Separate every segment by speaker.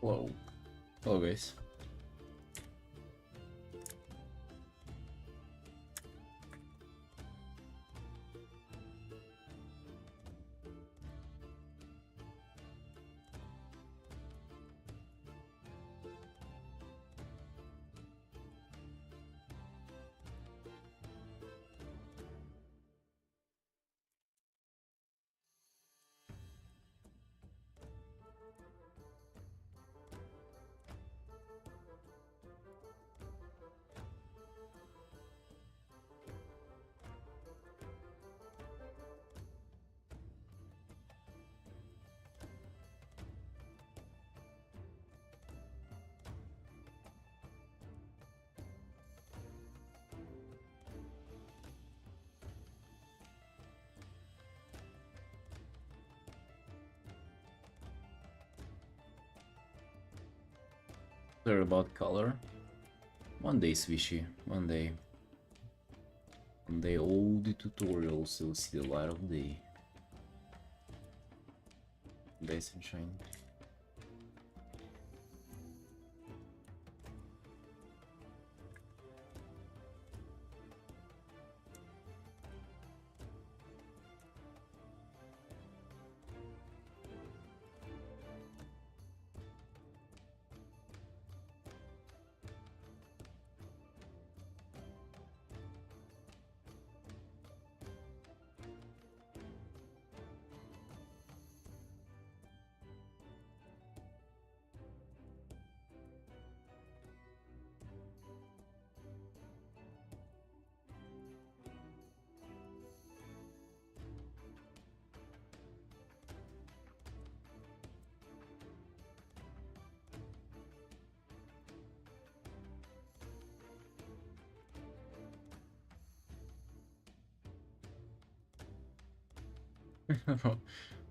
Speaker 1: Hello. Hello, guys. Sorry about color. One day, Swishy. One day. One day all the tutorials will see the light of day. One day, sunshine.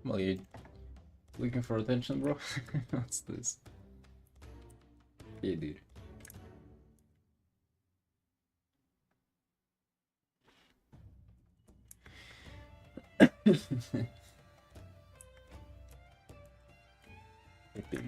Speaker 1: Well, you looking for attention, bro? What's this? Yeah, dude. Epic.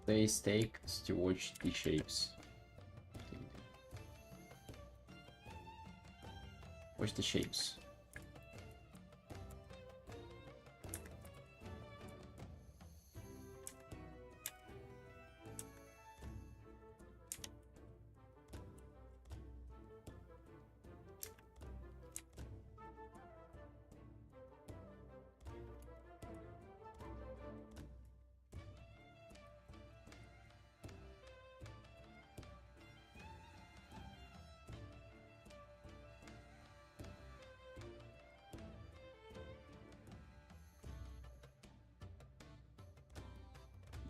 Speaker 1: They stakes to watch the shapes. Watch the shapes.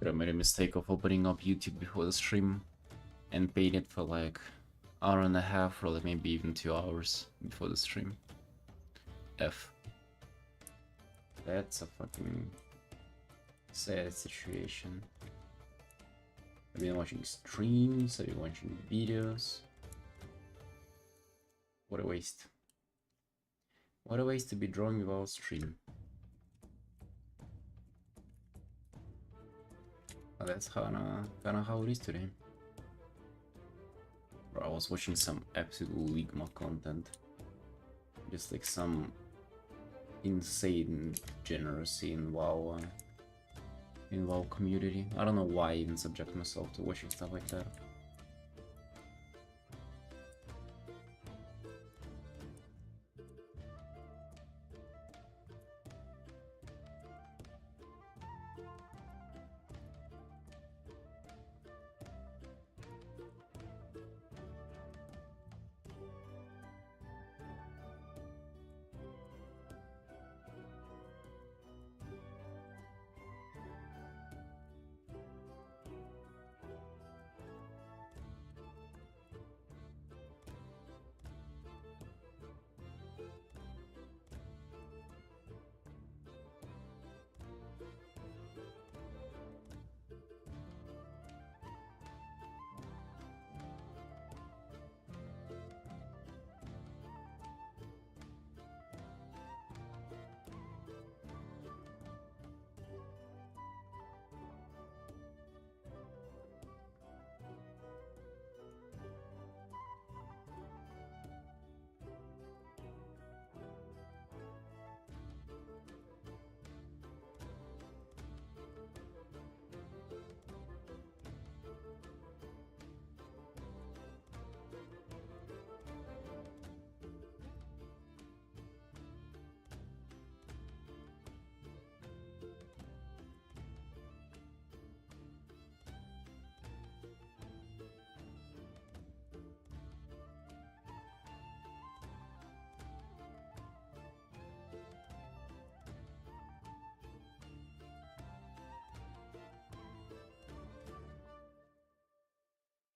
Speaker 1: I made a mistake of opening up YouTube before the stream and paid it for like hour and a half or like maybe even 2 hours before the stream. F. That's a fucking sad situation. I've been watching streams, I've been watching videos. What a waste. What a waste to be drawing without stream. But that's kinda how it is today. Bro, I was watching some absolute Ligma content. Just like some insane degeneracy in WoW community. I don't know why I even subject myself to watching stuff like that.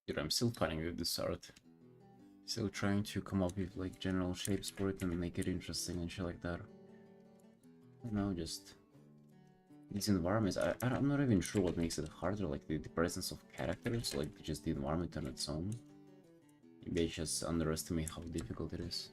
Speaker 1: Dude, I'm still fighting with this art. Still trying to come up with like general shapes for it and make it interesting and shit like that. I don't know, just these environments. I'm not even sure what makes it harder, like the presence of characters, like just the environment on its own. Maybe I just underestimate how difficult it is.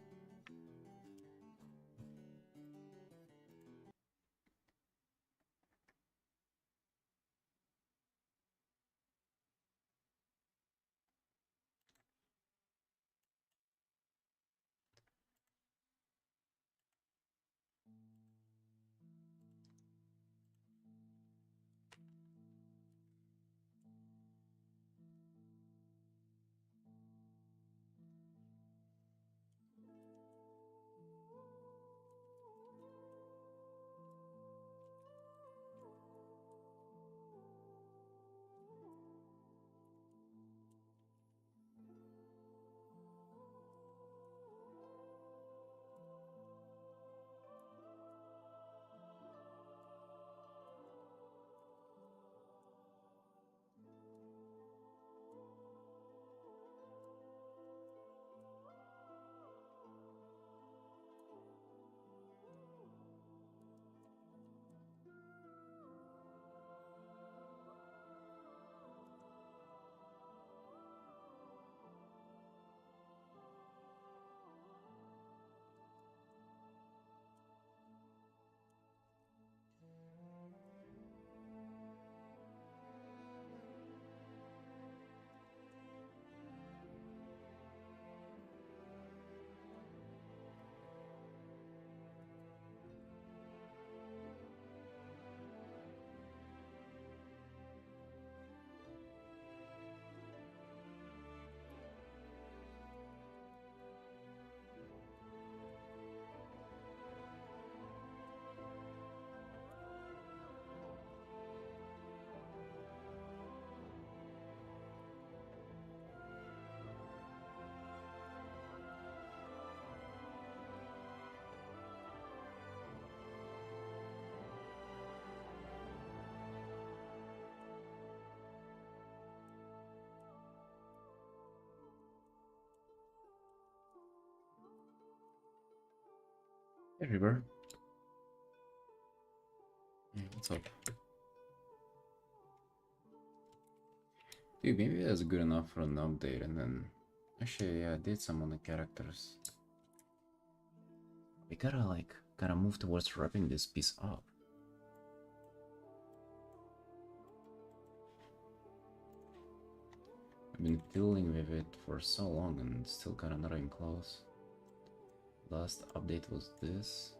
Speaker 1: Hey, River. Hey, what's up? Dude, maybe that's good enough for an update, and then... Actually, yeah, I did some on the characters. We gotta move towards wrapping this piece up. I've been dealing with it for so long and still kinda not even close. Last update was this.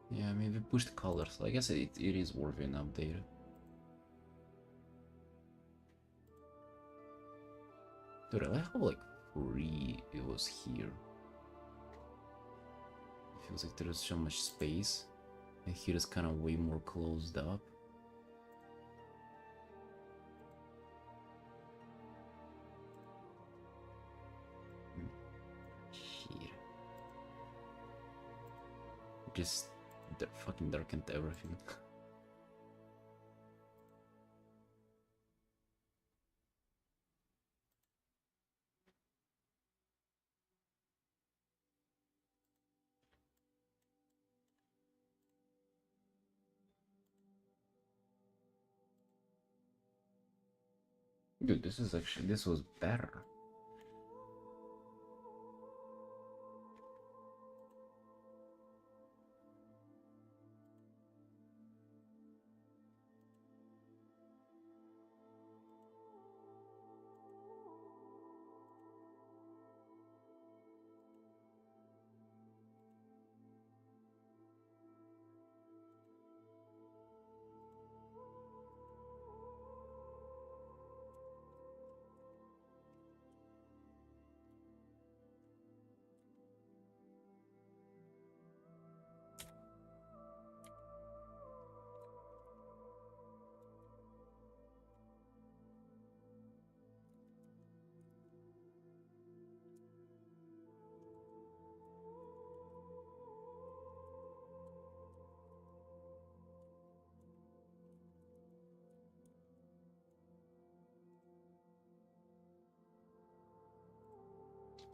Speaker 1: Yeah, I mean, we pushed colors, so I guess it is worth an update. Dude, I like how, like, free it was here. It feels like there's so much space, and here is kind of way more closed up. Shit. Just fucking darkened everything. Dude, this was better.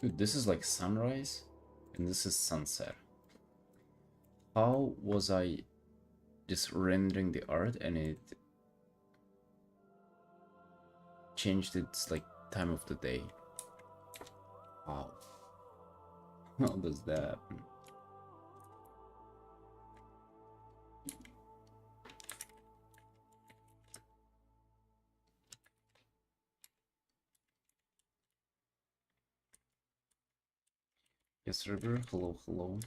Speaker 1: Dude, this is like sunrise, and this is sunset. How was I just rendering the art and it changed its like time of the day? Wow. How does that happen? Yes, River. Hello, hello.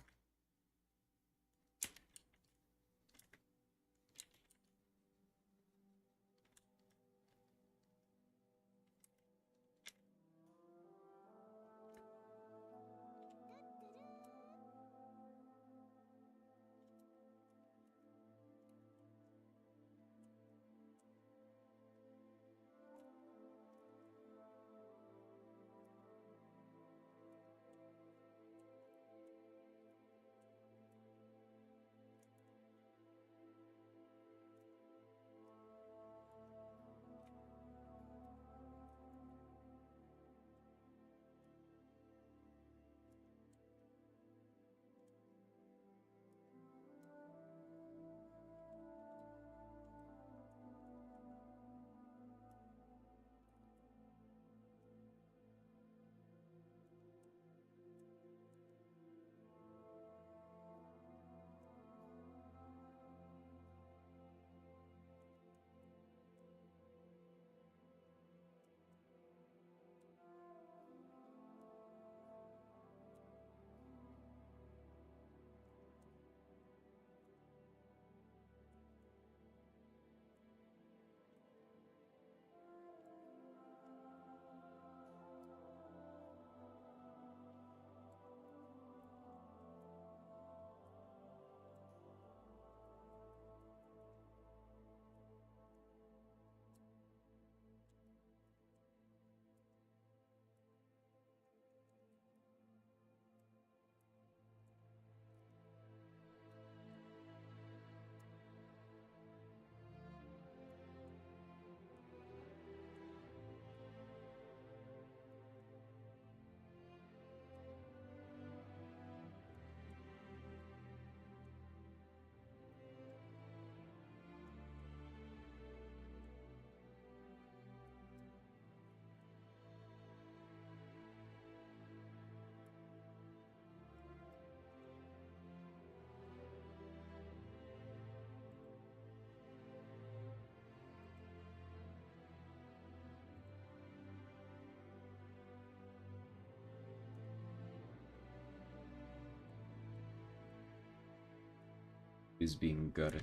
Speaker 1: Is being gutted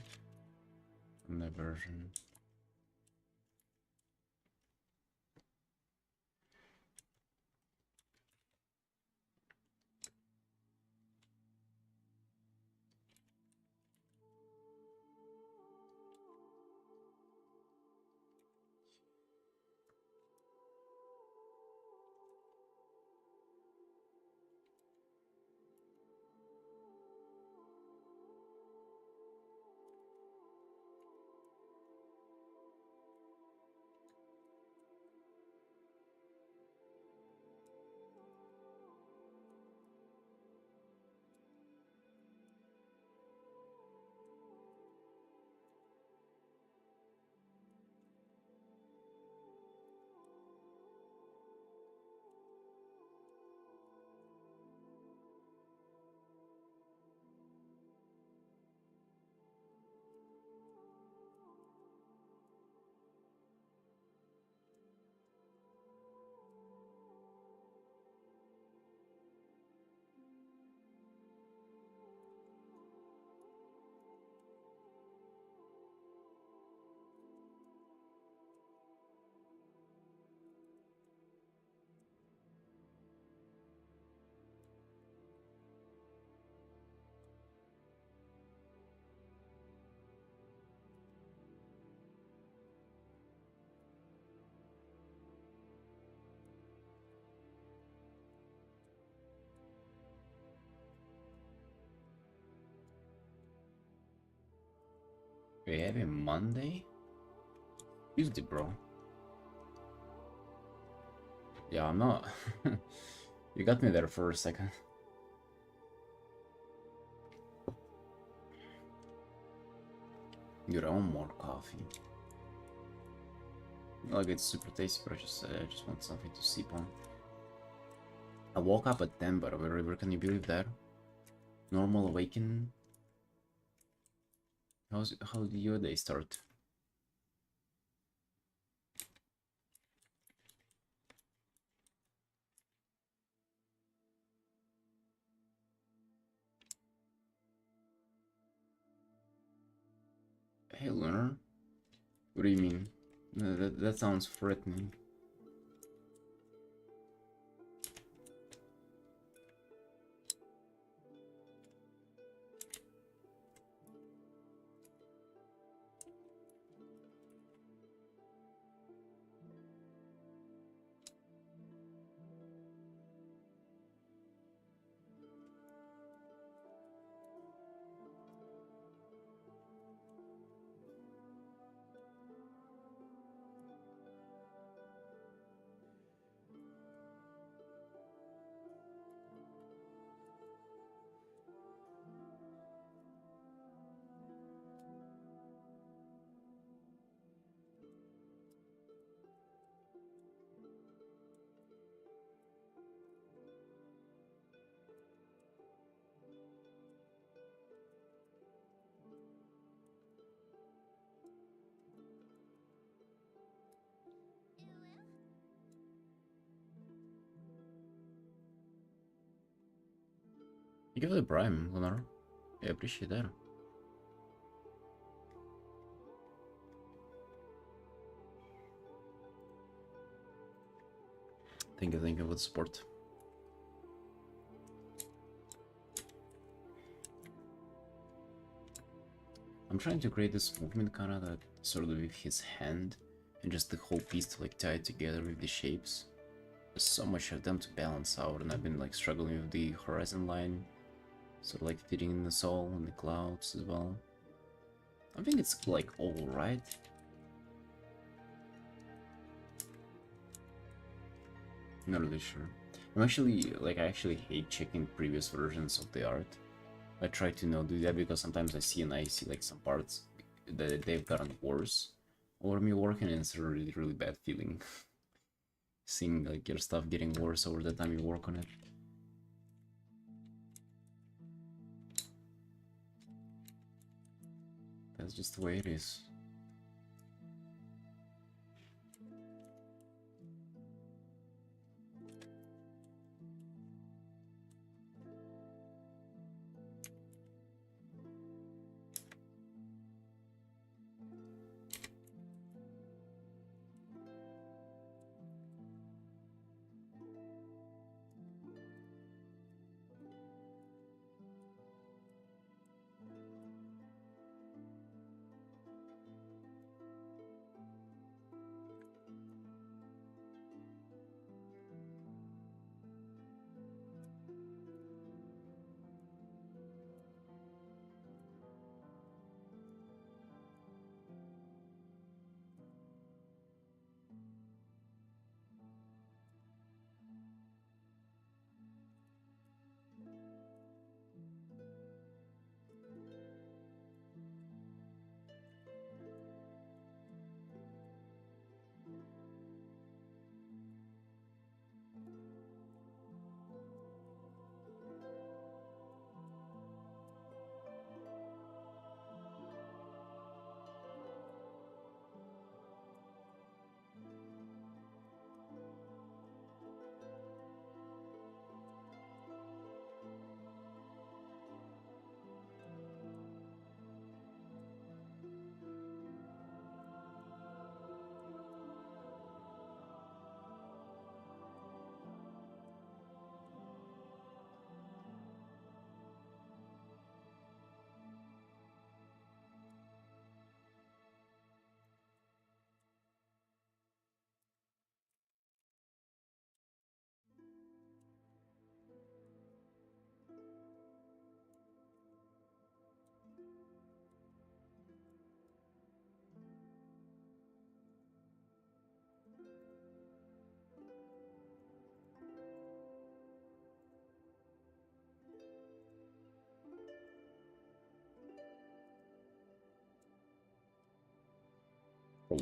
Speaker 1: from the version. We have a Monday? Tuesday, bro. Yeah, I'm not. You got me there for a second. Your own more coffee. Like it's super tasty, but I just want something to sip on. I woke up at 10, by the way, River, can you believe that? Normal awakening. How did your day start? Hey, Lunar. What do you mean? That sounds threatening. You give it a prime, Lunar. I appreciate that. Thank you for the support. I'm trying to create this movement kinda that sort of with his hand and just the whole piece to like tie it together with the shapes. There's so much of them to balance out, and I've been like struggling with the horizon line, sort of like fitting in the soul and the clouds as well. I think it's like alright. Not really sure. I'm actually like I actually hate checking previous versions of the art. I try to not do that because sometimes I see like some parts that they've gotten worse over me working, and it's a really bad feeling. Seeing like your stuff getting worse over the time you work on it. That's just the way it is.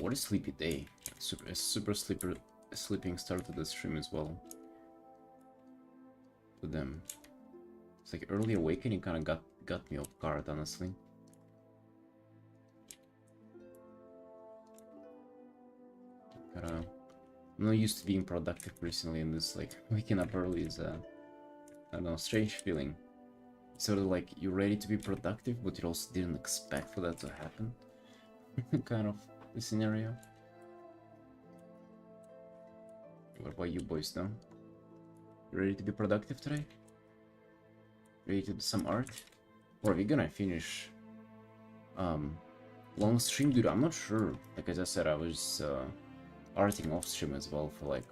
Speaker 1: what a sleepy day. Super sleeping start to the stream as well. For them. It's like early awakening kind of got me off guard, honestly. I'm not used to being productive recently, and this like waking up early is I don't know, strange feeling. Sort of like you're ready to be productive, but you also didn't expect for that to happen. Kind of the scenario. What about you boys though? You ready to be productive today? Ready to do some art? Or are we gonna finish long stream? Dude, I'm not sure. Like as I said, I was arting off stream as well for like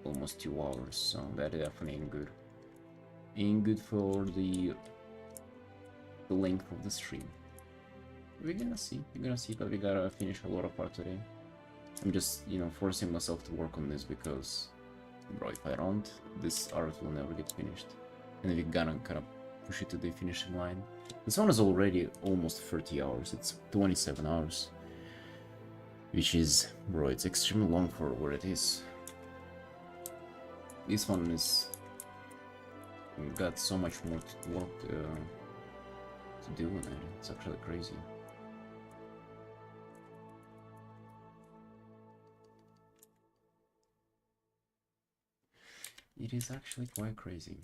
Speaker 1: almost 2 hours, so that definitely ain't good. Ain't good for the length of the stream. We're gonna see, but we gotta finish a lot of art today. I'm just, you know, forcing myself to work on this because, bro, if I don't, this art will never get finished. And we're gonna kind of push it to the finishing line. This one is already almost 30 hours, it's 27 hours. Which is, bro, it's extremely long for what it is. This one is got so much more work to do on it. It's actually crazy. It is actually quite crazy.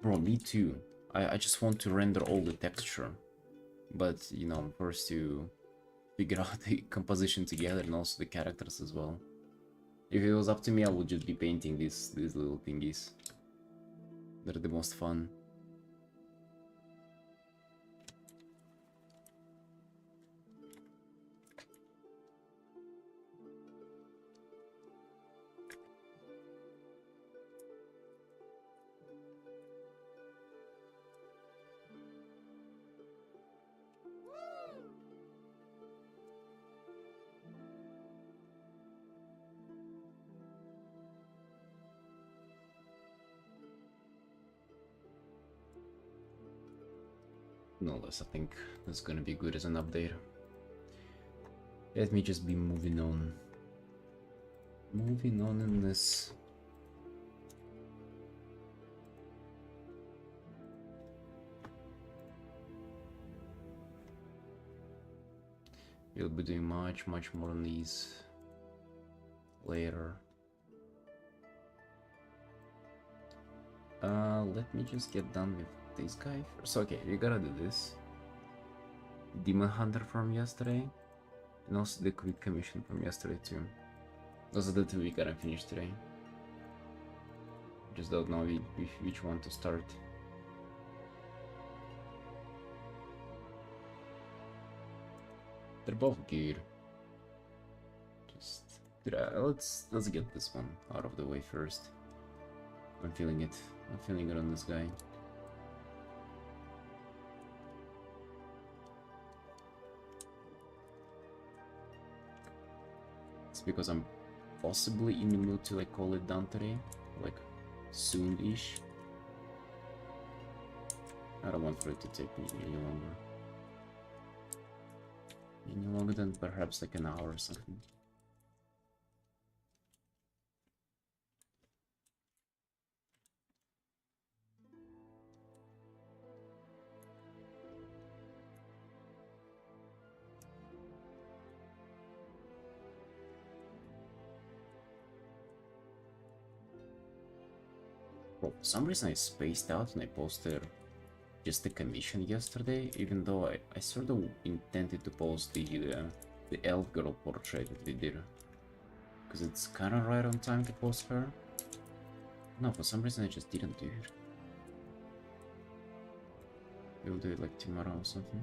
Speaker 1: Bro, me too. I just want to render all the texture. But, you know, I'm forced to figure out the composition together and also the characters as well. If it was up to me, I would just be painting these little thingies. They're the most fun. No less, I think that's gonna be good as an update. Let me just be moving on. Moving on in this. We'll be doing much more on these later. Let me just get done with this guy first. Okay, we gotta do this. Demon Hunter from yesterday. And also the quick commission from yesterday too. Those are the two we gotta finish today. Just don't know which one to start. They're both good. Just let's get this one out of the way first. I'm feeling it. I'm feeling it on this guy. It's because I'm possibly in the mood to like call it done today, like soon-ish. I don't want for it to take me any longer. Any longer than perhaps like an hour or something. Bro, for some reason I spaced out and I posted just the commission yesterday, even though I sort of intended to post the elf girl portrait that we did. Because it's kind of right on time to post her. No, for some reason I just didn't do it. We'll do it like tomorrow or something.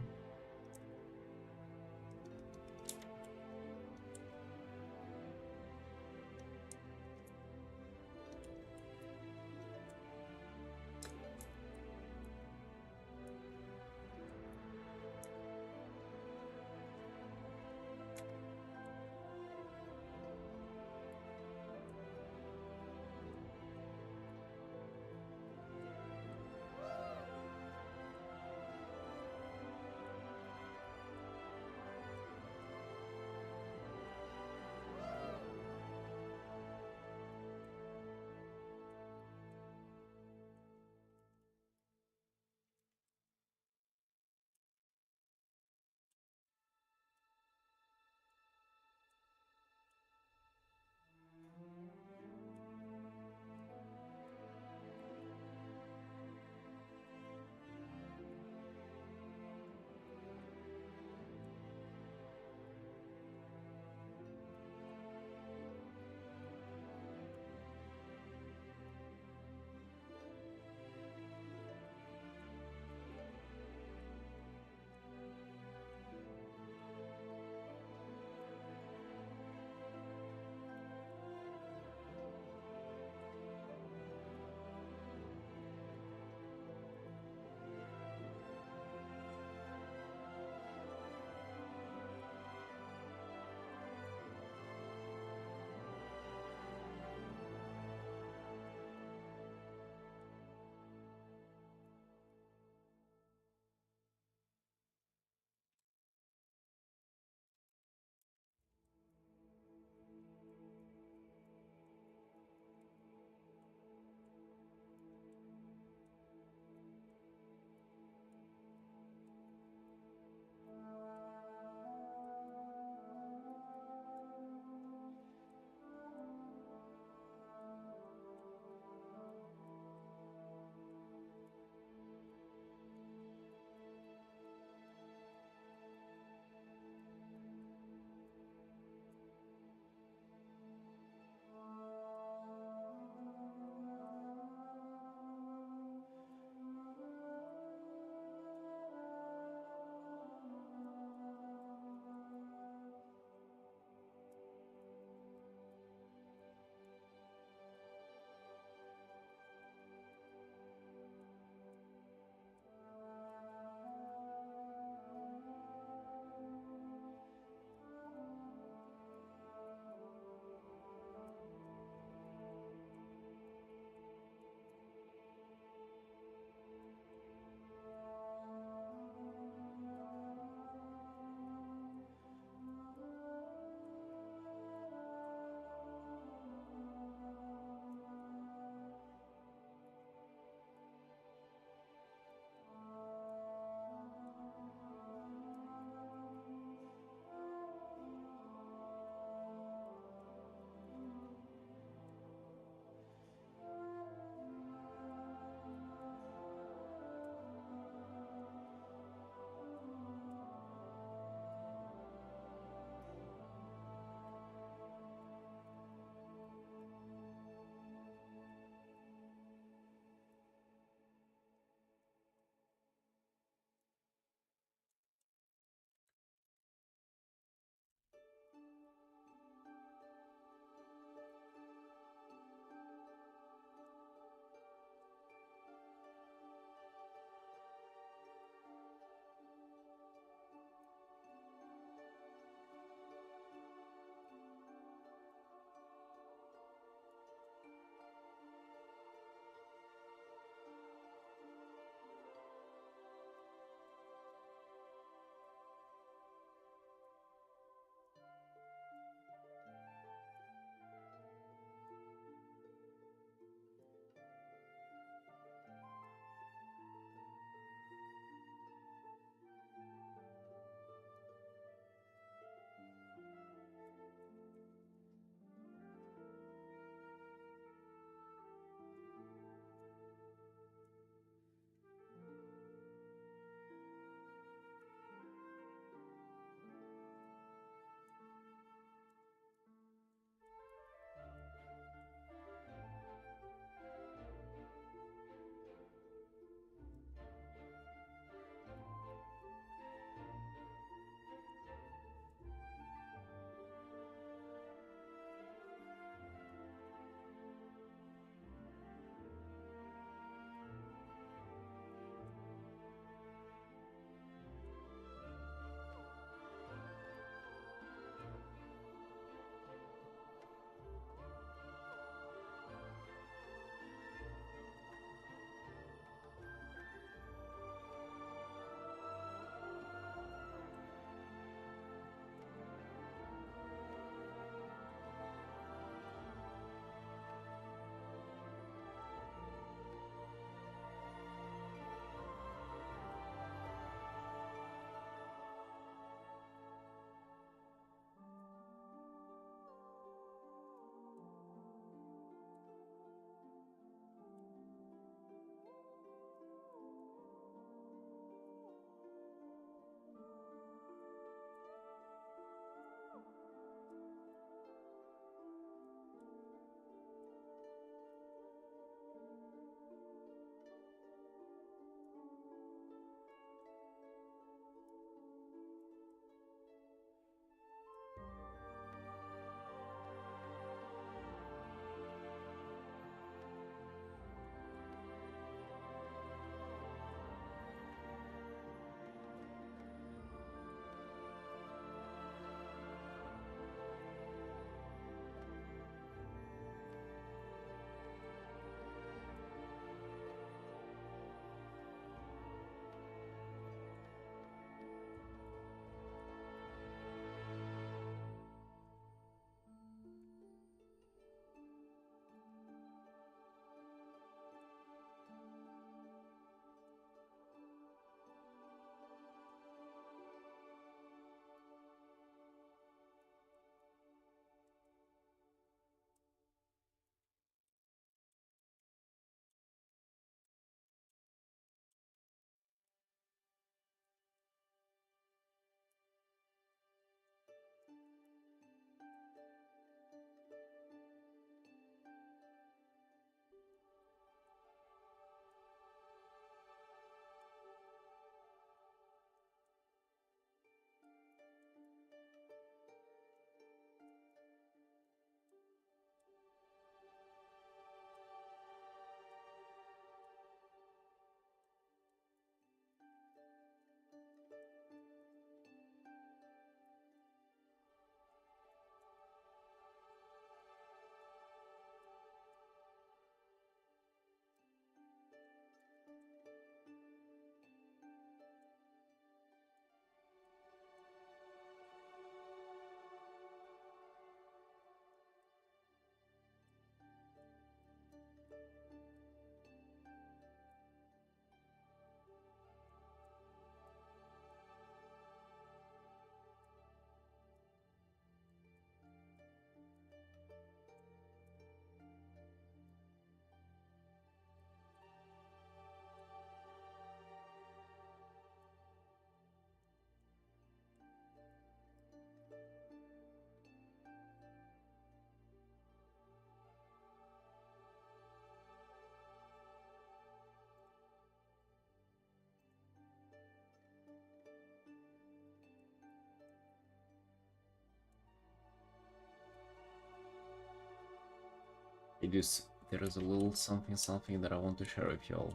Speaker 1: there is a little something that I want to share with y'all.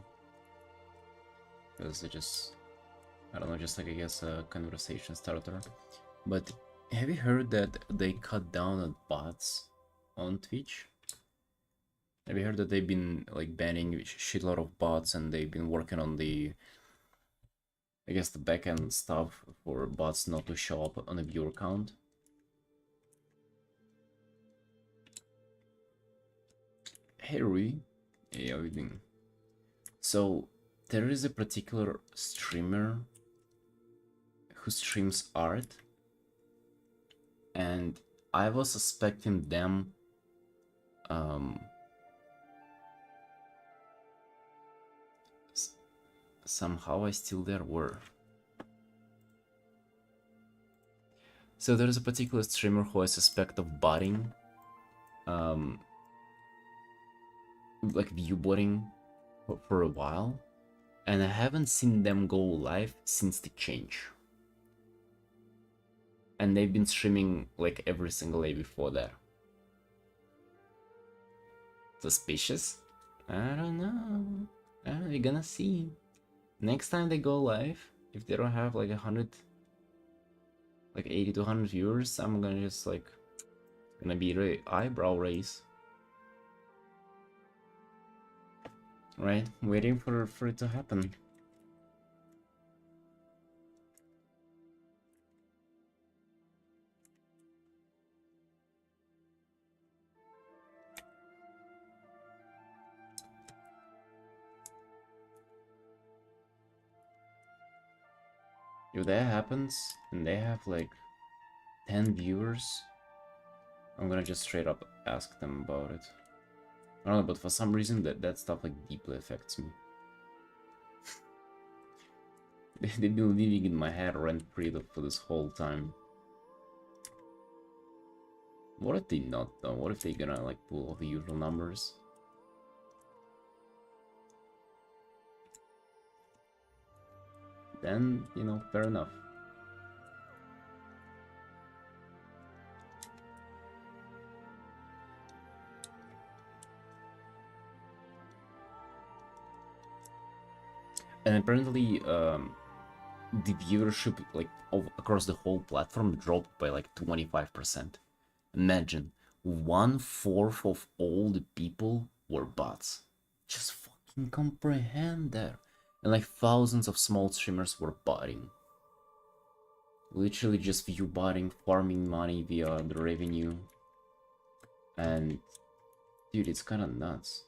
Speaker 1: Because I don't know, just like I guess a conversation starter. But have you heard that they cut down on bots on Twitch? Have you heard that they've been like banning a shitload of bots and they've been working on the, I guess, the backend stuff for bots not to show up on a viewer count? Hey Rui, hey, how you doing? So there is a particular streamer who streams art, and I was suspecting them somehow I still there were. So there is a particular streamer who I suspect of botting, like view botting for a while, and I haven't seen them go live since the change. And they've been streaming like every single day before that. Suspicious? I don't know. We're gonna see. Next time they go live, if they don't have like 100, like 80 to 100 viewers, I'm gonna just like, gonna be eyebrow raise. Right? Waiting for it to happen. If that happens, and they have like 10 viewers, I'm gonna just straight up ask them about it. I don't know, but for some reason that stuff like deeply affects me. They've been living in my head rent-free for this whole time. What if they not though? What if they gonna like pull all the usual numbers? Then, you know, fair enough. And apparently, the viewership like across the whole platform dropped by like 25%. Imagine 1/4 of all the people were bots. Just fucking comprehend that. And like thousands of small streamers were botting. Literally just view botting, farming money via the revenue. And dude, it's kind of nuts.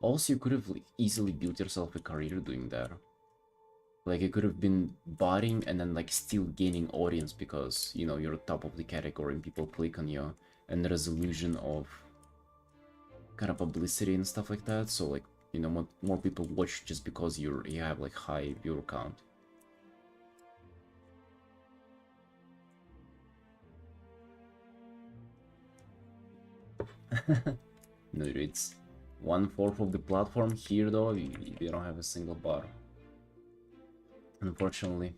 Speaker 1: Also, you could have like, easily built yourself a career doing that. Like, you could have been botting and then like still gaining audience because, you know, you're top of the category and people click on you, and there's illusion of kind of publicity and stuff like that. So like, you know, more people watch just because you have like high viewer count. No, it's 1/4 of the platform here though. You don't have a single bot. Unfortunately,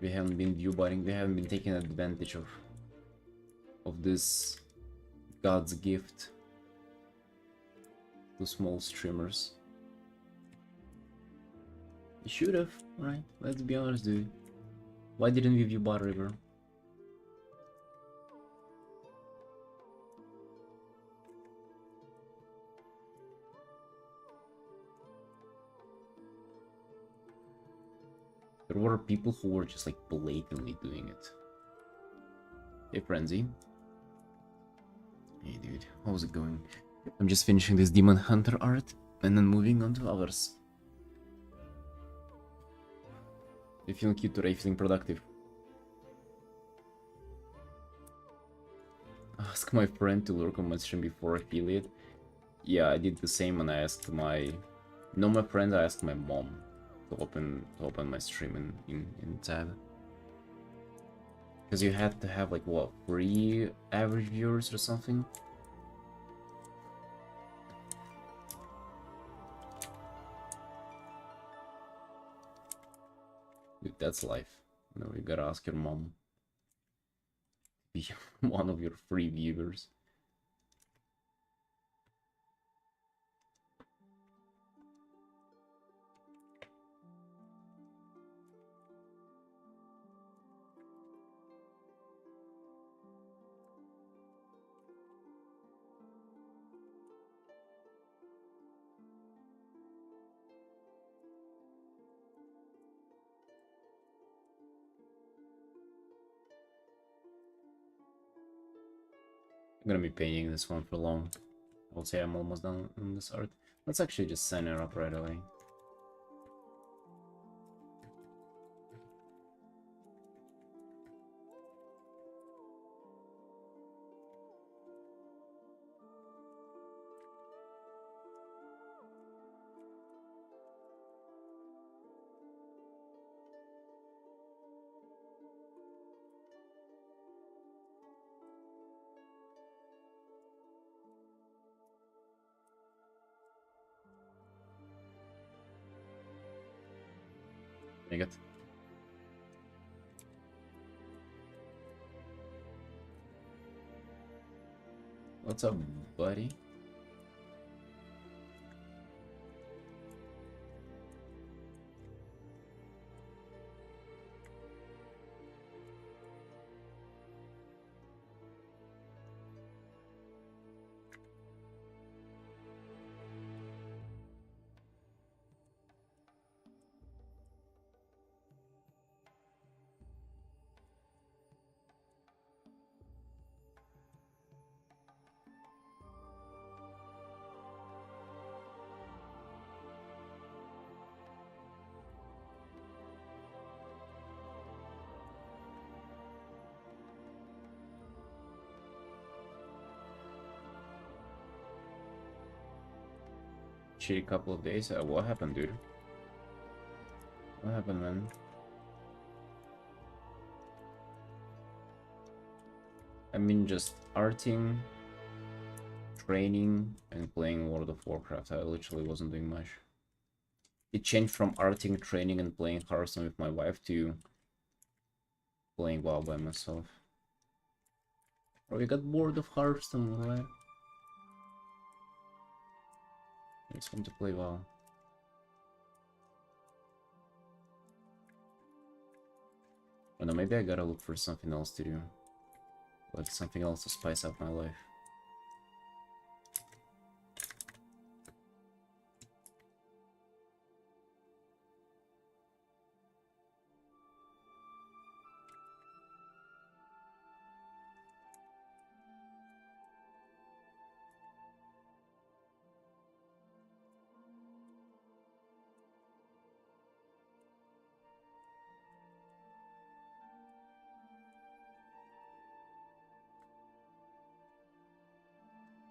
Speaker 1: we haven't been view botting. We haven't been taking advantage of this God's gift to small streamers. You should have, right? Let's be honest, dude. Why didn't we view bot River? There were people who were just like blatantly doing it. Hey, Frenzy. Hey, dude. How's it going? I'm just finishing this Demon Hunter art and then moving on to others. You feeling cute today? Feeling productive? Ask my friend to lurk on my stream before affiliate. Yeah, I did the same and I asked my... No, my friend, I asked my mom to open my stream in tab. Because you had to have like what, 3 average viewers or something? Dude, that's life. No, you gotta ask your mom to be one of your free viewers. I'm gonna be painting this one for long. I would say I'm almost done on this art. Let's actually just sign it up right away. Make it. What's up, buddy? Shitty couple of days. What happened, dude? What happened, man? I mean, just arting, training, and playing World of Warcraft. I literally wasn't doing much. It changed from arting, training, and playing Hearthstone with my wife to playing WoW by myself. Bro, you got bored of Hearthstone, right? I just want to play WoW. I don't know, maybe I gotta look for something else to do. Like something else to spice up my life.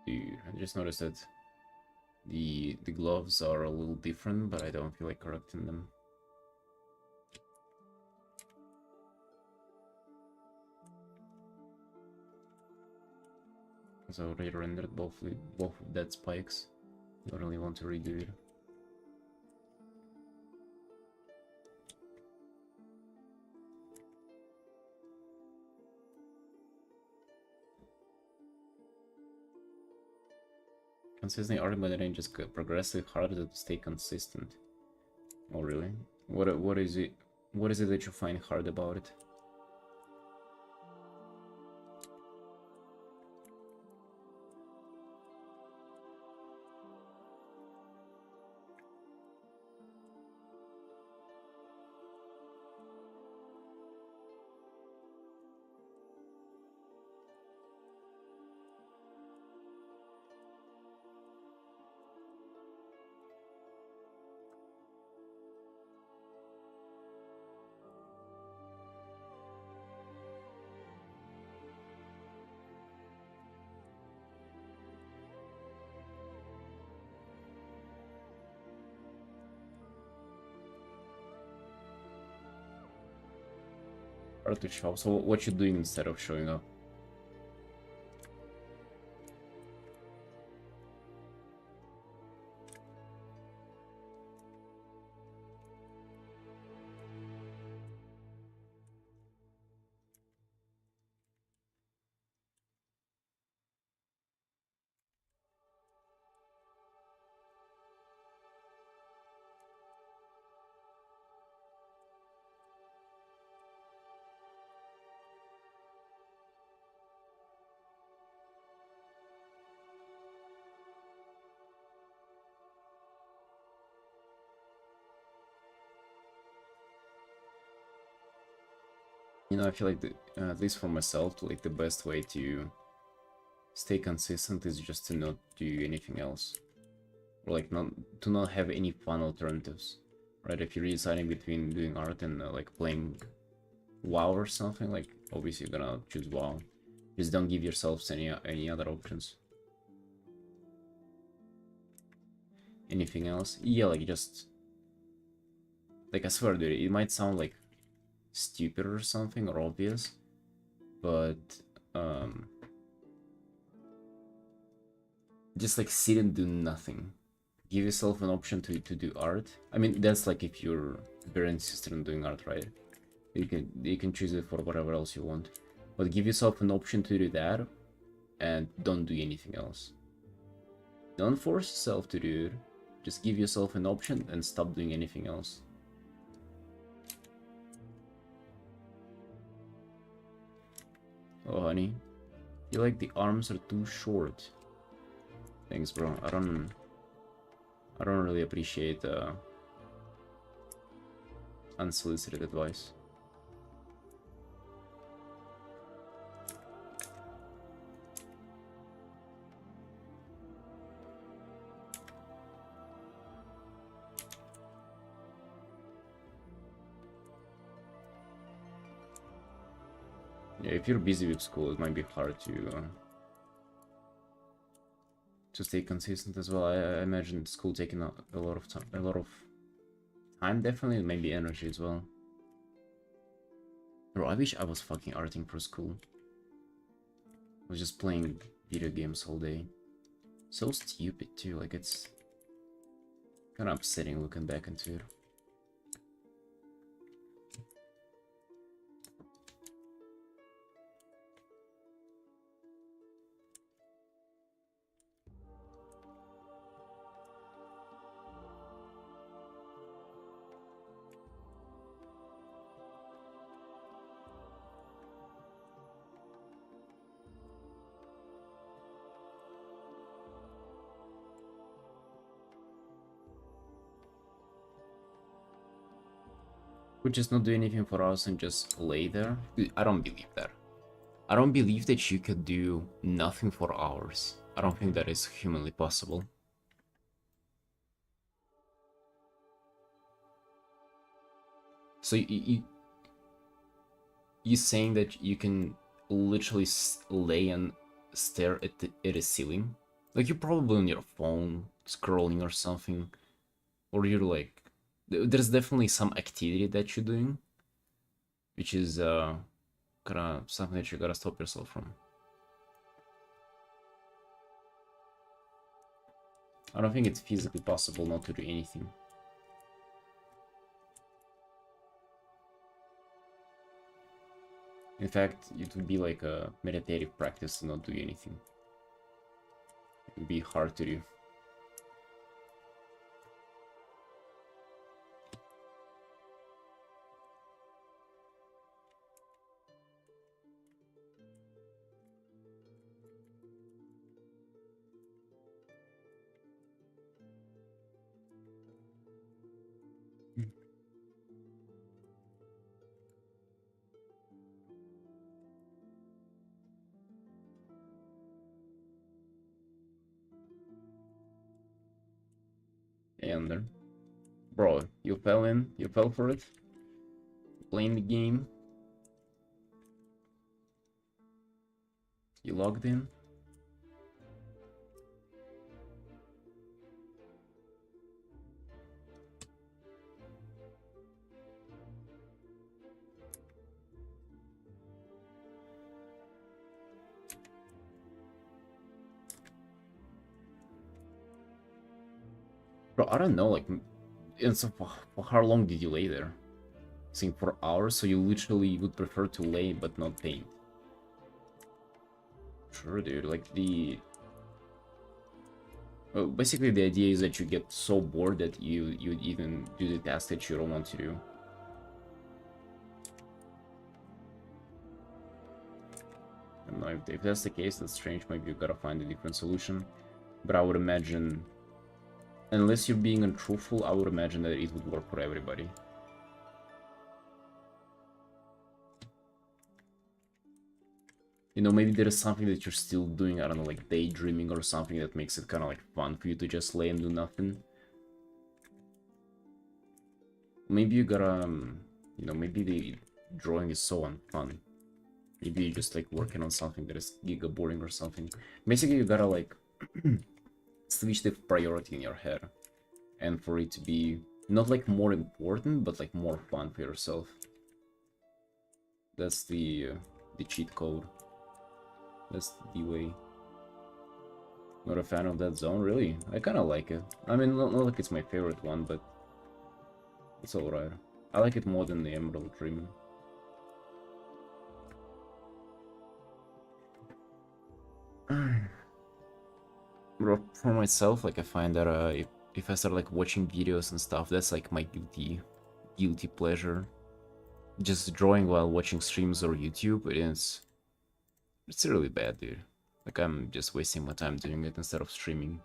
Speaker 1: Dude, I just noticed that the gloves are a little different, but I don't feel like correcting them. Because I already rendered both of dead spikes. I don't really want to redo it. Consistently argument just progressively harder to stay consistent. Oh really? What is it? What is it that you find hard about it? Hard to show. So what you doing instead of showing up? You know, I feel like at least for myself, like the best way to stay consistent is just to not do anything else. Or like not have any fun alternatives. Right? If you're deciding between doing art and like playing WoW or something, like obviously you're gonna choose WoW. Just don't give yourselves any other options. Anything else? Yeah, like just like I swear, dude, it might sound like stupid or something or obvious, but just like sit and do nothing. Give yourself an option to do art. I mean, that's like if you're very insistent on doing art, right? You can choose it for whatever else you want, but give yourself an option to do that, and don't do anything else. Don't force yourself to do it. Just give yourself an option and stop doing anything else. Oh, honey, feel like the arms are too short. Thanks, bro. I don't really appreciate unsolicited advice. Yeah, if you're busy with school, it might be hard to stay consistent as well. I imagine school taking a lot of time, definitely, and maybe energy as well. Bro, I wish I was fucking arting for school. I was just playing video games all day. So stupid too, like it's kind of upsetting looking back into it. Would just not do anything for us and just lay there? I don't believe that. I don't believe that you could do nothing for hours. I don't think that is humanly possible. So you saying that you can literally lay and stare at a ceiling? Like you're probably on your phone scrolling or something, or you're like, there's definitely some activity that you're doing, which is something that you gotta stop yourself from. I don't think it's physically possible not to do anything. In fact, it would be like a meditative practice to not do anything. It would be hard to do. And bro, you fell for it? Playing the game? You logged in? Bro, I don't know, like, and so for how long did you lay there? Saying for hours, so you literally would prefer to lay but not paint. Sure, dude, like well, basically the idea is that you get so bored that you even do the task that you don't want to do. I don't know, if that's the case, that's strange, maybe you gotta find a different solution. But I would imagine, unless you're being untruthful, I would imagine that it would work for everybody. You know, maybe there is something that you're still doing, I don't know, like daydreaming or something that makes it kind of like fun for you to just lay and do nothing. Maybe you gotta, you know, maybe the drawing is so unfun. Maybe you're just like working on something that is giga boring or something. Basically, you gotta like switch the priority in your head, and for it to be not like more important, but like more fun for yourself. That's the cheat code. That's the way. Not a fan of that zone, really. I kind of like it. I mean, not like it's my favorite one, but it's alright. I like it more than the Emerald Dream. Bro, for myself, like I find that if I start like watching videos and stuff, that's like my guilty pleasure. Just drawing while watching streams or YouTube, it's really bad, dude. Like I'm just wasting my time doing it instead of streaming.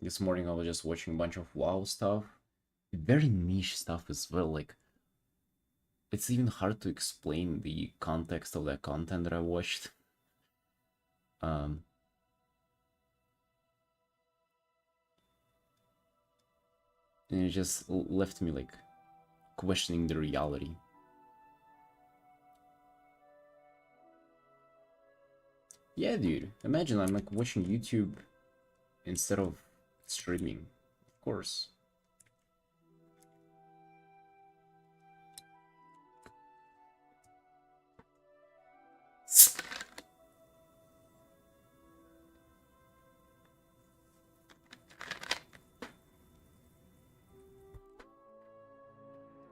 Speaker 1: This morning I was just watching a bunch of WoW stuff. Very niche stuff as well, like it's even hard to explain the context of that content that I watched. Um, and it just left me like questioning the reality. Yeah, dude. Imagine I'm like watching YouTube instead of streaming. Of course.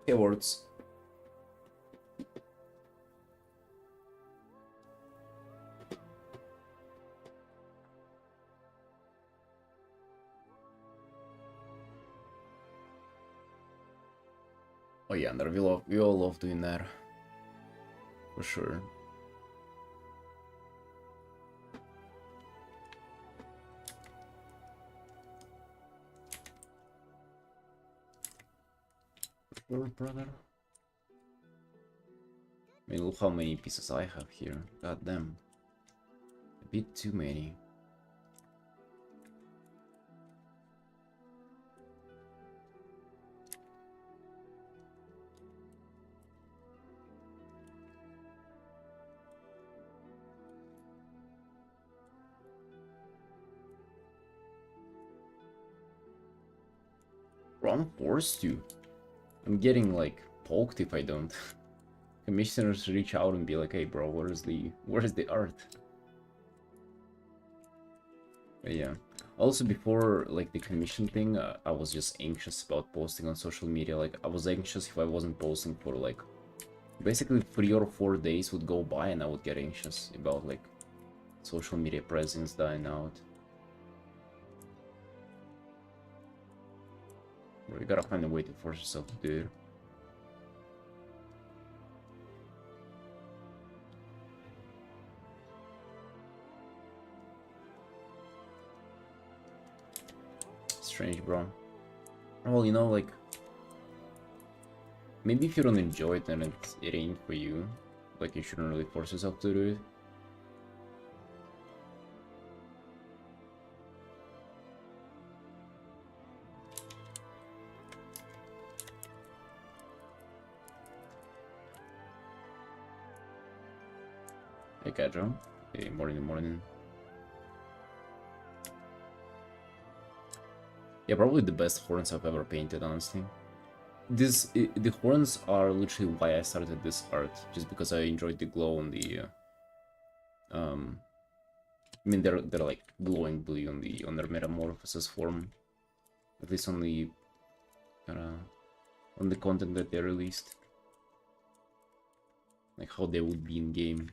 Speaker 1: Keywords. Oh yeah, and we all love doing that. For sure. For sure, brother. I mean, look how many pieces I have here. God damn. A bit too many. Bro, I'm forced to. I'm getting like poked if I don't. Commissioners reach out and be like, hey bro, where's the art? But yeah. Also before like the commission thing, I was just anxious about posting on social media. Like I was anxious if I wasn't posting for like basically 3 or 4 days would go by and I would get anxious about like social media presence dying out. Bro, you gotta find a way to force yourself to do it. Strange, bro. Well, you know, like maybe if you don't enjoy it, then it ain't for you. Like you shouldn't really force yourself to do it. Hey, Kadro. Hey, morning. Yeah, probably the best horns I've ever painted, honestly. The horns are literally why I started this art, just because I enjoyed the glow on the I mean they're like glowing blue on their metamorphosis form, at least on the content that they released, like how they would be in game.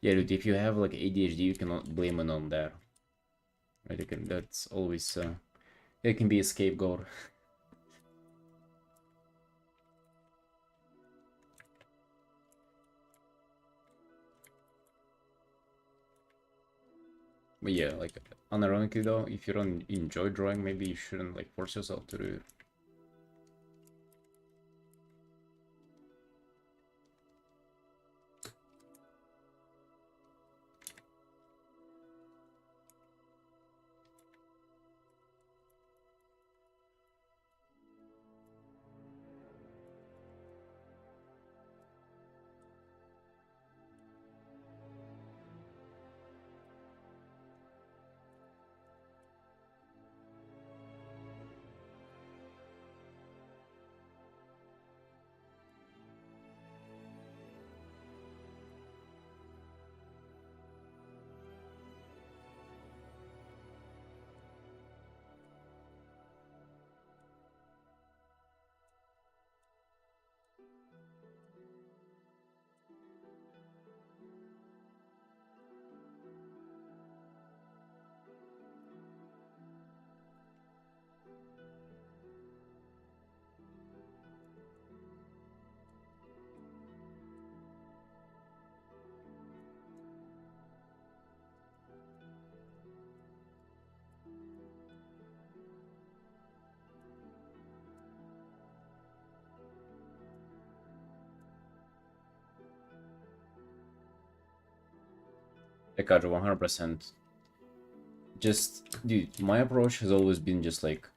Speaker 1: Yeah, dude, if you have like ADHD, you cannot blame it on that. Right? That's always it can be a scapegoat. But yeah, like, unironically though, if you don't enjoy drawing, maybe you shouldn't, like, force yourself to do it. I got you 100%. Just, dude, my approach has always been just like,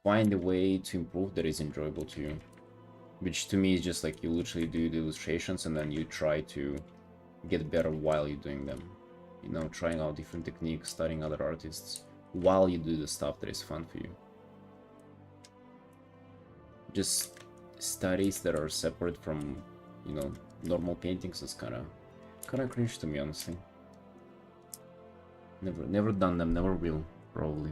Speaker 1: find a way to improve that is enjoyable to you. Which to me is just like, you literally do the illustrations and then you try to get better while you're doing them. You know, trying out different techniques, studying other artists, while you do the stuff that is fun for you. Just studies that are separate from, you know, normal paintings is kind of cringe to me, honestly. Never done them, never will, probably.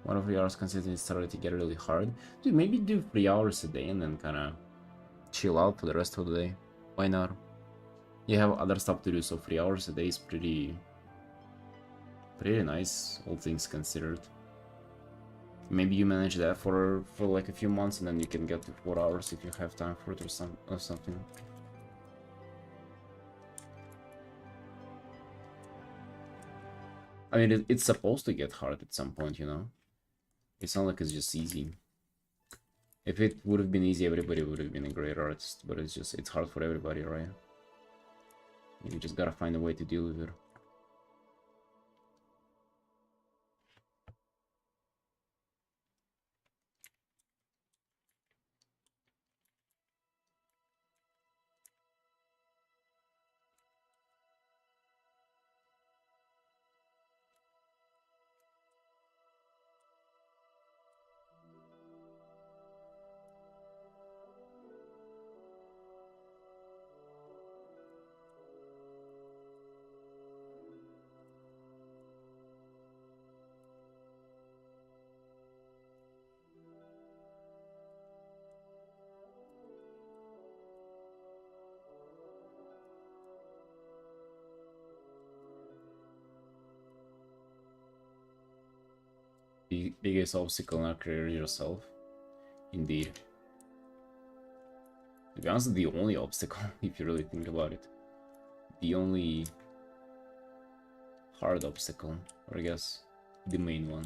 Speaker 1: One of the hours consistently started to get really hard. Dude, maybe do 3 hours a day and then kind of chill out for the rest of the day. Why not? You have other stuff to do, so 3 hours a day is pretty nice, all things considered. Maybe you manage that for like a few months, and then you can get to 4 hours if you have time for it or something. I mean, it's supposed to get hard at some point, you know? It's not like it's just easy. If it would have been easy, everybody would have been a great artist, but it's hard for everybody, right? You just gotta find a way to deal with it. The biggest obstacle in our career yourself. Indeed. To be honest, the only obstacle, if you really think about it. The only hard obstacle, or I guess the main one.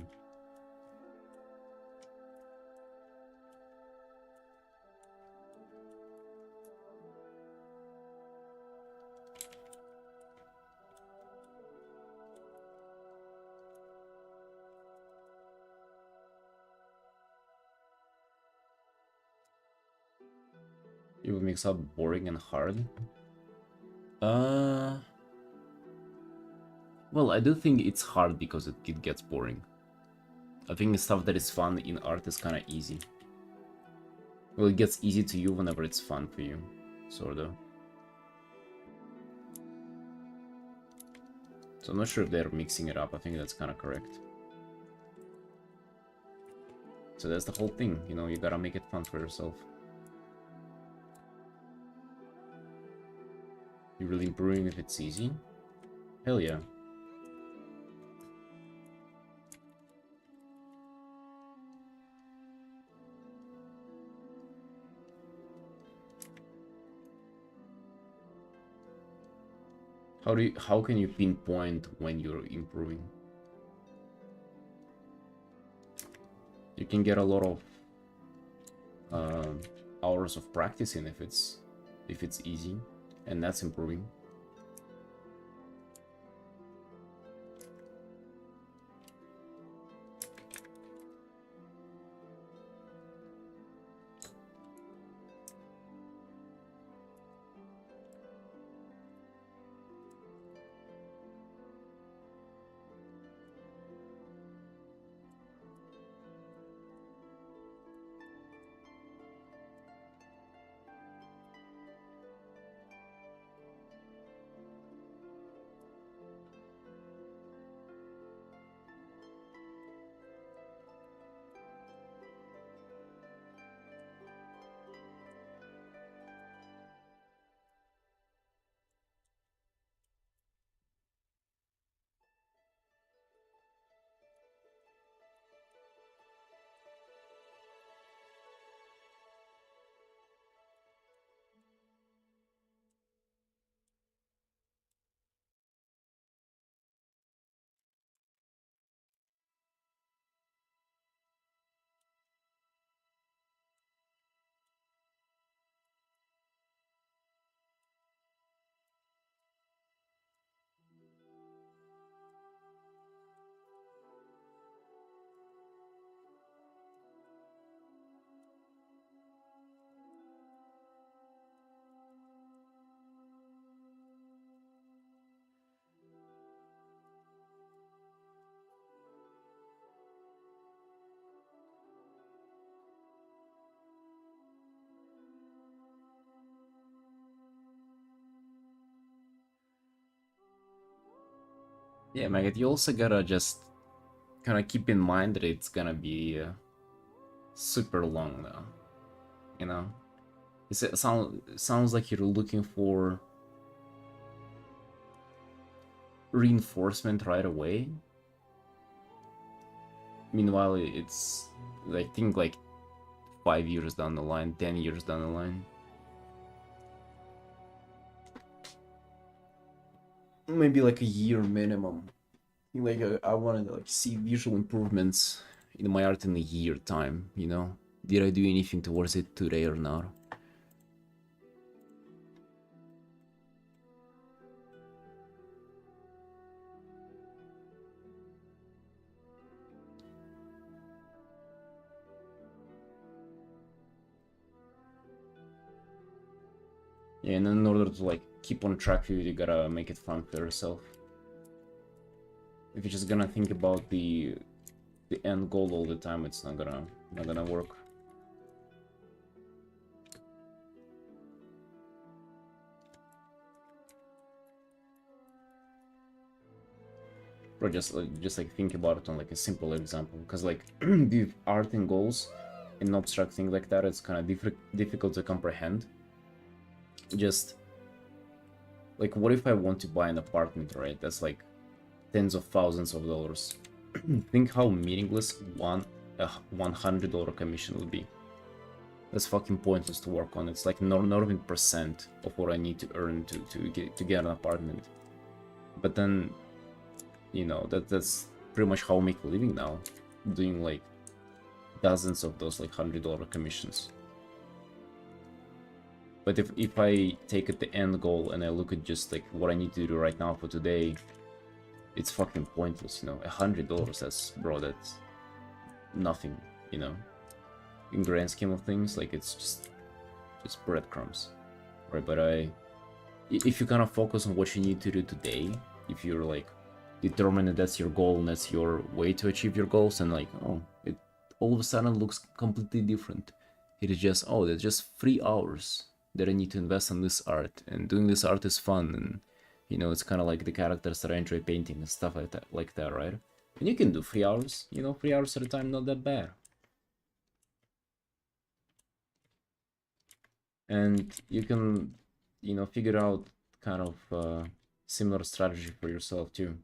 Speaker 1: It would mix up boring and hard. Well, I do think it's hard because it gets boring. I think the stuff that is fun in art is kind of easy. Well, it gets easy to you whenever it's fun for you, sort of. So I'm not sure if they're mixing it up. I think that's kind of correct. So that's the whole thing, you know, you gotta make it fun for yourself. You're really improving if it's easy? Hell yeah. How can you pinpoint when you're improving? You can get a lot of hours of practicing if it's easy, and that's improving. Yeah, Maggot, you also gotta just kind of keep in mind that it's gonna be super long now, you know? Sounds like you're looking for reinforcement right away. Meanwhile, it's, I think, like 5 years down the line, 10 years down the line. Maybe like a year minimum. Like I wanted to like see visual improvements in my art in a year time, you know? Did I do anything towards it today or not? Yeah, and in order to like keep on track with it, you gotta make it fun for yourself. If you're just gonna think about the end goal all the time, it's not gonna work. Bro, just like think about it on like a simple example, because like with art and goals, an abstract thing like that, it's kind of difficult to comprehend. Just like, what if I want to buy an apartment, right? That's like tens of thousands of dollars. Think how meaningless $100 commission would be. That's fucking pointless to work on. It's like not even percent of what I need to earn to get an apartment. But then, you know, that's pretty much how I make a living now, doing like dozens of those like $100 commissions. But if I take it the end goal and I look at just like what I need to do right now for today, it's fucking pointless, you know. $100, that's, bro, that's nothing, you know. In grand scheme of things, like it's just breadcrumbs, right? But if you kind of focus on what you need to do today, if you're like determined that that's your goal and that's your way to achieve your goals, and like, oh, it all of a sudden looks completely different. It is just, oh, there's just 3 hours that I need to invest on this art, and doing this art is fun, and you know, it's kind of like the characters that I enjoy painting and stuff like that, right? And you can do 3 hours, you know, 3 hours at a time, not that bad. And you can, you know, figure out kind of similar strategy for yourself too.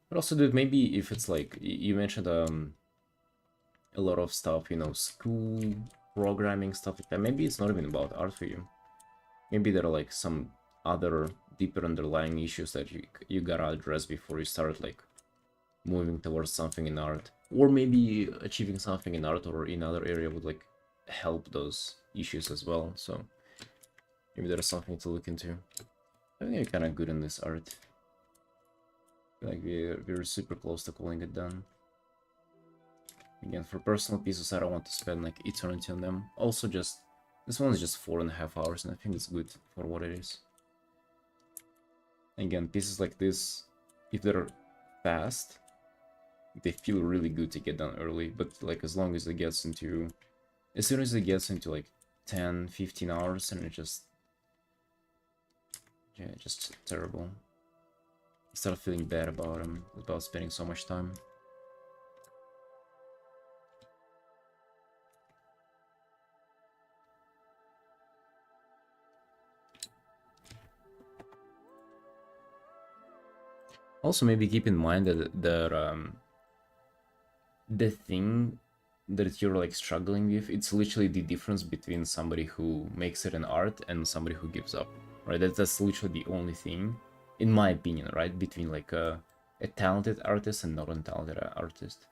Speaker 1: But also, dude, maybe if it's like, you mentioned a lot of stuff, you know, school, programming, stuff like that, maybe it's not even about art for you. Maybe there are like some other deeper underlying issues that you gotta address before you start like moving towards something in art, or maybe achieving something in art or in other area would like help those issues as well. So maybe there's something to look into. I think we're kind of good in this art. Like we're super close to calling it done. Again, for personal pieces, I don't want to spend like eternity on them. Also, just this one is just 4.5 hours, and I think it's good for what it is. Again, pieces like this, if they're fast, they feel really good to get done early. But like as long as it gets into, as soon as it gets into like 10, 15 hours, and it just, yeah, just terrible. I start feeling bad about them, about spending so much time. Also, maybe keep in mind that the thing that you're like struggling with, it's literally the difference between somebody who makes it an art and somebody who gives up, right? That's literally the only thing, in my opinion, right? Between like a talented artist and not a talented artist.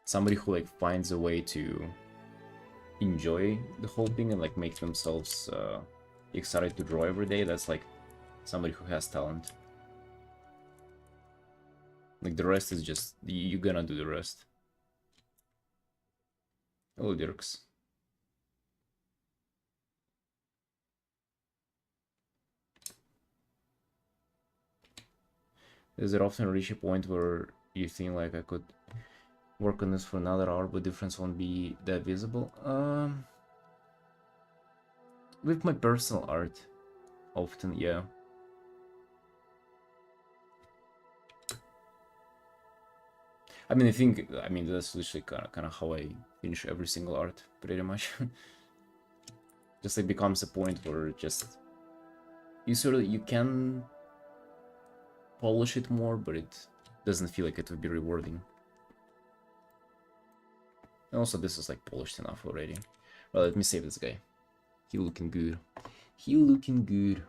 Speaker 1: Somebody who like finds a way to enjoy the whole thing and like make themselves excited to draw every day, that's like somebody who has talent. Like the rest is just, you're gonna do the rest. Oh, Dirks. Does it often reach a point where you think like I could work on this for another hour, but difference won't be that visible? With my personal art, often, yeah. I mean, I mean that's literally kind of how I finish every single art, pretty much. Just like becomes a point where just you can polish it more, but it doesn't feel like it would be rewarding. And also, this is like polished enough already. Well, let me save this guy. He looking good. He looking good.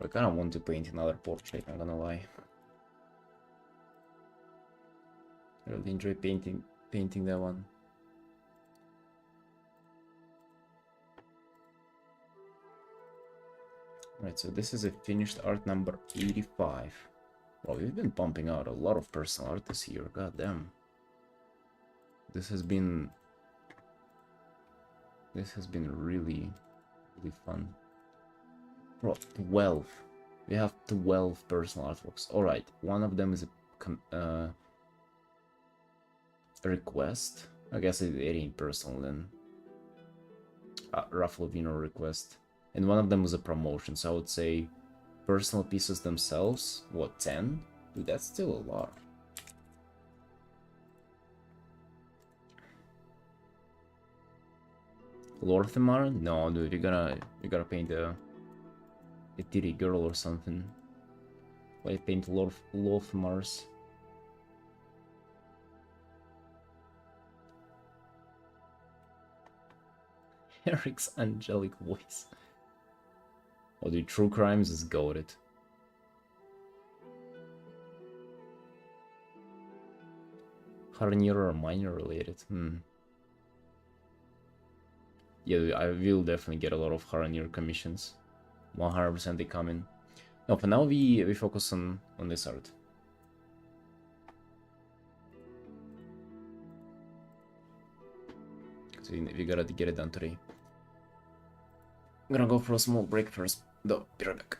Speaker 1: I kind of want to paint another portrait, I'm gonna lie. I really enjoy painting that one. Right, so this is a finished art number 85. Well, we've been pumping out a lot of personal art this year, god damn. This has been really, really fun. Bro, 12. We have 12 personal artworks. Alright, one of them is a request. I guess it ain't personal then. Raffle Vino request. And one of them was a promotion, so I would say personal pieces themselves, what, 10? Dude, that's still a lot. Lorthamar? No, dude, you gotta paint a titty girl or something. Why paint Lorthamars? Eric's angelic voice. Oh, dude, True Crimes is goated. Harnier or minor related? Yeah, I will definitely get a lot of Harnier commissions. 100% they come in. No, for now we focus on this art. So we gotta get it done today. I'm gonna go for a small break first, though. Be right back.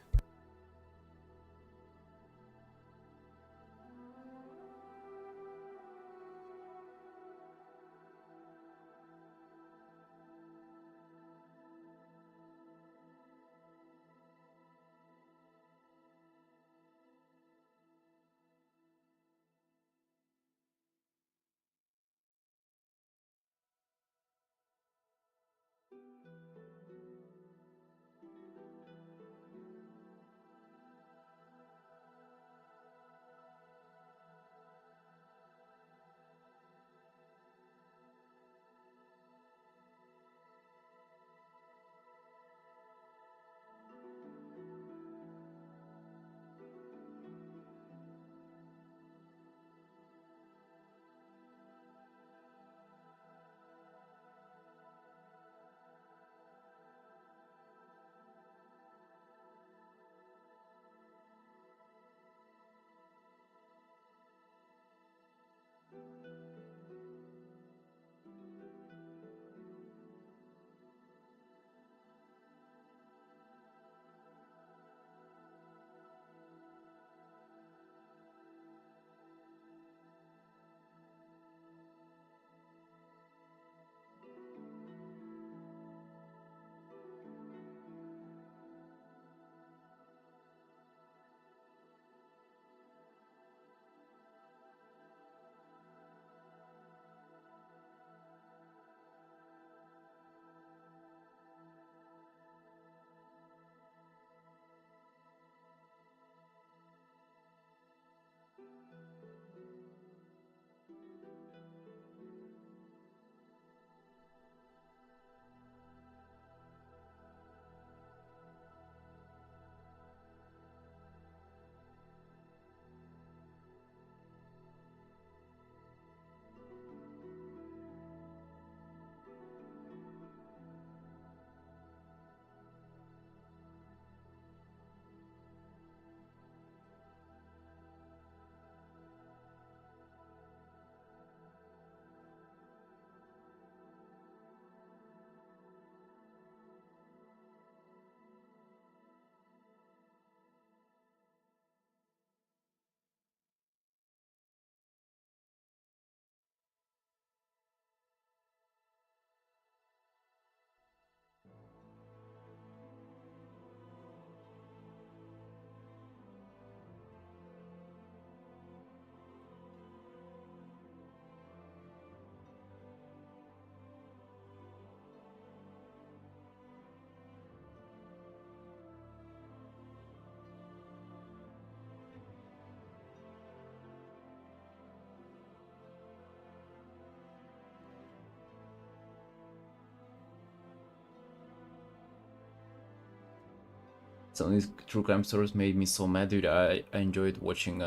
Speaker 1: Some of these true crime stories made me so mad, dude. I enjoyed watching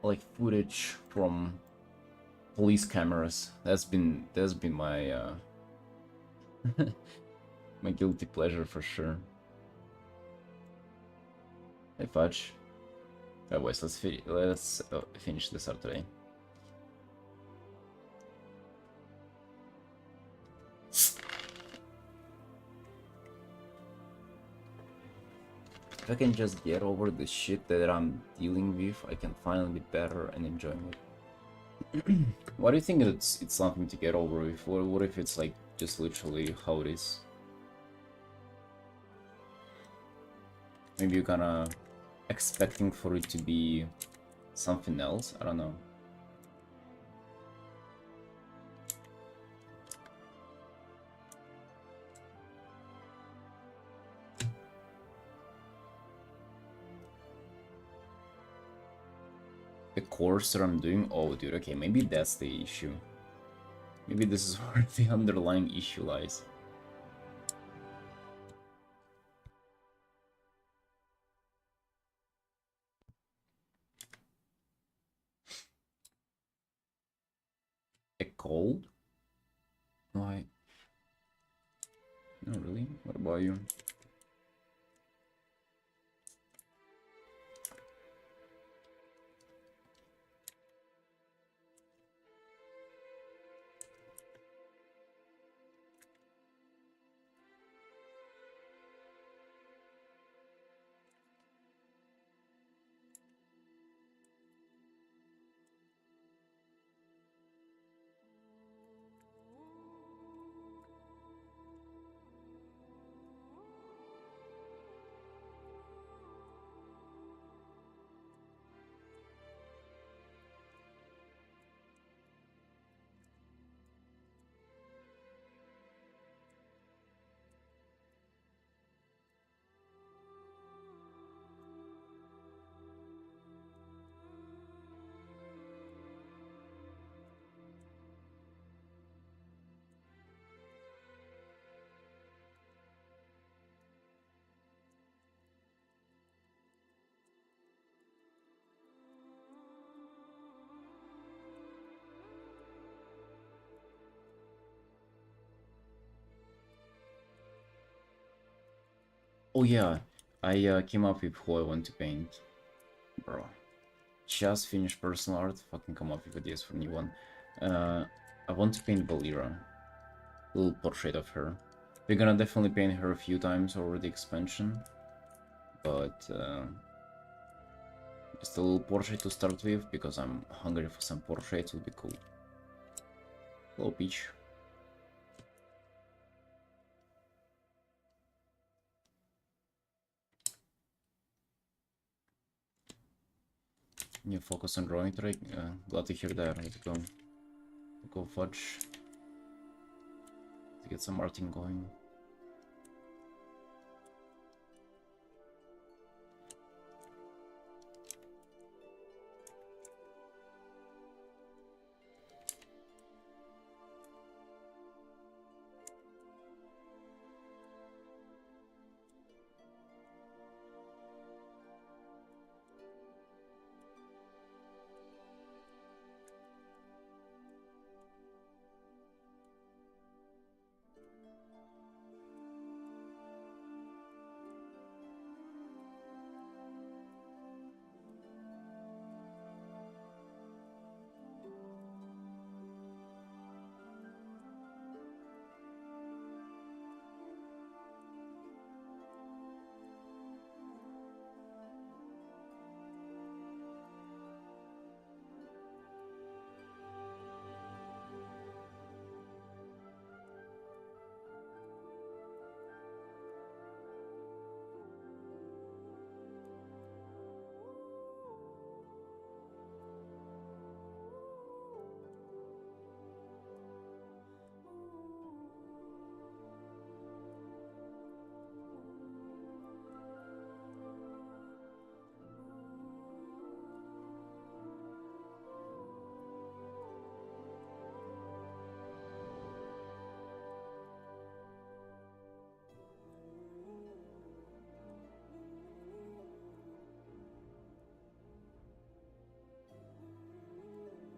Speaker 1: like footage from police cameras. That's been my my guilty pleasure for sure. Hey Fudge. Anyways, let's finish this out today. If I can just get over the shit that I'm dealing with, I can finally be better and enjoying it. Why do you think it's something to get over with? What if it's like just literally how it is? Maybe you're gonna expecting for it to be something else? I don't know. The course that I'm doing? Oh, dude, okay, maybe that's the issue. Maybe this is where the underlying issue lies. A cold? Why? Not really. What about you? Oh yeah, I came up with who I want to paint. Bro. Just finished personal art, fucking come up with ideas for new one. I want to paint Valira. Little portrait of her. We're gonna definitely paint her a few times over the expansion. But just a little portrait to start with, because I'm hungry for some portraits, would be cool. Hello, Peach. You focus on drawing today? Glad to hear that. Let's go. Go Fudge. To get some arting going.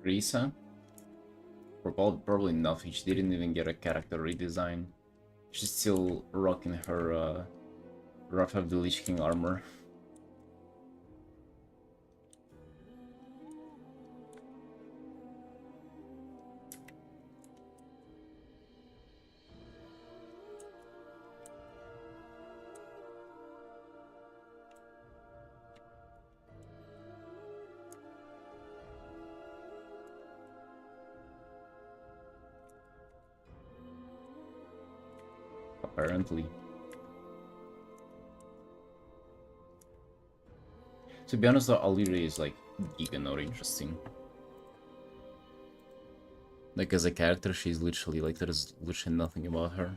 Speaker 1: Risa? Probably nothing. She didn't even get a character redesign. She's still rocking her Wrath of the Lich King armor. Apparently. To be honest though, Alira is like giga not interesting. Like as a character, she's literally like there's literally nothing about her.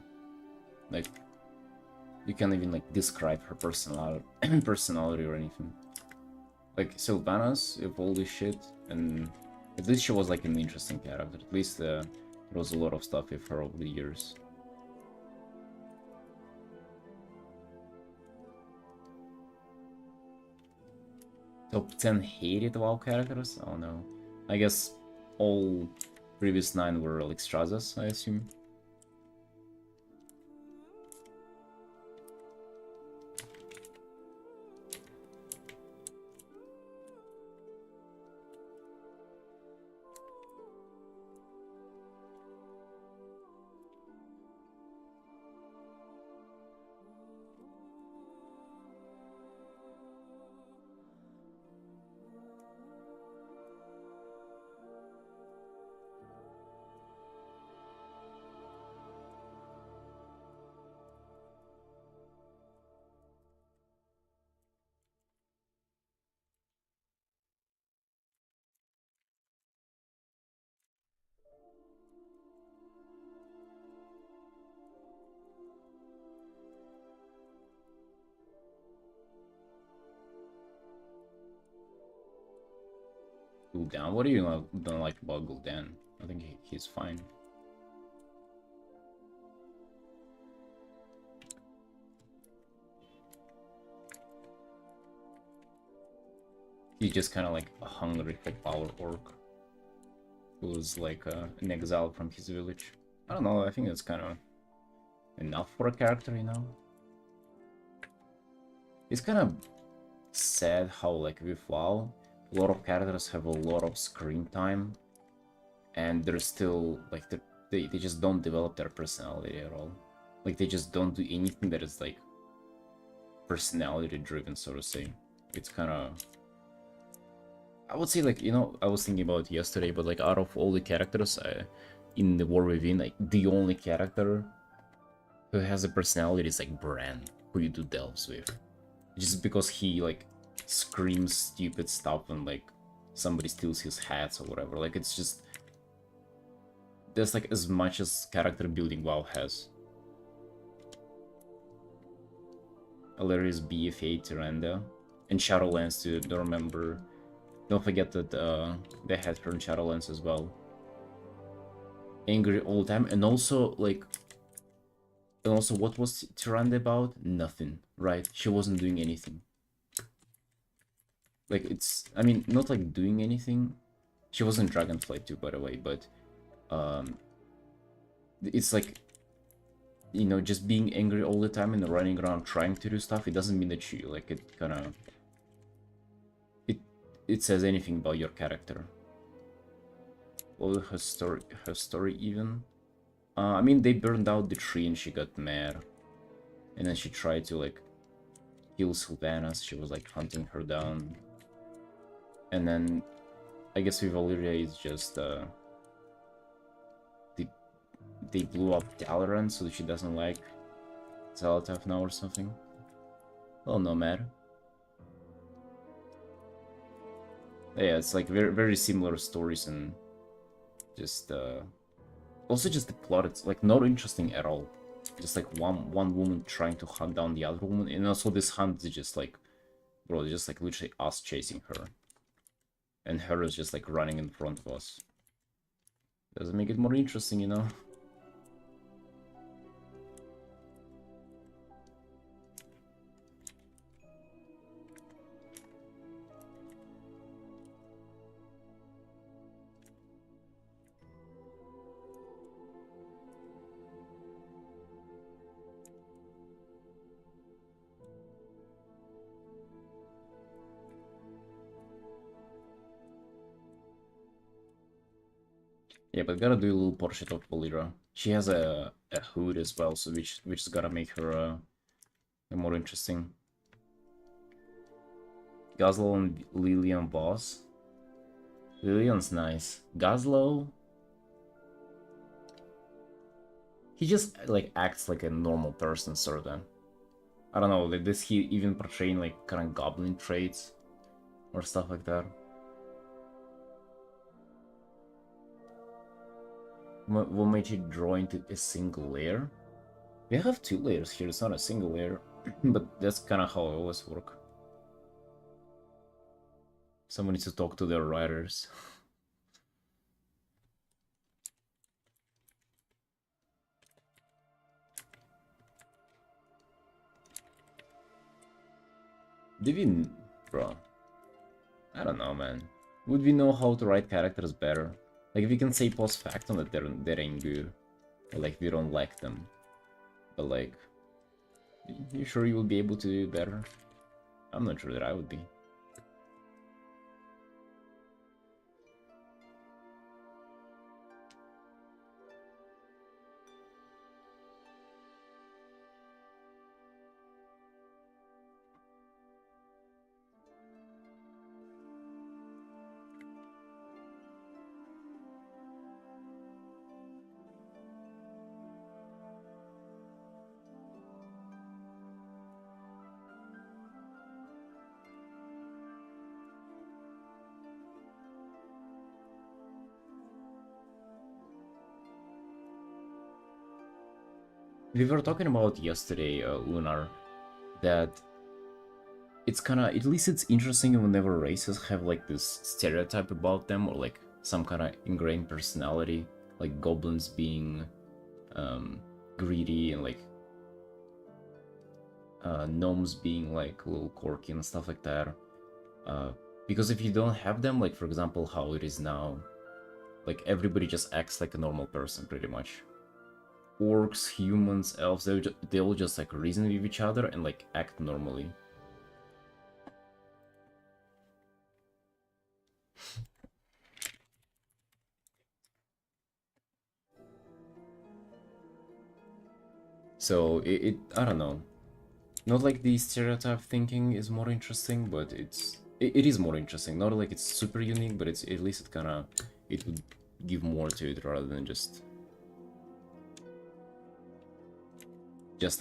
Speaker 1: Like you can't even like describe her personality or anything. Like Sylvanas, if all this shit, and at least she was like an interesting character. At least there was a lot of stuff with her over the years. Top 10 hated WoW characters? Oh no. I guess all previous 9 were like Strazas, I assume. Gul'dan? What do you don't like about Gul'dan? I think he's fine. He's just kind of like a hungry for power orc who's like an exile from his village. I don't know, I think that's kind of enough for a character, you know? It's kind of sad how like with WoW, a lot of characters have a lot of screen time and they're still like they just don't develop their personality at all. Like they just don't do anything that is like personality driven, so to say. It's kind of, I would say, like, you know, I was thinking about it yesterday, but like out of all the characters in the War Within, like the only character who has a personality is like Bran, who you do delves with, just because he like screams stupid stuff when like somebody steals his hats or whatever. Like it's just, that's like as much as character building WoW has. Hilarious BFA Tyrande and Shadowlands too. Don't remember. Don't forget that they had her in Shadowlands as well. Angry all the time, and also like, and also what was Tyrande about? Nothing, right? She wasn't doing anything. Like it's, I mean, not like doing anything. She wasn't Dragonflight too, by the way, but it's like, you know, just being angry all the time and running around trying to do stuff. It doesn't mean that you like it kind of. It says anything about your character. Well, her story even. I mean, they burned out the tree and she got mad, and then she tried to like kill Sylvanas. She was like hunting her down, and then I guess with Valyria it's just they blew up Dalaran so that she doesn't like Xalatath now or something. Well, no matter. Yeah, it's like very similar stories and just also just the plot. It's like not interesting at all. Just like one woman trying to hunt down the other woman, and also this hunt is just like, bro, it's just like literally us chasing her, and her is just like running in front of us. Doesn't make it more interesting, you know. Yeah, but gotta do a little portrait of Bolira. She has a hood as well, so which is gotta make her more interesting. Gazlo and Lilian boss. Lilian's nice. Gazlo, he just like acts like a normal person, sorta. I don't know, like, does he even portray like kind of goblin traits or stuff like that? What made you draw into a single layer? We have two layers here, it's not a single layer, but that's kind of how it always work. Someone needs to talk to their writers. Did we... Bro. I don't know, man. Would we know how to write characters better? Like, we can say post factum that they're ain't good. Or, like, we don't like them. But, like... You sure you will be able to do it better? I'm not sure that I would be. We were talking about yesterday, Lunar, that it's kind of, at least it's interesting whenever races have like this stereotype about them, or like some kind of ingrained personality, like goblins being greedy, and like gnomes being like a little quirky and stuff like that. Because if you don't have them, like for example how it is now, like everybody just acts like a normal person pretty much. Orcs, humans, elves, they'll just like reason with each other and like act normally. So I don't know. Not like the stereotype thinking is more interesting, but it is more interesting. Not like it's super unique, but it's at least it would give more to it rather than just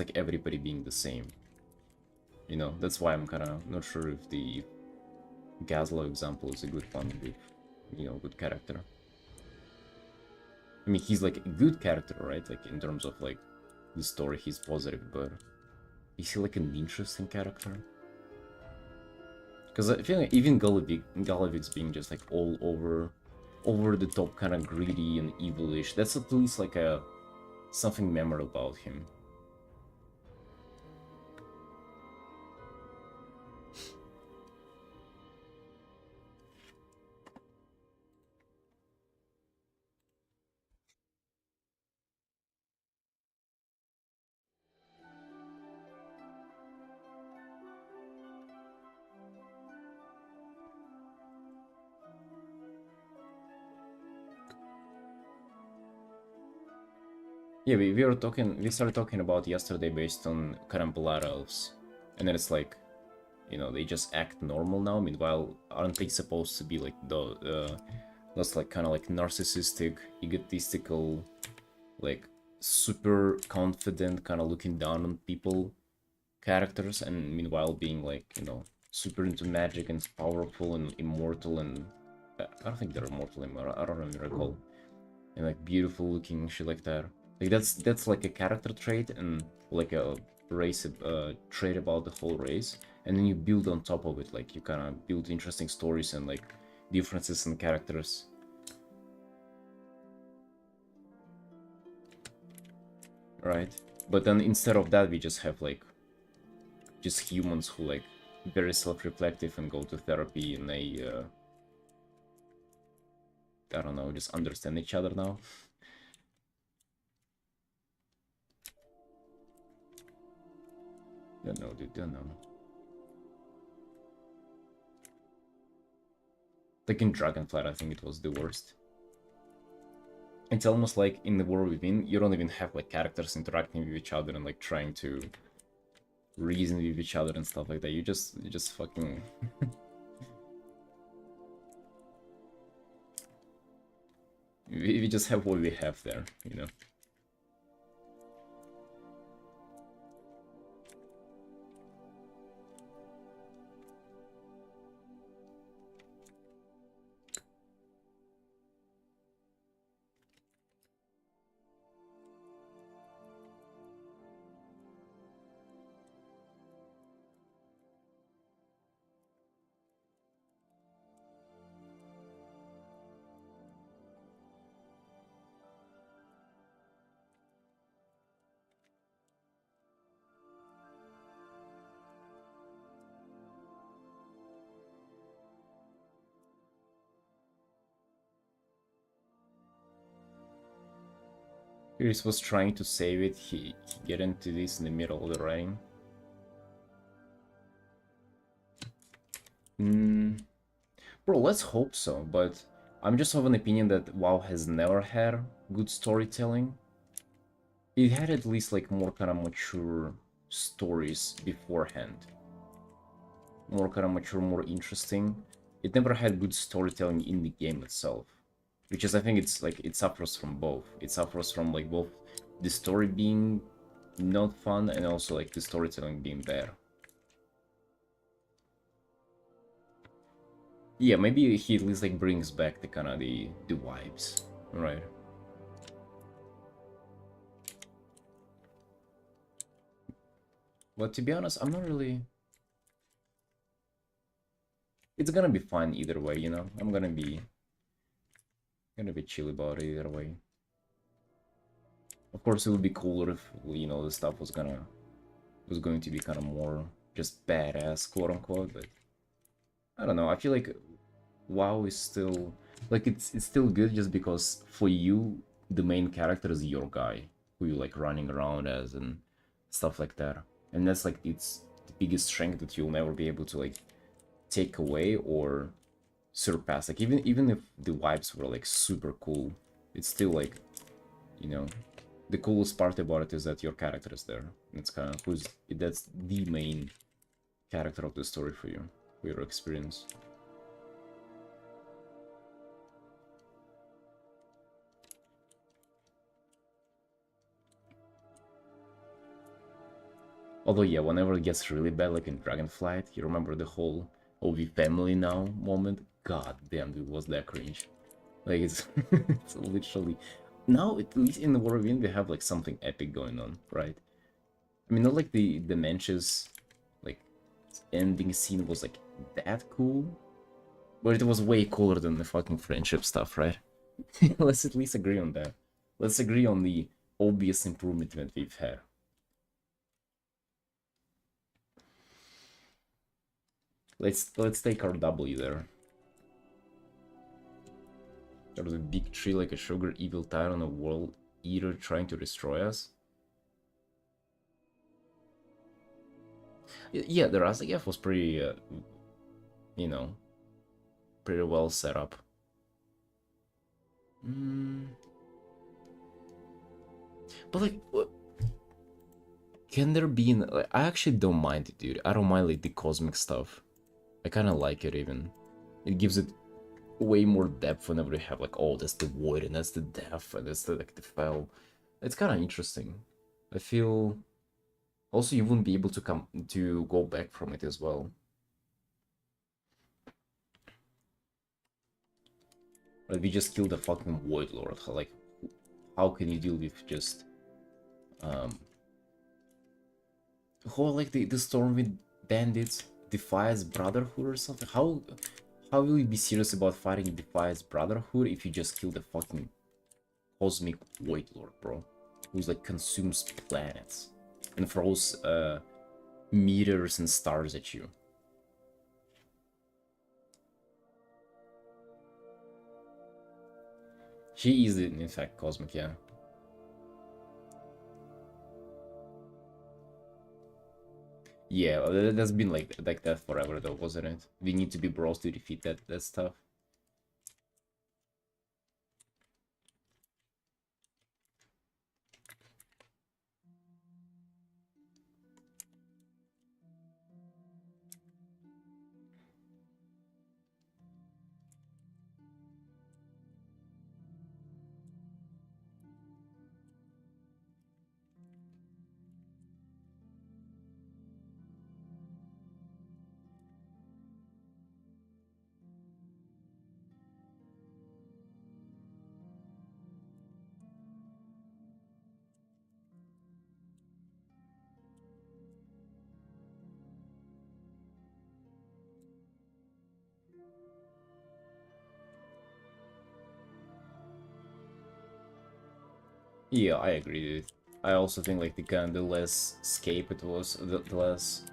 Speaker 1: like everybody being the same. You know, that's why I'm kind of not sure if the Gazlo example is a good one with, you know, good character. I mean, he's like a good character, right? Like in terms of like the story, he's positive, but is he like an interesting character? Because I feel like even Galavik's being just like all over the top, kind of greedy and evilish. That's at least like something memorable about him. Yeah, we started talking about yesterday based on kind of blood elves, and then it's like, you know, they just act normal now. Meanwhile, aren't they supposed to be like those like kind of like narcissistic, egotistical, like super confident, kind of looking down on people characters, and meanwhile being like, you know, super into magic and powerful and immortal, and I don't think they're immortal anymore. I don't even recall. And like beautiful looking shit like that. Like that's like a character trait and like a race trait about the whole race, and then you build on top of it. Like you kind of build interesting stories and like differences in characters. Right? But then instead of that, we just have like just humans who like very self-reflective and go to therapy, and they I don't know, just understand each other now. Don't know, dude, don't know. Like in Dragonflight, I think it was the worst. It's almost like in the world within, you don't even have like characters interacting with each other and like trying to reason with each other and stuff like that. You just fucking we just have what we have there, you know. Iris was trying to save it, he get into this in the middle of the writing. Bro, let's hope so, but I'm just of an opinion that WoW has never had good storytelling. It had at least like more kind of mature stories beforehand. More kind of mature, more interesting. It never had good storytelling in the game itself. Which is, I think it's like, it suffers from both. It suffers from like both the story being not fun and also like the storytelling being bad. Yeah, maybe he at least like brings back the kind of the vibes, right? But to be honest, I'm not really... It's gonna be fine either way, you know? I'm gonna be chill about it either way. Of course, it would be cooler if, you know, the stuff was going to be kind of more just badass, quote unquote, but I don't know. I feel like WoW is still like it's still good just because for you the main character is your guy who you like running around as and stuff like that, and that's like it's the biggest strength that you'll never be able to like take away or surpass. Like even if the vibes were like super cool, it's still like, you know, the coolest part about it is that your character is there. It's kind of that's the main character of the story for you, for your experience. Although yeah, whenever it gets really bad, like in Dragonflight, you remember the whole "oh, we family now" moment? God damn, dude, was that cringe? Like it's it's literally now, at least in the War Within, we have like something epic going on, right? I mean, not like the Manches like ending scene was like that cool, but it was way cooler than the fucking friendship stuff, right? Let's at least agree on that. Let's agree on the obvious improvement that we've had. Let's take our W there. There was a big tree like a sugar evil tyrant, a world eater trying to destroy us. Yeah, the Razageth was pretty, you know, pretty well set up. But like, what? Can there be? Like, I actually don't mind it, dude. I don't mind like the cosmic stuff. I kind of like it even. It gives it way more depth whenever you have like, oh, that's the void and that's the death and that's the like the fell. It's kind of interesting. I feel also you wouldn't be able to go back from it as well. Like we just killed the fucking void lord. Like, how can you deal with just whole like the Stormwind bandits, Defias Brotherhood or something? How will you be serious about fighting Defias Brotherhood if you just kill the fucking cosmic void lord, bro? Who's like consumes planets and throws meters and stars at you. She is in fact cosmic, yeah. Yeah, that's been like that forever though, wasn't it? We need to be bros to defeat that stuff. Yeah, I agree with it. I also think like the less scape it was, the less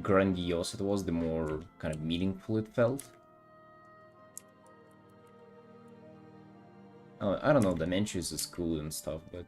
Speaker 1: grandiose it was, the more kind of meaningful it felt. I don't know, the Manchus is cool and stuff, but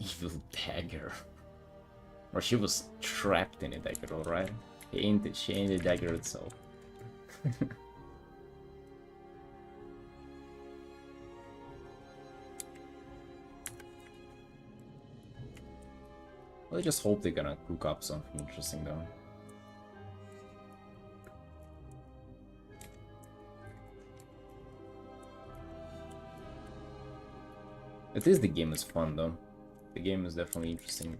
Speaker 1: evil dagger. Or she was trapped in a dagger, alright? She ain't the dagger itself. I just hope they're gonna cook up something interesting though. At least the game is fun though. The game is definitely interesting.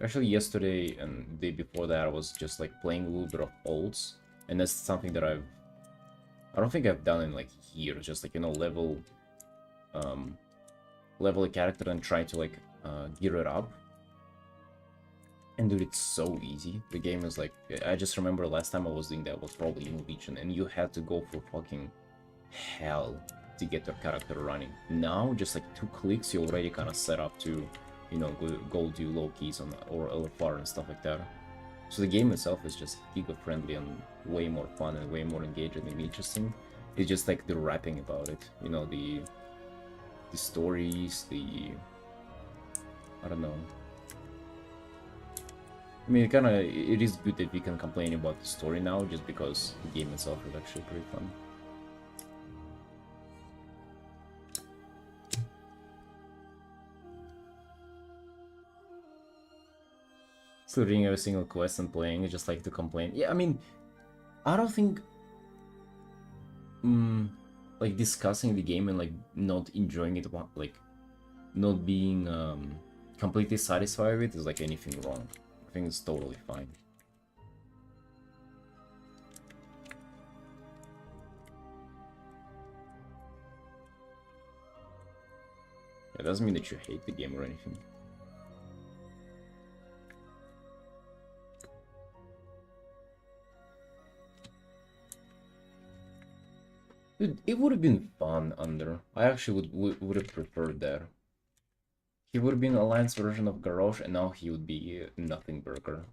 Speaker 1: Actually, yesterday and the day before that, I was just like playing a little bit of olds, and that's something that I don't think I've done in like years. Just like, you know, level a character and try to like gear it up. And dude, it's so easy. The game is like, I just remember last time I was doing that was probably in Legion, and you had to go for fucking hell to get your character running. Now, just like 2 clicks, you're already kind of set up to, you know, go do low keys on or LFR and stuff like that. So the game itself is just giga-friendly and way more fun and way more engaging and interesting. It's just like the rapping about it, you know, the stories, I don't know. I mean, it is good that we can complain about the story now, just because the game itself is actually pretty fun. Still reading every single quest and playing, I just like to complain. Yeah, I mean, I don't think like discussing the game and like not enjoying it, like not being completely satisfied with it is like anything wrong. I think it's totally fine. It doesn't mean that you hate the game or anything. Dude, it would have been fun under. I actually would have preferred that. He would have been Alliance version of Garrosh, and now he would be Nothing Burger.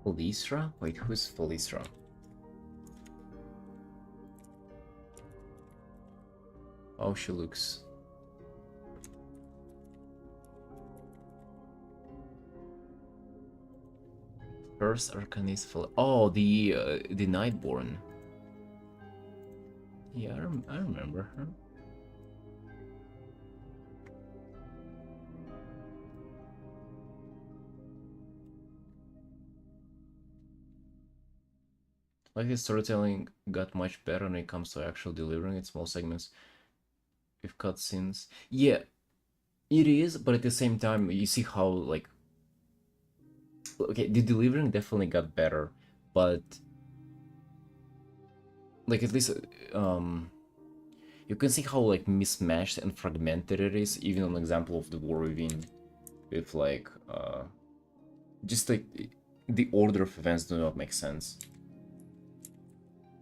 Speaker 1: Felisra? Wait, who's Felisra? Oh, she looks... First Arcanist Fel... Oh, the Nightborn. Yeah, I remember her. Like his storytelling got much better when it comes to actual delivering it, small segments with cutscenes. Yeah, It is, but at the same time, you see how like okay, the delivering definitely got better, but like at least um you can see how like mismatched and fragmented it is, even on example of the war within, with like just like the order of events do not make sense,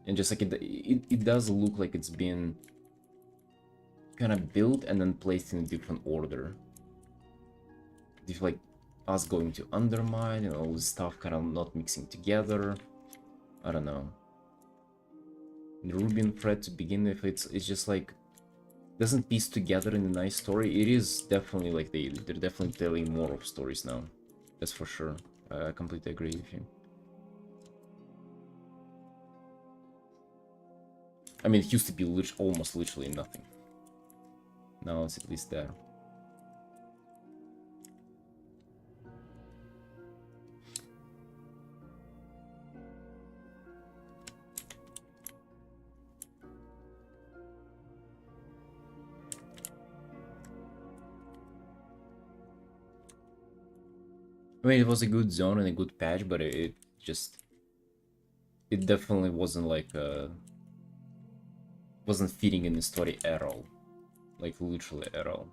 Speaker 1: and just like it does look like it's been kind of built and then placed in a different order. If like us going to undermine and all this stuff kind of not mixing together, I don't know. The Rubian thread to begin with, it's just like doesn't piece together in a nice story. It is definitely like they're definitely telling more of stories now. That's for sure. I completely agree with you. I mean, it used to be almost literally nothing. Now it's at least there. I mean, it was a good zone and a good patch, but it just it definitely wasn't like wasn't fitting in the story at all, like literally at all.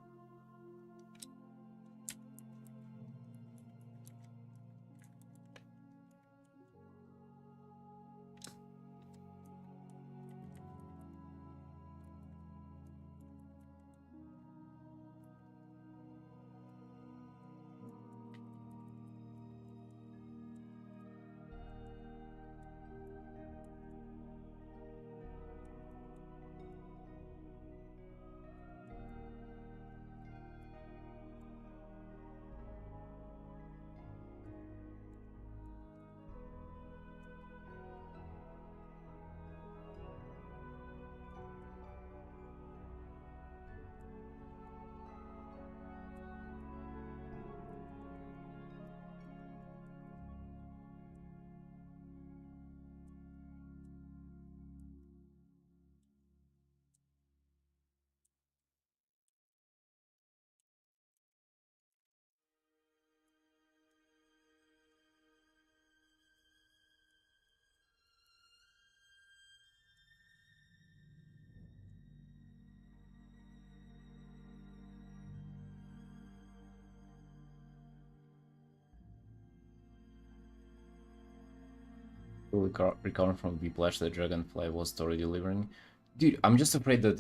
Speaker 1: Recovering from Whiplash, the Dragonfly was story delivering. Dude, I'm just afraid that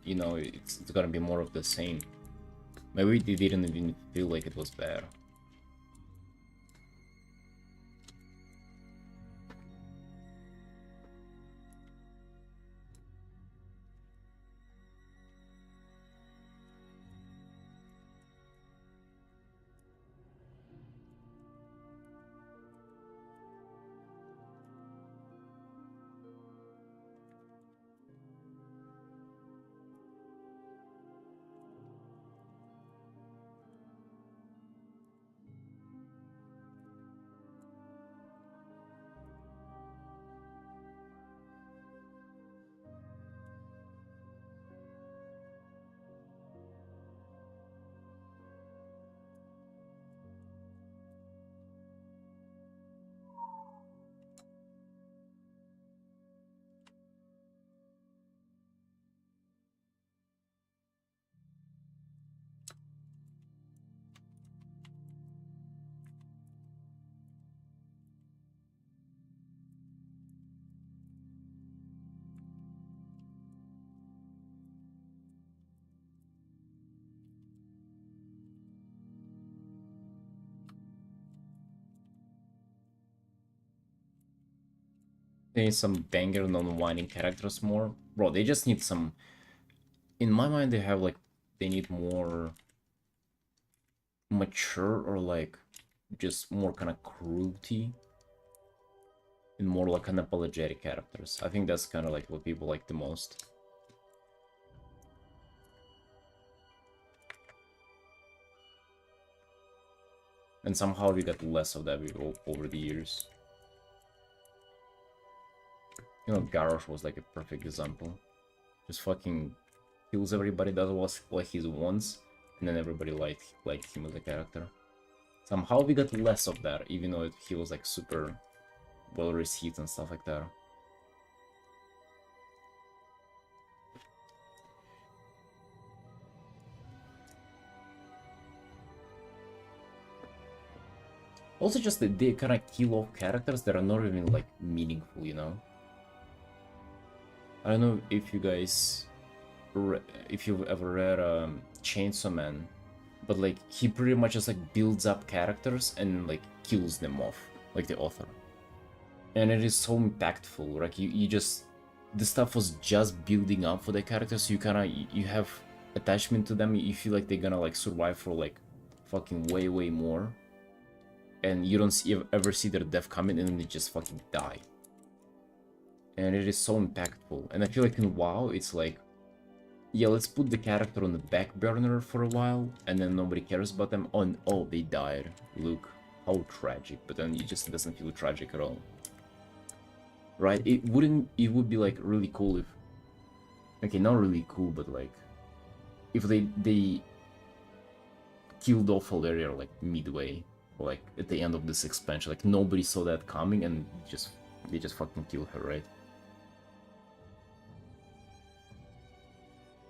Speaker 1: it's gonna be more of the same. Maybe they didn't even feel like it was bad. They need some banger non-whining characters more. Bro, they just need some... In my mind, they need more mature or like just more kind of cruelty and more like unapologetic characters. I think that's kind of like what people like the most. And somehow we got less of that over the years. You know, Garrosh was like a perfect example. Just fucking kills everybody, does what he wants, and then everybody liked him as a character. Somehow we got less of that, even though he was like super well received and stuff like that. Also, just that they kind of kill off characters that are not even like meaningful, you know. I don't know if you guys, if you've ever read Chainsaw Man, but like he pretty much just like builds up characters and like kills them off, like the author. And it is so impactful. Like you just, the stuff was just building up for the characters, so you kind of you have attachment to them. You feel like they're gonna like survive for like fucking way more, and you don't ever see their death coming, and then they just fucking die. And it is so impactful. And I feel like in WoW, it's like, yeah, let's put the character on the back burner for a while, and then nobody cares about them. Oh, they died. Look, how tragic. But then it just doesn't feel tragic at all. Right? It would be like really cool if, okay, not really cool, but like, if they killed off Valeria like midway, or like at the end of this expansion. Like nobody saw that coming, and they just fucking kill her, right?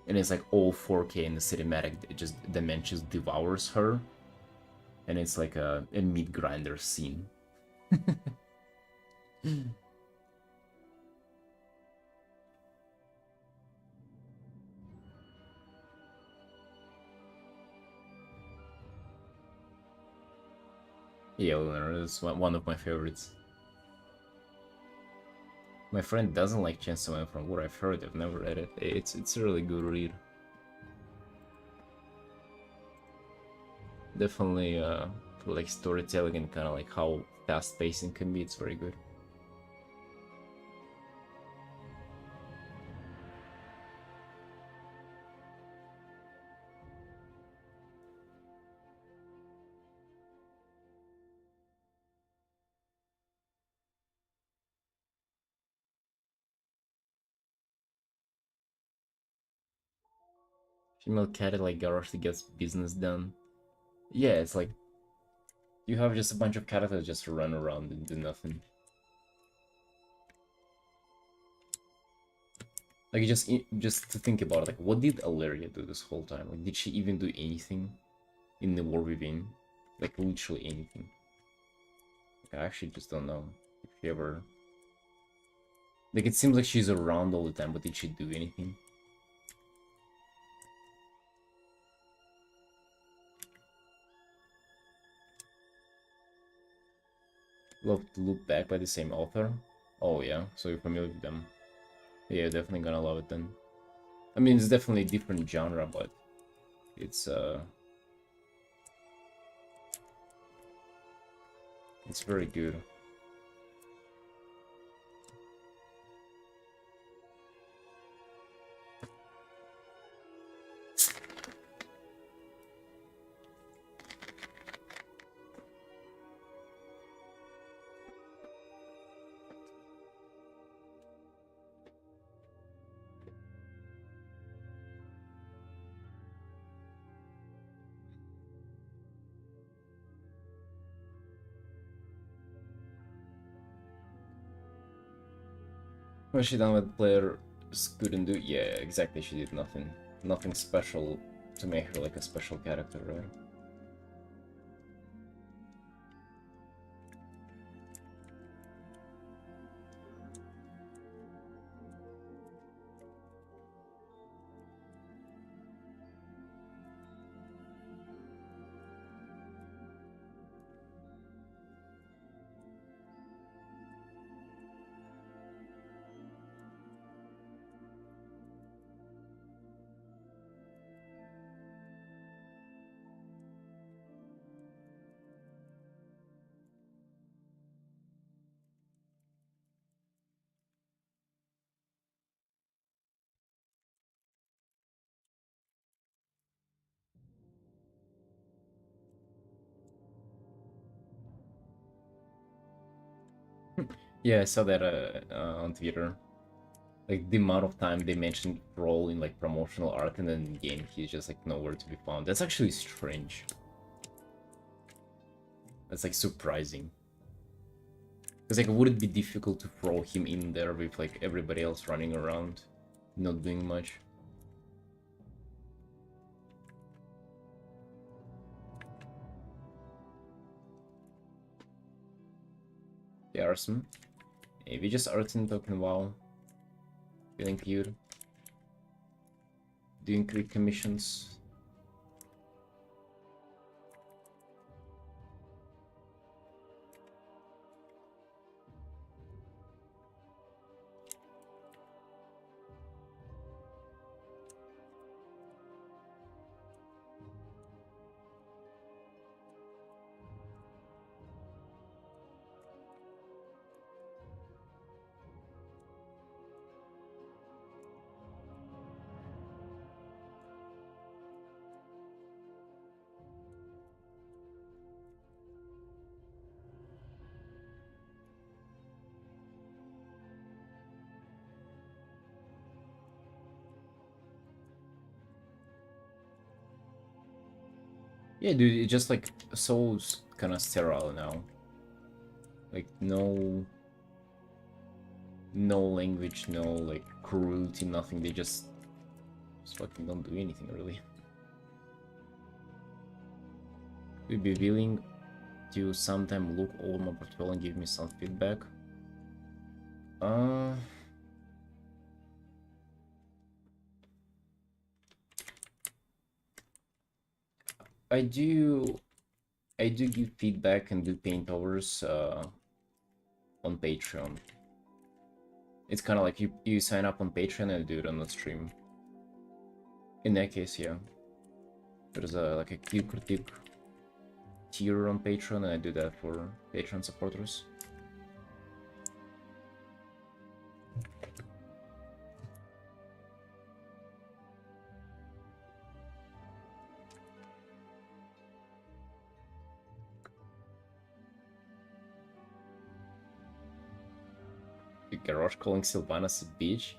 Speaker 1: And it's like all 4K in the cinematic, it just Dimensions devours her, and it's like a meat grinder scene. Yeah, Lunar is one of my favorites. My friend doesn't like Chainsaw Man from what I've heard. I've never read it. It's a really good read. Definitely for like storytelling and kind of like how fast pacing can be, it's very good. Female cat like garage that gets business done. Yeah, it's like you have just a bunch of characters just run around and do nothing. Like just to think about it, like what did Alleria do this whole time? Like did she even do anything in the War Within? Like literally anything. Like, I actually just don't know if she ever. Like it seems like she's around all the time, but did she do anything? Love to Look Back by the same author. Oh yeah, so you're familiar with them. Yeah, definitely gonna love it then. I mean, it's definitely a different genre, but it's it's very good. What she done with players couldn't do? Yeah, exactly. She did nothing. Nothing special to make her like a special character, right? Yeah, I saw that on Twitter. Like the amount of time they mentioned role in like promotional art and then in game he's just like nowhere to be found. That's actually strange. That's like surprising. Because like would it be difficult to throw him in there with like everybody else running around, not doing much? Yeah, Arson. Maybe just Artin token, wow. Feeling cute. Doing quick commissions. Yeah, dude, it's just like so kind of sterile now. Like no language, no like cruelty, nothing. They just fucking don't do anything really. We'd be willing to sometime look over my portfolio and give me some feedback. Uh I do give feedback and do paint overs on Patreon. It's kind of like you sign up on Patreon and do it on the stream. In that case, yeah. There's like a Q critique tier on Patreon, and I do that for Patreon supporters. Garrosh calling Sylvanas a bitch?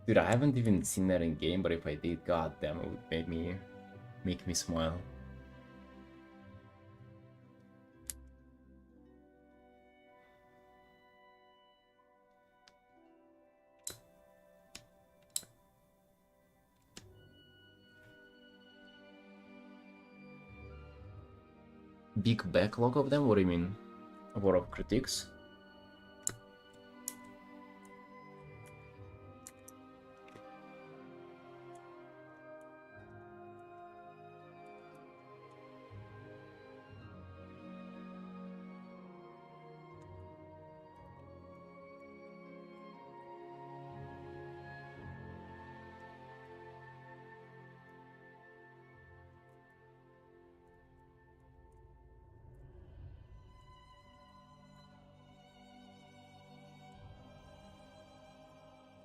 Speaker 1: Dude, I haven't even seen that in game, but if I did, god damn, it would make me smile. Big backlog of them? What do you mean? A lot of critiques?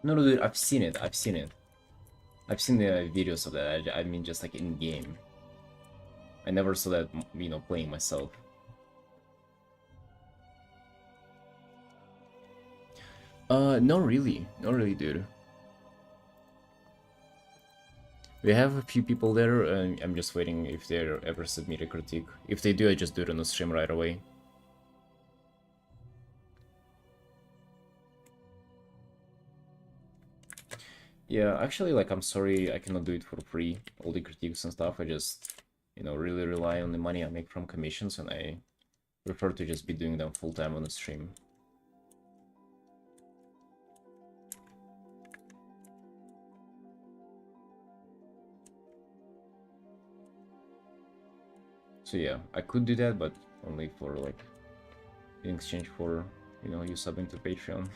Speaker 1: No, dude, I've seen it. I've seen it. I've seen the videos of that. I mean, just like in game. I never saw that, you know, playing myself. Not really. Not really, dude. We have a few people there, and I'm just waiting if they ever submit a critique. If they do, I just do it on the stream right away. Yeah, actually, like, I'm sorry I cannot do it for free, all the critiques and stuff. I just, you know, really rely on the money I make from commissions, and I prefer to just be doing them full-time on the stream. So yeah, I could do that, but only for, like, in exchange for, you know, you subbing to Patreon.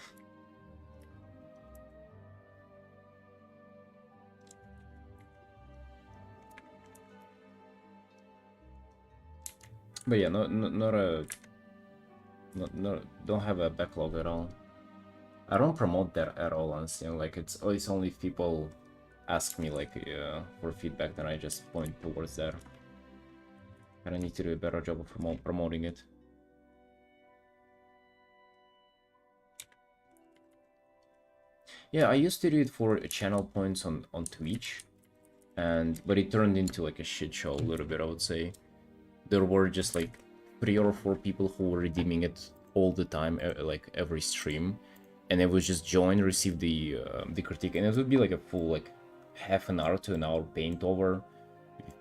Speaker 1: But yeah, don't have a backlog at all. I don't promote that at all, honestly. Like it's only if people ask me like for feedback, then I just point towards that. And I need to do a better job of promoting it. Yeah, I used to do it for channel points on Twitch, but it turned into like a shit show a little bit, I would say. There were just like 3 or 4 people who were redeeming it all the time, like every stream, and it was just join, receive the critique, and it would be like a full like half an hour to an hour paint over,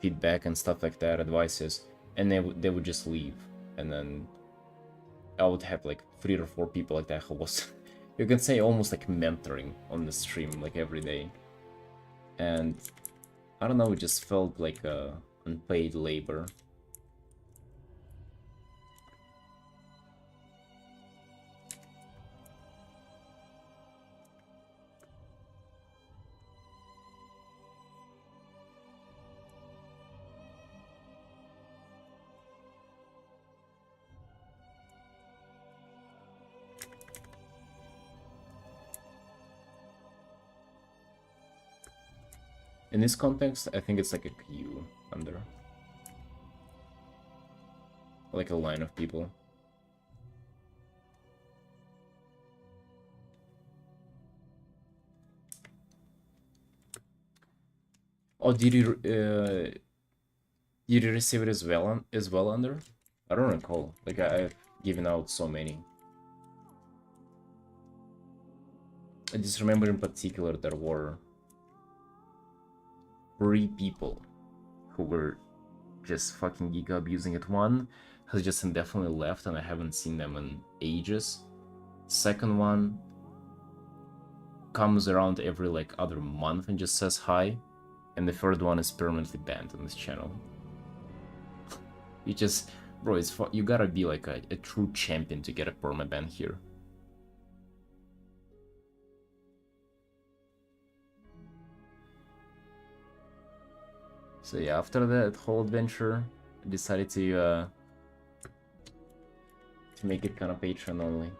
Speaker 1: feedback and stuff like that, advices, and they would just leave, and then I would have like 3 or 4 people like that who was, you can say, almost like mentoring on the stream like every day, and I don't know, it just felt like unpaid labor. In this context, I think it's like a queue under. Like a line of people. Oh, did you receive it as well under? I don't recall. Like I've given out so many. I just remember in particular there were 3 people who were just fucking giga abusing it. One has just indefinitely left and I haven't seen them in ages. Second one comes around every like other month and just says hi. And the third one is permanently banned on this channel. You just, bro, you gotta be like a true champion to get a permaban here. So yeah, after that whole adventure, I decided to make it kind of Patreon only.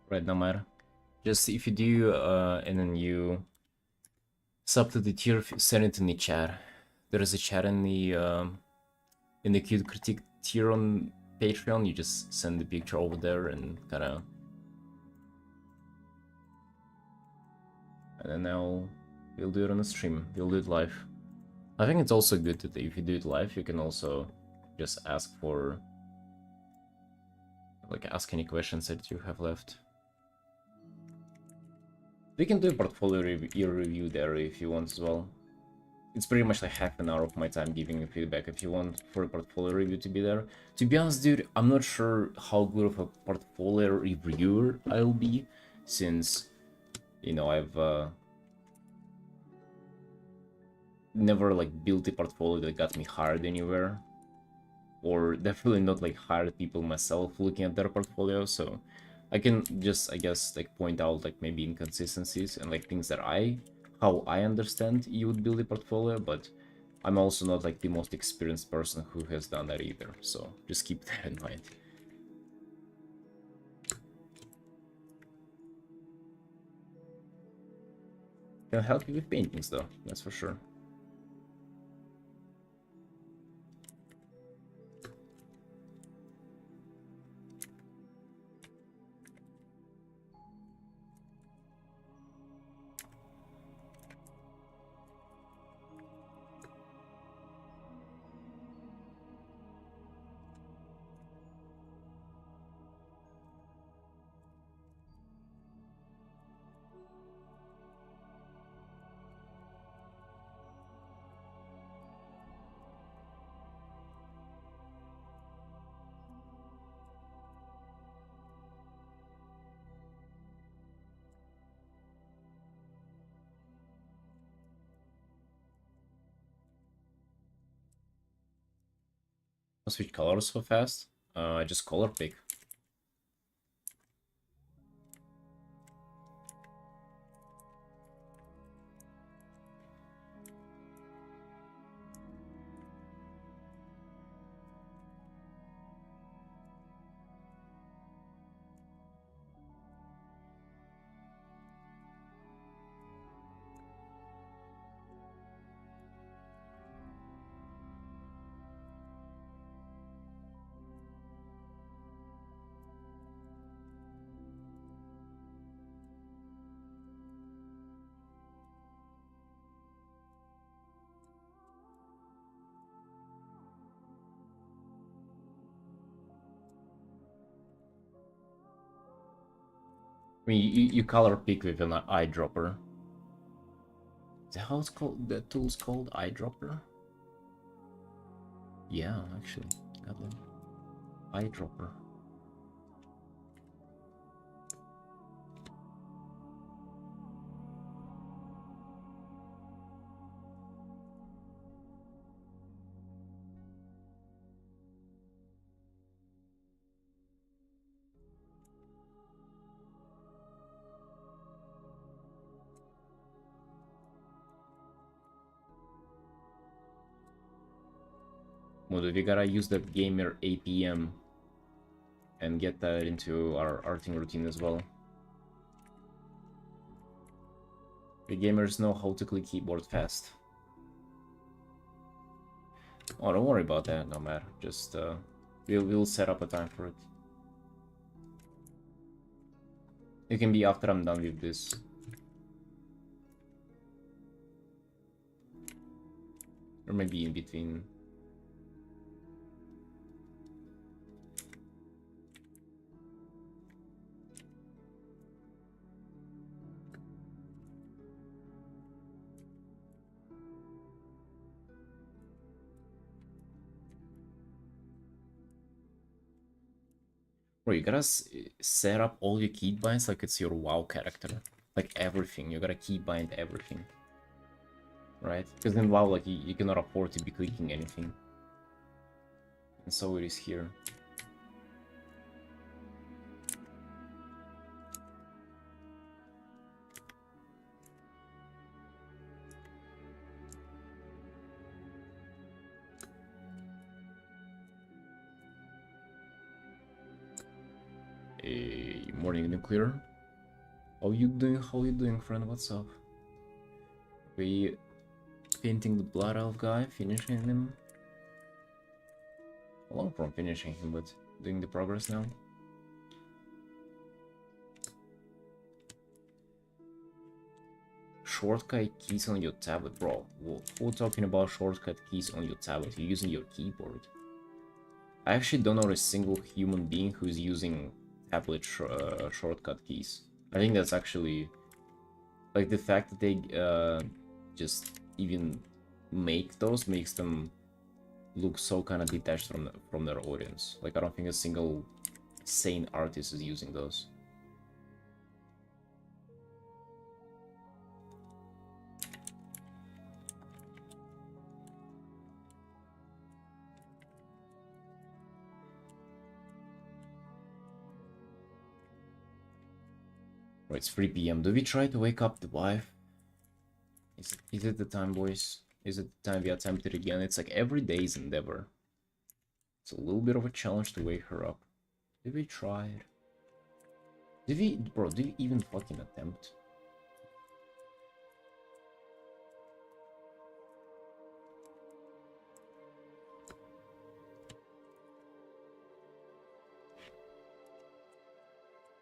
Speaker 1: Right, no matter. Just if you do, and then you sub to the tier, send it in the chat. There is a chat in the cute critique tier on Patreon. You just send the picture over there and kind of, and then now we'll do it on the stream. We'll do it live. I think it's also good that if you do it live, you can also just ask for, like, ask any questions that you have left. We can do a portfolio review there if you want as well. It's pretty much like half an hour of my time giving you feedback if you want for a portfolio review to be there. To be honest, dude, I'm not sure how good of a portfolio reviewer I'll be, since, you know, I've never like built a portfolio that got me hired anywhere, or definitely not like hired people myself looking at their portfolio, so I can just, I guess, like point out like maybe inconsistencies and like things that how I understand you would build a portfolio, but I'm also not like the most experienced person who has done that either, so just keep that in mind. Can help you with paintings though, that's for sure. I'll switch colors so fast. I just color pick. I mean, you color pick with an eyedropper. Is that how it's called? The tool's called eyedropper? Yeah, actually. Eyedropper. Well, we gotta use that gamer APM and get that into our arting routine as well. The gamers know how to click keyboard fast. Oh, don't worry about that, no matter. Just we'll set up a time for it. It can be after I'm done with this. Or maybe in between. Bro, you gotta set up all your keybinds like it's your WoW character. Like everything, you gotta keybind everything. Right? Because in WoW, like, you cannot afford to be clicking anything. And so it is here. Hey, morning nuclear. How you doing? How you doing, friend? What's up? We painting the blood elf guy, finishing him. Long from finishing him, but doing the progress now. Shortcut keys on your tablet, bro. We're talking about shortcut keys on your tablet. You're using your keyboard. I actually don't know a single human being who's using tablet shortcut keys. I think that's actually like the fact that they just even make those makes them look so kind of detached from their audience. Like, I don't think a single sane artist is using those. Right, it's 3 p.m. Do we try to wake up the wife? Is it the time, boys? Is it the time we attempt it again? It's like every day's endeavor. It's a little bit of a challenge to wake her up. Did we try it? Did we, bro, did we even fucking attempt?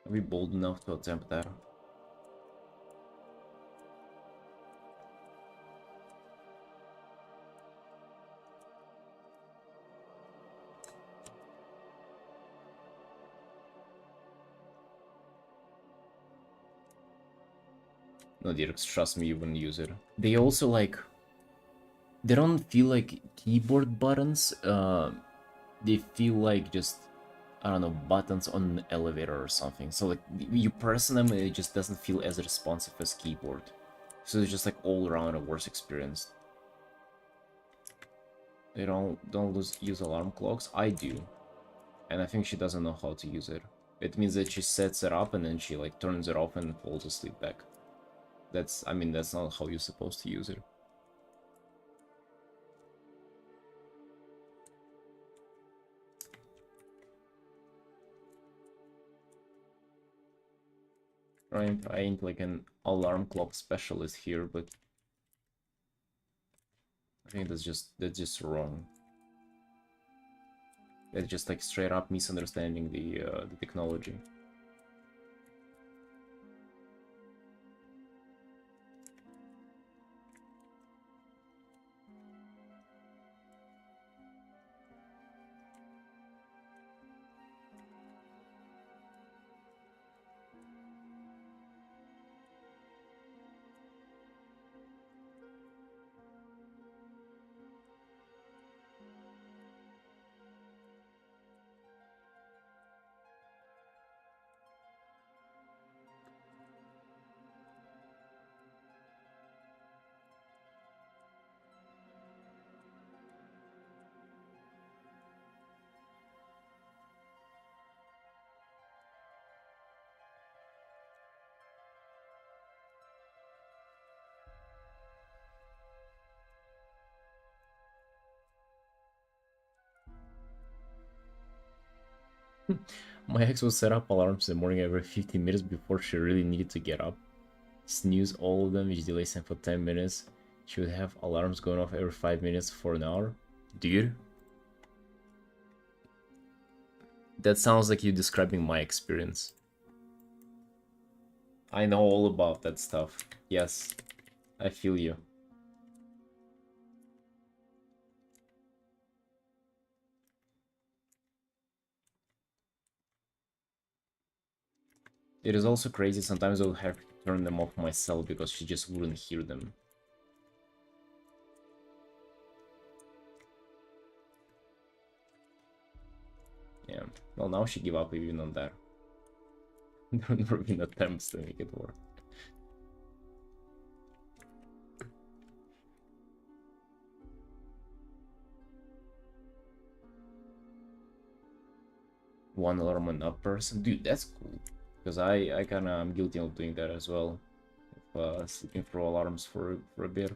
Speaker 1: Are we bold enough to attempt that? No, Dirks, trust me, you wouldn't use it. They also, like, they don't feel like keyboard buttons. They feel like just, I don't know, buttons on an elevator or something. So, like, you press them and it just doesn't feel as responsive as keyboard. So it's just, like, all around a worse experience. They don't use alarm clocks. I do, and I think she doesn't know how to use it. It means that she sets it up and then she like turns it off and falls asleep back. I mean, that's not how you're supposed to use it. I ain't like an alarm clock specialist here, but I think that's just wrong. That's just like straight up misunderstanding the technology. My ex would set up alarms in the morning every 15 minutes before she really needed to get up. Snooze all of them, which delays time for 10 minutes. She would have alarms going off every 5 minutes for an hour. Dude, that sounds like you describing my experience. I know all about that stuff. Yes, I feel you. It is also crazy, sometimes I would have to turn them off myself because she just wouldn't hear them. Yeah, well now she gave up even on that. There have never been attempts to make it work. One alarm and up person? Dude, that's cool. Because I kinda am guilty of doing that as well. Sleeping through alarms for a bit.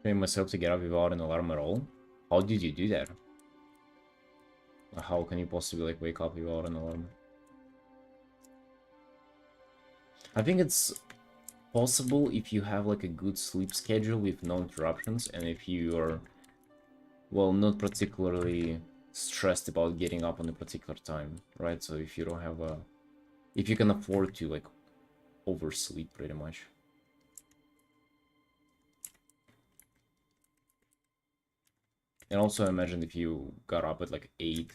Speaker 1: Train myself to get up without an alarm at all? How did you do that? How can you possibly like wake up without an alarm? I think it's possible if you have like a good sleep schedule with no interruptions and if you are, well, not particularly stressed about getting up on a particular time, right? So if you don't have a, if you can afford to like oversleep pretty much. And also imagine if you got up at like 8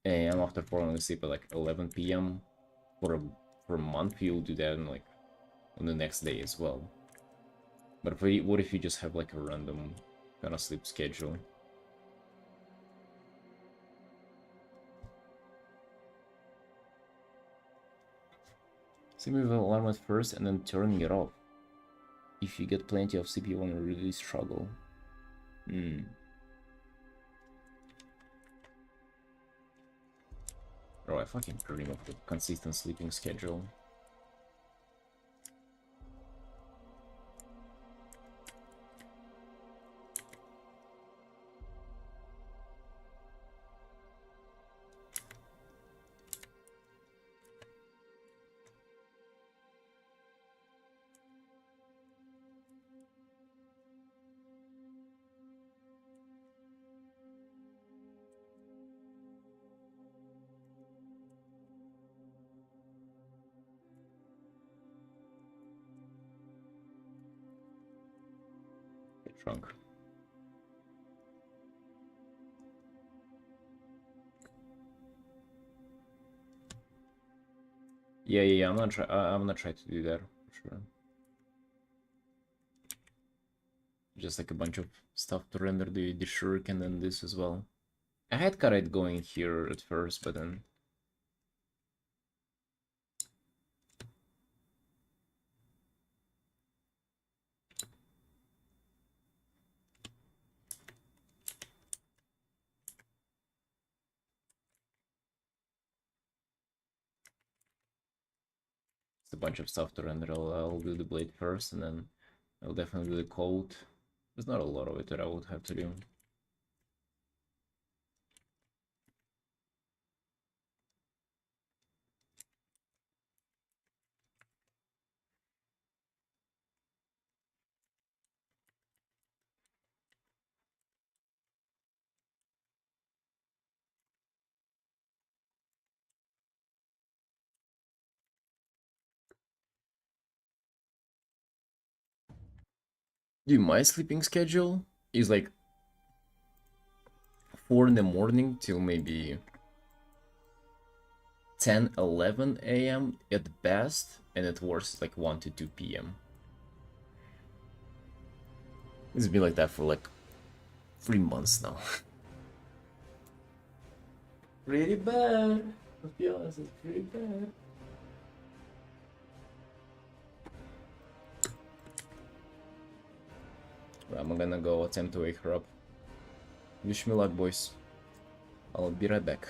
Speaker 1: a.m. after falling asleep at like 11 p.m. For a month, you'll do that in like on the next day as well. But what if you just have like a random kind of sleep schedule? Sleeping with an alarm at first and then turning it off. If you get plenty of sleep, you won't really struggle. Bro, I fucking dream of the consistent sleeping schedule. Get drunk. Yeah. I'm gonna try to do that for sure. Just like a bunch of stuff to render the shuriken and then this as well. I had Karait going here at first, but then it's a bunch of stuff to render. I'll do the blade first, and then I'll definitely do the coat. There's not a lot of it that I would have to do. Dude, my sleeping schedule is like 4 in the morning till maybe 10, 11 a.m. at best, and at worst like 1 to 2 p.m. It's been like that for like 3 months now. Pretty bad. Let's be honest, it's pretty bad. I'm gonna go attempt to wake her up. Wish me luck, boys. I'll be right back.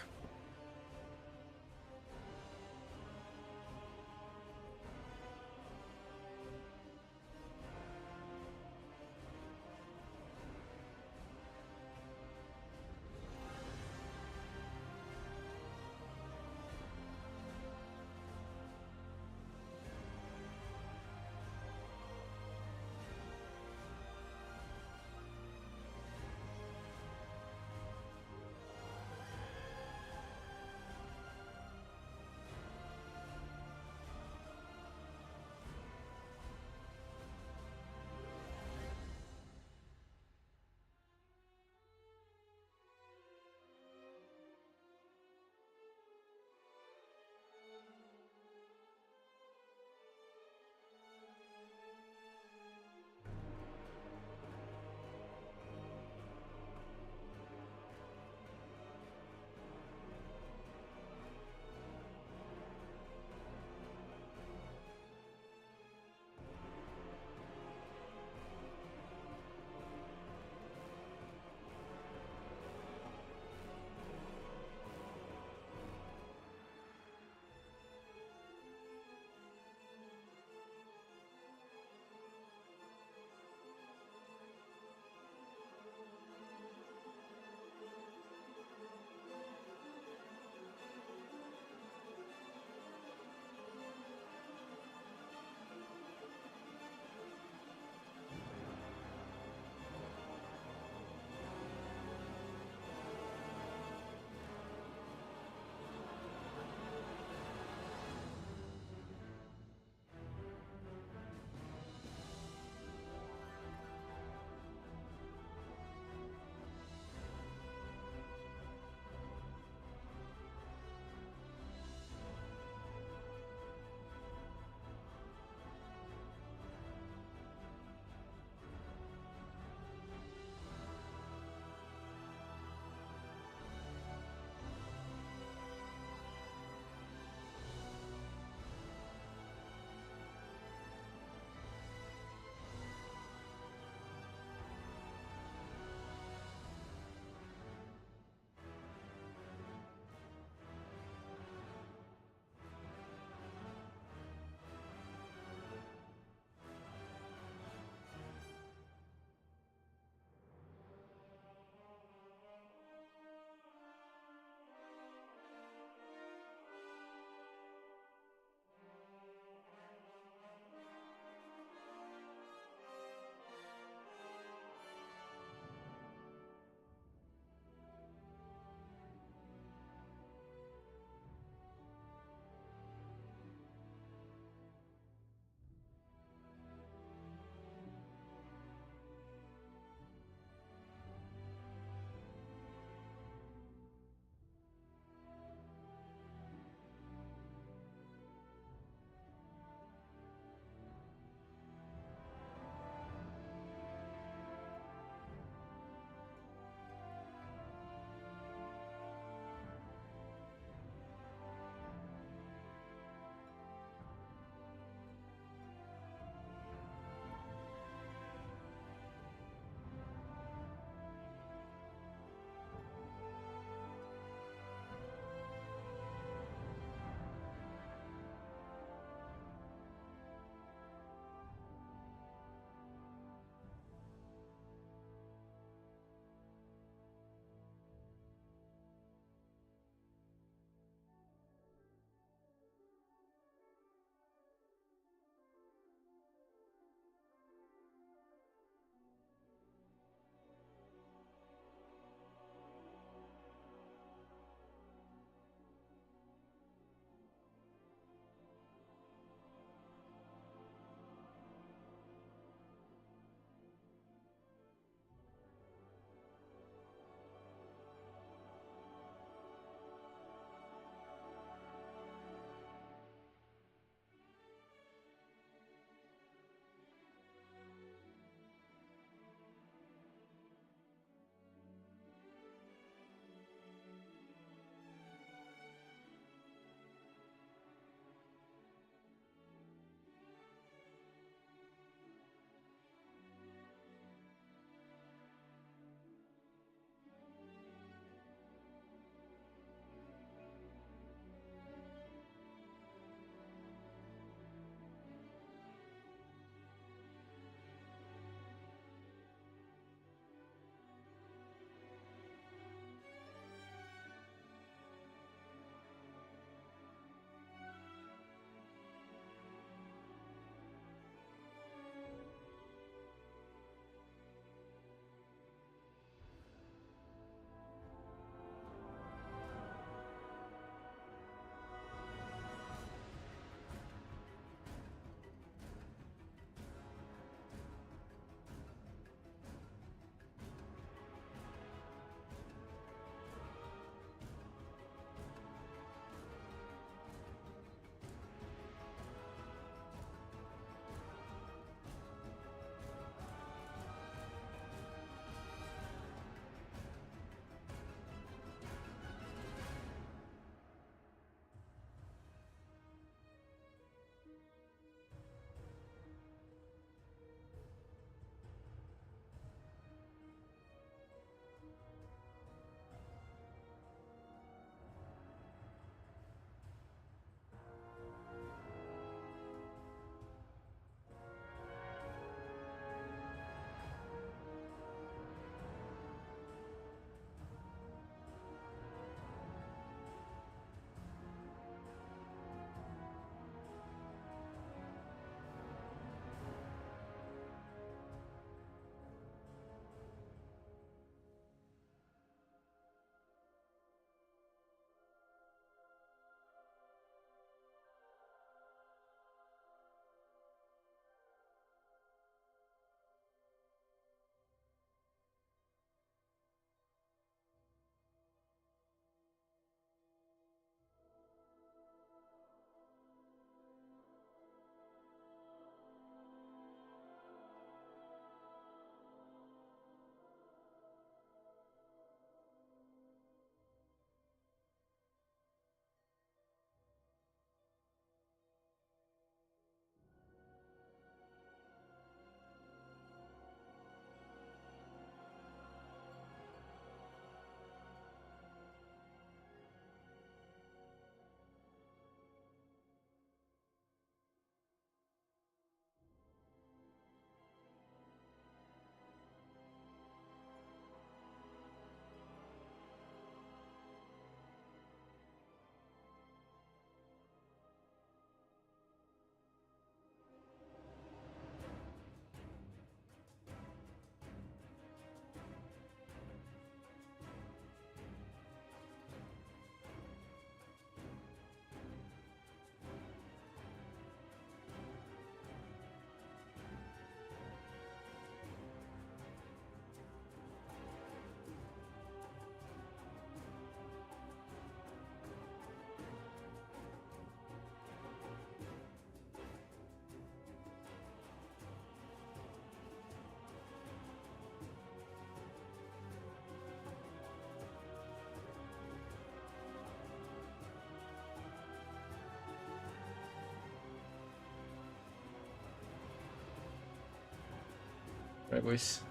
Speaker 1: Right, boys.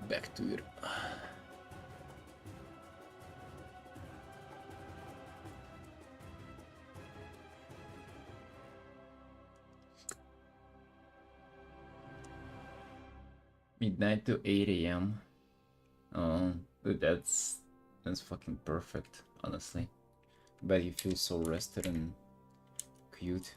Speaker 1: Back to it. Midnight to 8 a.m. Oh, dude, that's fucking perfect, honestly. Bet you feel so rested and cute.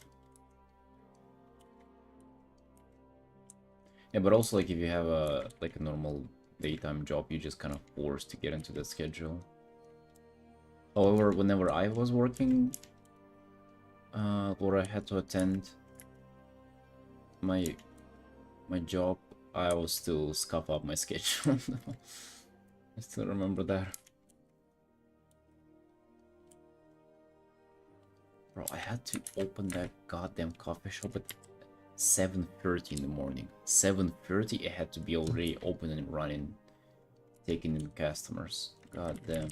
Speaker 1: Yeah, but also like if you have a normal daytime job, you just kind of forced to get into that schedule. However, whenever I was working, or I had to attend my job, I will still scuff up my schedule. I still remember that. Bro, I had to open that goddamn coffee shop at 7:30 in the morning. 7:30, it had to be already open and running, taking in customers. God damn.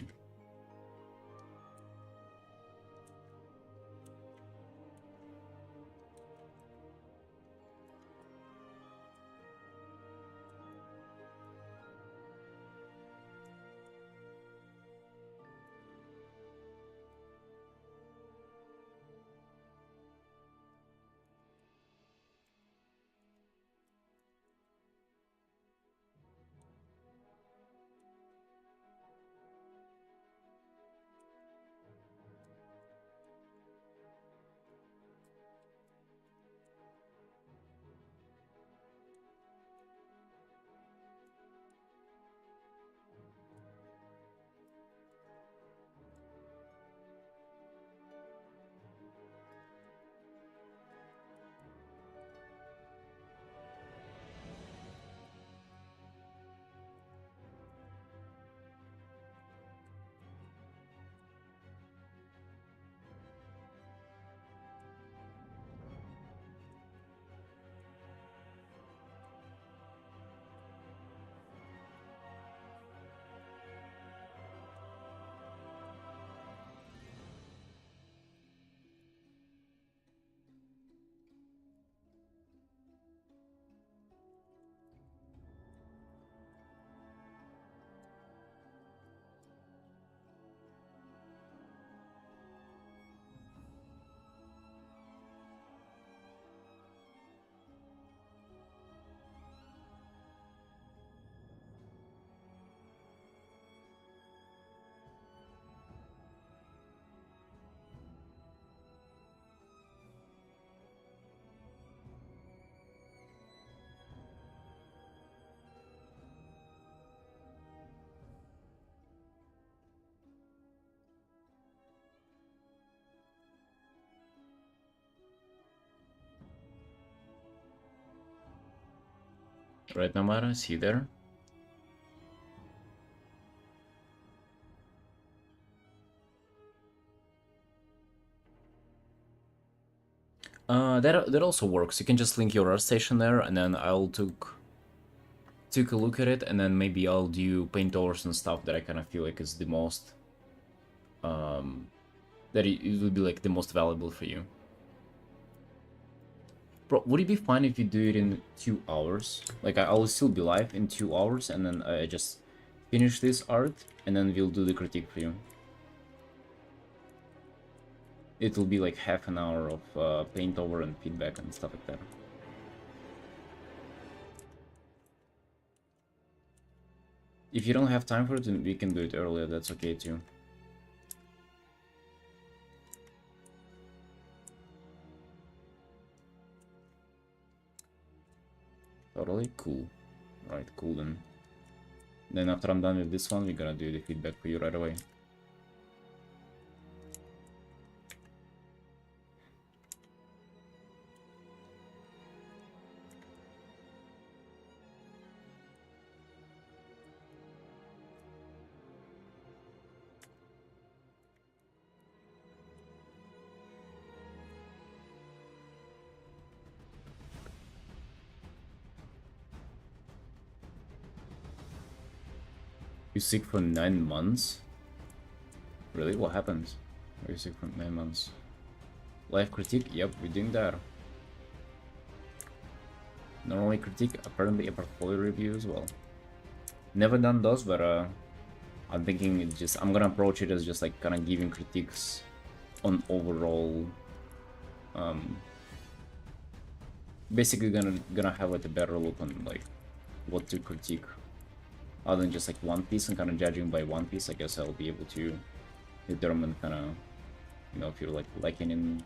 Speaker 1: Right, Namara, see you there? That also works. You can just link your art station there, and then I'll took a look at it, and then maybe I'll do paint overs and stuff that I kind of feel like is the most that it would be like the most valuable for you. Bro, would it be fine if you do it in 2 hours? Like I'll still be live in 2 hours, and then I just finish this art, and then we'll do the critique for you. It'll be like half an hour of paint over and feedback and stuff like that. If you don't have time for it, then we can do it earlier, that's okay too. Totally cool. Right, cool then. Then after I'm done with this one, we're gonna do the feedback for you right away. You sick for 9 months? Really? What happened? Are you sick for 9 months? Live critique? Yep, we're doing that. Normally critique, apparently a portfolio review as well. Never done those, but I'm thinking it's just, I'm gonna approach it as just like kind of giving critiques on overall, basically gonna have like a better look on like what to critique, other than just like one piece, and kind of judging by one piece. I guess I'll be able to determine kind of, you know, if you're like lacking in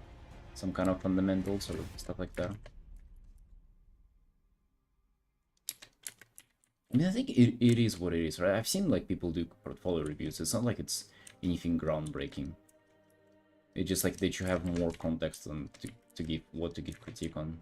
Speaker 1: some kind of fundamentals or stuff like that. I mean, I think it is what it is, right? I've seen like people do portfolio reviews. It's not like it's anything groundbreaking. It's just like that you have more context on to give what to give critique on.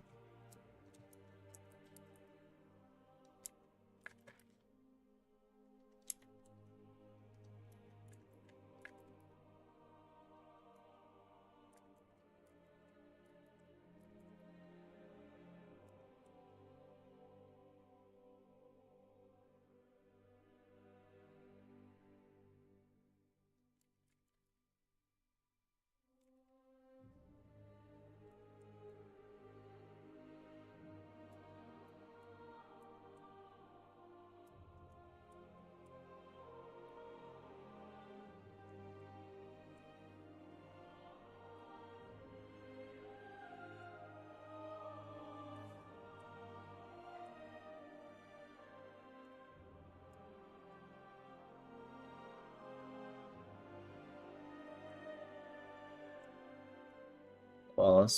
Speaker 1: Well,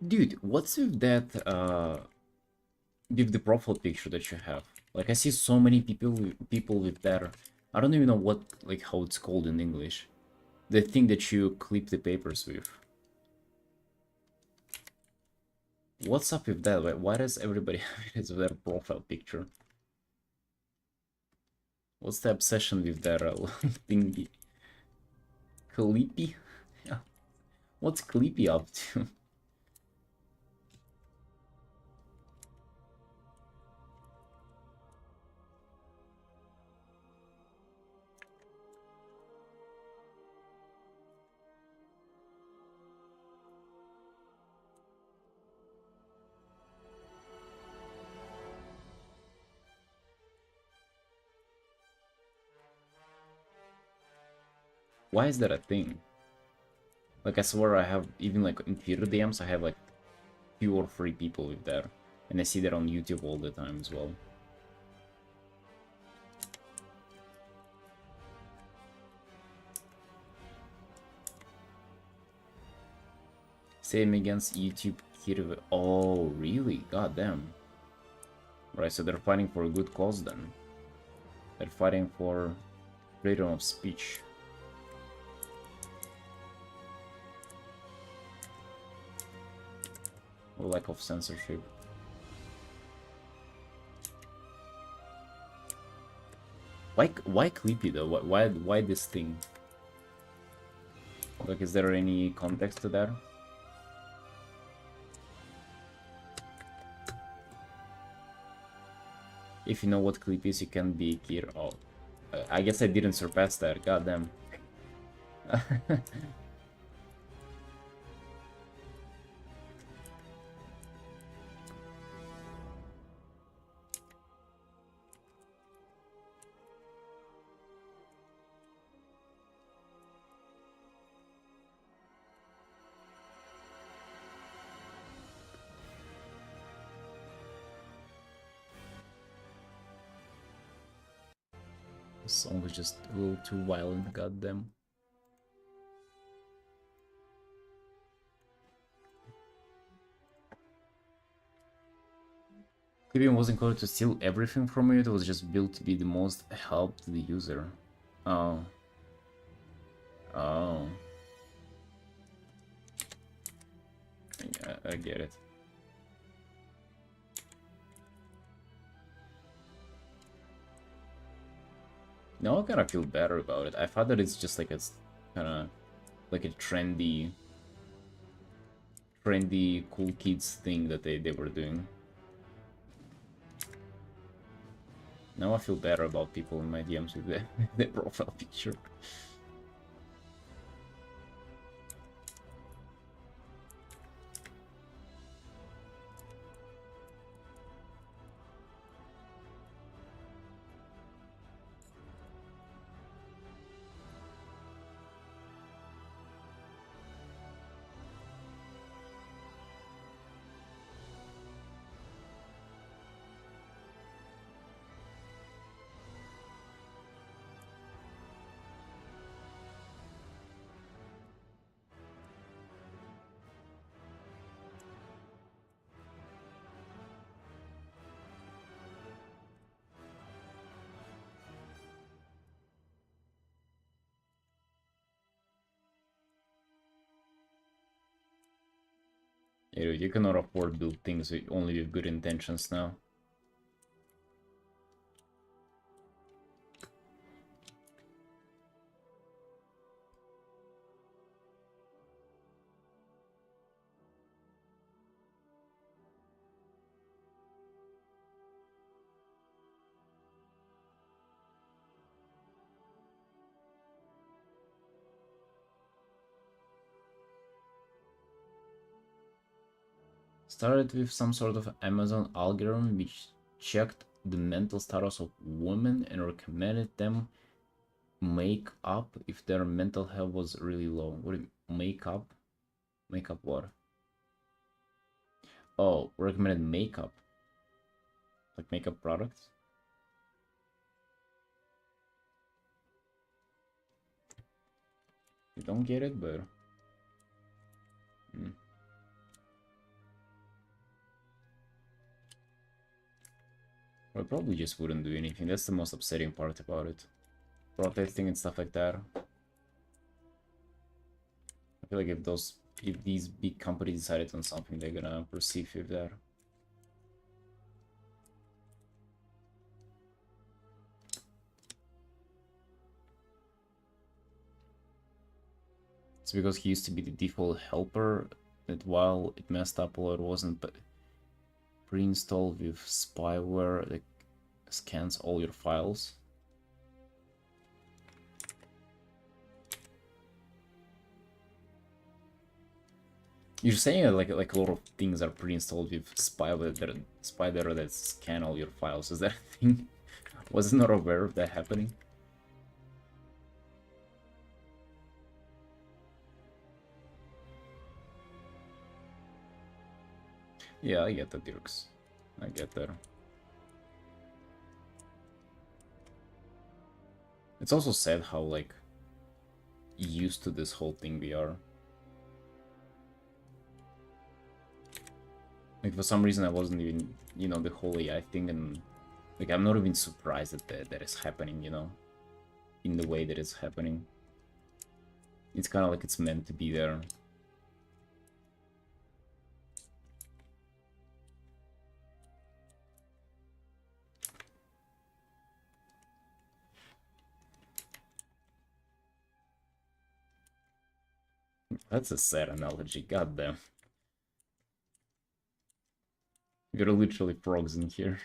Speaker 1: dude, what's with that with the profile picture that you have? Like I see so many people with that. I don't even know what, like, how it's called in English. The thing that you clip the papers with. What's up with that? Why does everybody have it as their profile picture? What's the obsession with that thingy? Clippy? Yeah. What's Clippy up to? Why is that a thing? Like, I swear I have, even like in Twitter DMs, I have like 2 or 3 people with that. And I see that on YouTube all the time as well. Same against YouTube Kirve. Oh, really? God damn. Right, so they're fighting for a good cause then. They're fighting for freedom of speech. Or lack of censorship. Why Clippy though? Why this thing? Like, is there any context to that? If you know what clip is, you can be Kir. Oh, I guess I didn't surpass that. Goddamn. The song was just a little too violent. Goddamn. Clipping wasn't coded to steal everything from you. It was just built to be the most help to the user. Oh. Oh. Yeah, I get it. Now I kind of feel better about it. I thought that it's just like a kind of like a trendy cool kids thing that they were doing. Now I feel better about people in my DMs with the profile picture. Yeah, dude, you cannot afford build things only with good intentions now. Started with some sort of Amazon algorithm which checked the mental status of women and recommended them make up if their mental health was really low. What do you make up? Make up what? Oh, recommended makeup. Like makeup products? You don't get it, but... I probably just wouldn't do anything. That's the most upsetting part about it. Protesting and stuff like that. I feel like if these big companies decided on something, they're gonna proceed with that. It's because he used to be the default helper, that while it messed up a lot, it wasn't pre-installed with spyware that scans all your files. You're saying like a lot of things are pre-installed with spyware that scan all your files. Is that a thing? Was not aware of that happening. Yeah, I get that, Dirks. I get that. It's also sad how, like, used to this whole thing we are. Like, for some reason I wasn't even, you know, the whole AI thing, and, like, I'm not even surprised that is happening, you know? In the way that it's happening. It's kind of like it's meant to be there. That's a sad analogy, goddamn. You're literally frogs in here.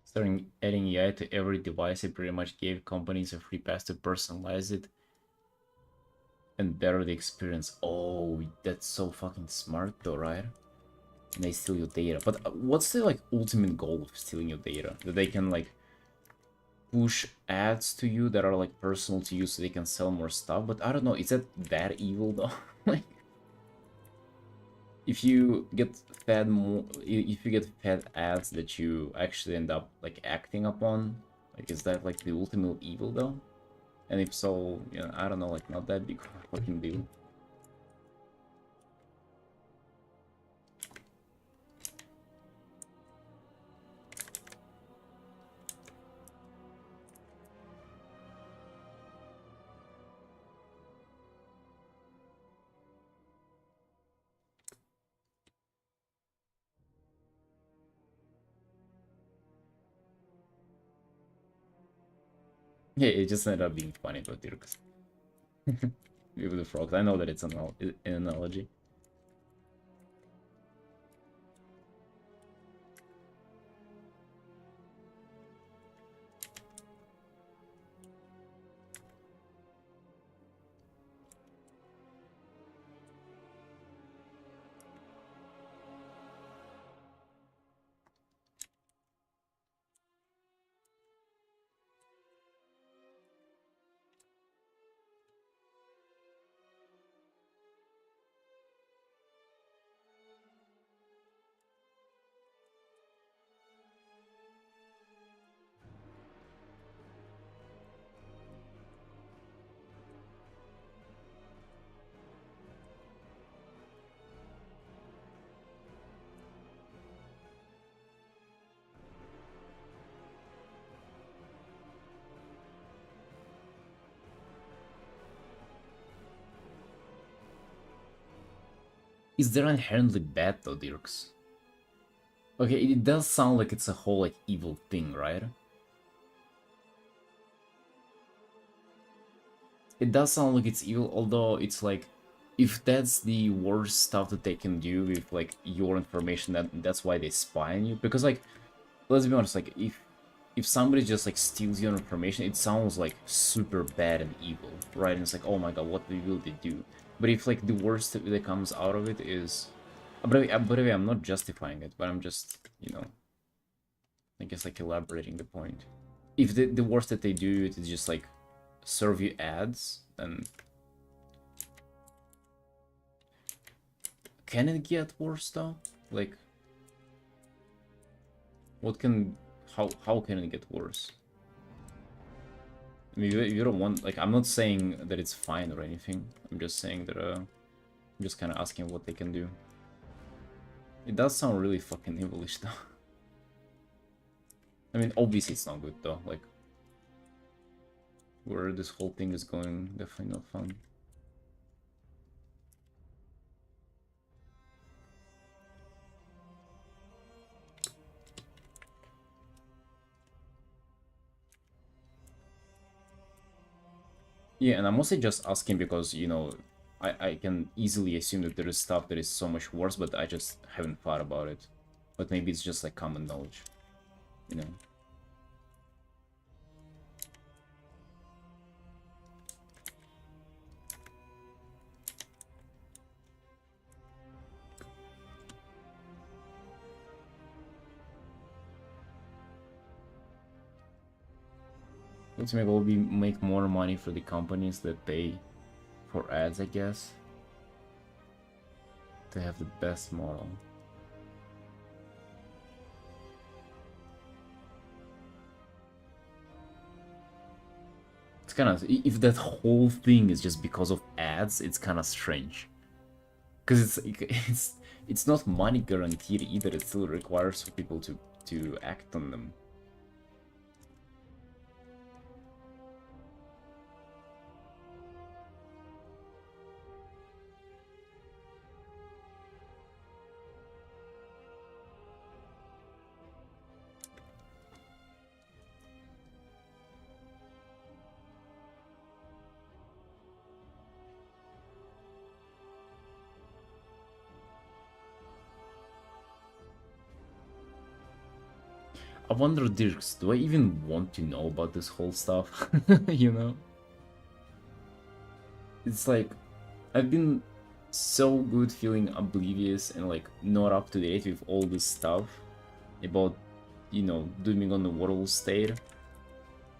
Speaker 1: Starting adding AI to every device, it pretty much gave companies a free pass to personalize it and better the experience. Oh, that's so fucking smart though, right? And they steal your data. But what's the, like, ultimate goal of stealing your data? That they can, like, push ads to you that are, like, personal to you so they can sell more stuff? But I don't know, is that evil though? Like, if you get fed more, if you get fed ads that you actually end up, like, acting upon, like, is that, like, the ultimate evil though? And if so, you know, I don't know, like, not that big of a fucking deal. Yeah, it just ended up being funny, but Dirks. with the frogs. I know that it's an analogy. Is there inherently bad though, Dirks? Okay, it does sound like it's a whole like evil thing, right? It does sound like it's evil, although it's like, if that's the worst stuff that they can do with like your information, that's why they spy on you. Because like, let's be honest, like if somebody just like steals your information, it sounds like super bad and evil, right? And it's like, oh my god, what will they do? But if like the worst that comes out of it is, but anyway, I'm not justifying it, but I'm just, you know, I guess like elaborating the point. If the worst that they do it is just like serve you ads, then can it get worse though? Like, what can, how can it get worse? I mean, you don't want, like, I'm not saying that it's fine or anything. I'm just saying that, I'm just kind of asking what they can do. It does sound really fucking evilish though. I mean, obviously it's not good though, like, where this whole thing is going, definitely not fun. Yeah, and I'm mostly just asking because, you know, I can easily assume that there is stuff that is so much worse, but I just haven't thought about it. But maybe it's just like common knowledge, you know? Let's make more money for the companies that pay for ads, I guess. They have the best model. It's kind of, if that whole thing is just because of ads, it's kind of strange. Because it's not money guaranteed either. It still requires for people to act on them. I wonder, Dirks, do I even want to know about this whole stuff? You know? It's like, I've been so good feeling oblivious and like not up to date with all this stuff about, you know, dooming on the world state.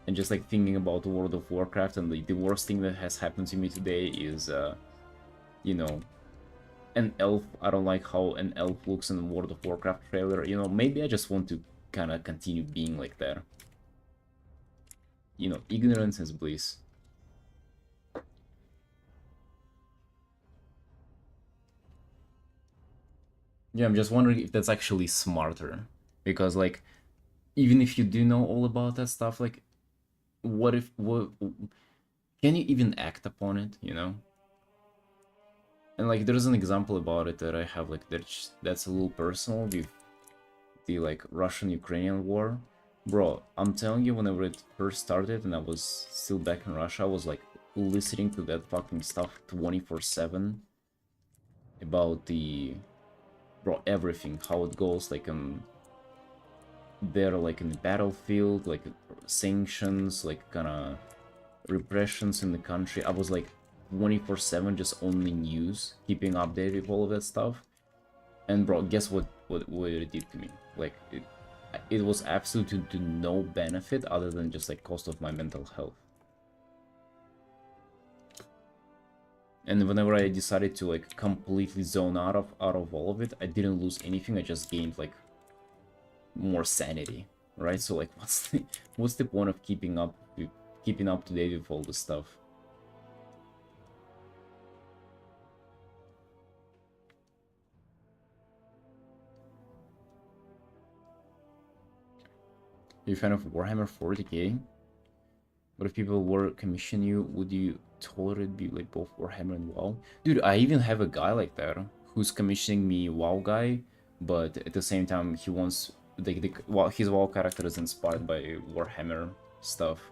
Speaker 1: And just like thinking about World of Warcraft, and the worst thing that has happened to me today is, you know, an elf. I don't like how an elf looks in the World of Warcraft trailer. You know, maybe I just want to kind of continue being like that. You know, ignorance is bliss. Yeah, I'm just wondering if that's actually smarter. Because, like, even if you do know all about that stuff, like, what if, what, can you even act upon it, you know? And, like, there's an example about it that I have, like, that's a little personal with the, like, Russian-Ukrainian war. Bro, I'm telling you, whenever it first started and I was still back in Russia, I was, like, listening to that fucking stuff 24/7 about the, bro, everything, how it goes, like, there, like, in the battlefield, like, sanctions, like, kinda repressions in the country. I was, like, 24/7 just only news, keeping updated with all of that stuff. And, bro, guess what it did to me? Like, it was absolutely to no benefit other than just, like, cost of my mental health. And whenever I decided to, like, completely zone out of all of it, I didn't lose anything. I just gained, like, more sanity, right? So, like, what's the point of keeping up to date with all this stuff? Are you a fan of Warhammer 40k? What if people were commission you? Would you tolerate be like both Warhammer and WoW? Dude, I even have a guy like that who's commissioning me WoW guy, but at the same time he wants his WoW character is inspired by Warhammer stuff.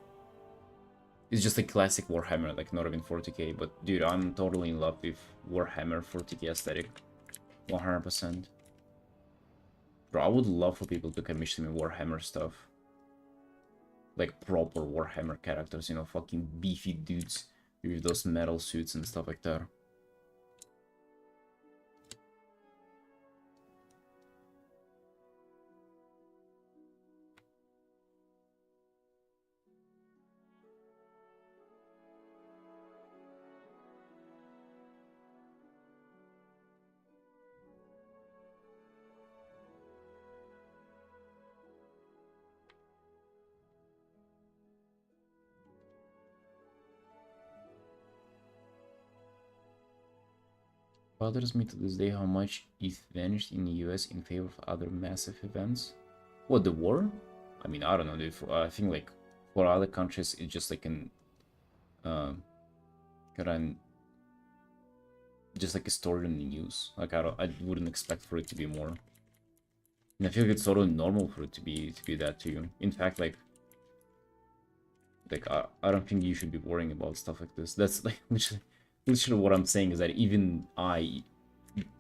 Speaker 1: It's just a classic Warhammer, like not even 40k, but dude, I'm totally in love with Warhammer 40k aesthetic. 100%. Bro, I would love for people to commission me Warhammer stuff. Like proper Warhammer characters, you know, fucking beefy dudes with those metal suits and stuff like that. Bothers me to this day how much ETH vanished in the US in favor of other massive events. What, the war? I mean, I don't know, dude. I think, like, for other countries, it's just like an, just like a story in the news. Like, I wouldn't expect for it to be more. And I feel like it's totally normal for it to be that to you. In fact, like I don't think you should be worrying about stuff like this. That's like literally what I'm saying is that even I,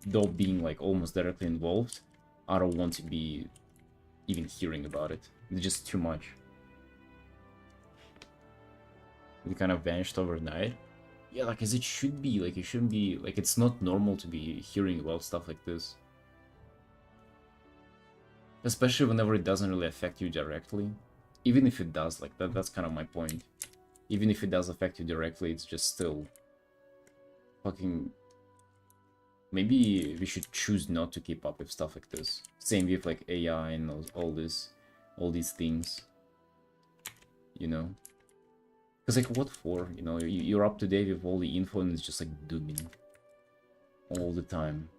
Speaker 1: though being like almost directly involved, I don't want to be even hearing about it. It's just too much. It kind of vanished overnight. Yeah, like as it should be. Like it shouldn't be. Like it's not normal to be hearing about stuff like this. Especially whenever it doesn't really affect you directly. Even if it does, like that's kind of my point. Even if it does affect you directly, it's just still fucking... Maybe we should choose not to keep up with stuff like this. Same with like AI and all these things. You know? Because like what for? You know, you're up to date with all the info and it's just like dooming. All the time.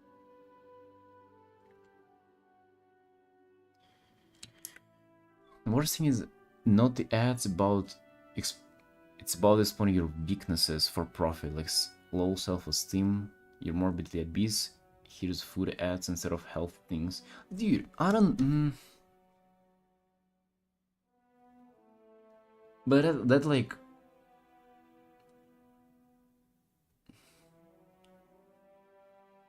Speaker 1: The worst thing is not the ads about... It's about exploiting your weaknesses for profit, like low self-esteem, you're morbidly obese, here's food ads instead of health things. Dude, I don't... But that like...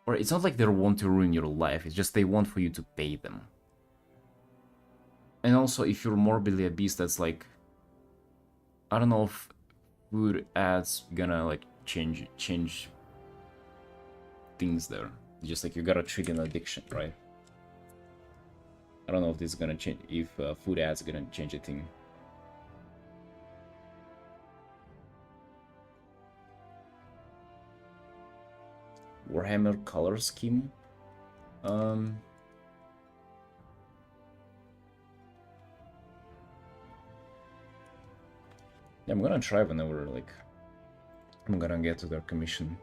Speaker 1: Or it's not like they want to ruin your life, it's just they want for you to pay them. And also, if you're morbidly obese, that's like... I don't know if food ads gonna like change things there. Just like you gotta treat an addiction, right? I don't know if this is gonna change, if food ads are gonna change a thing. Warhammer color scheme. Yeah, I'm gonna try whenever like I'm gonna get to their commission.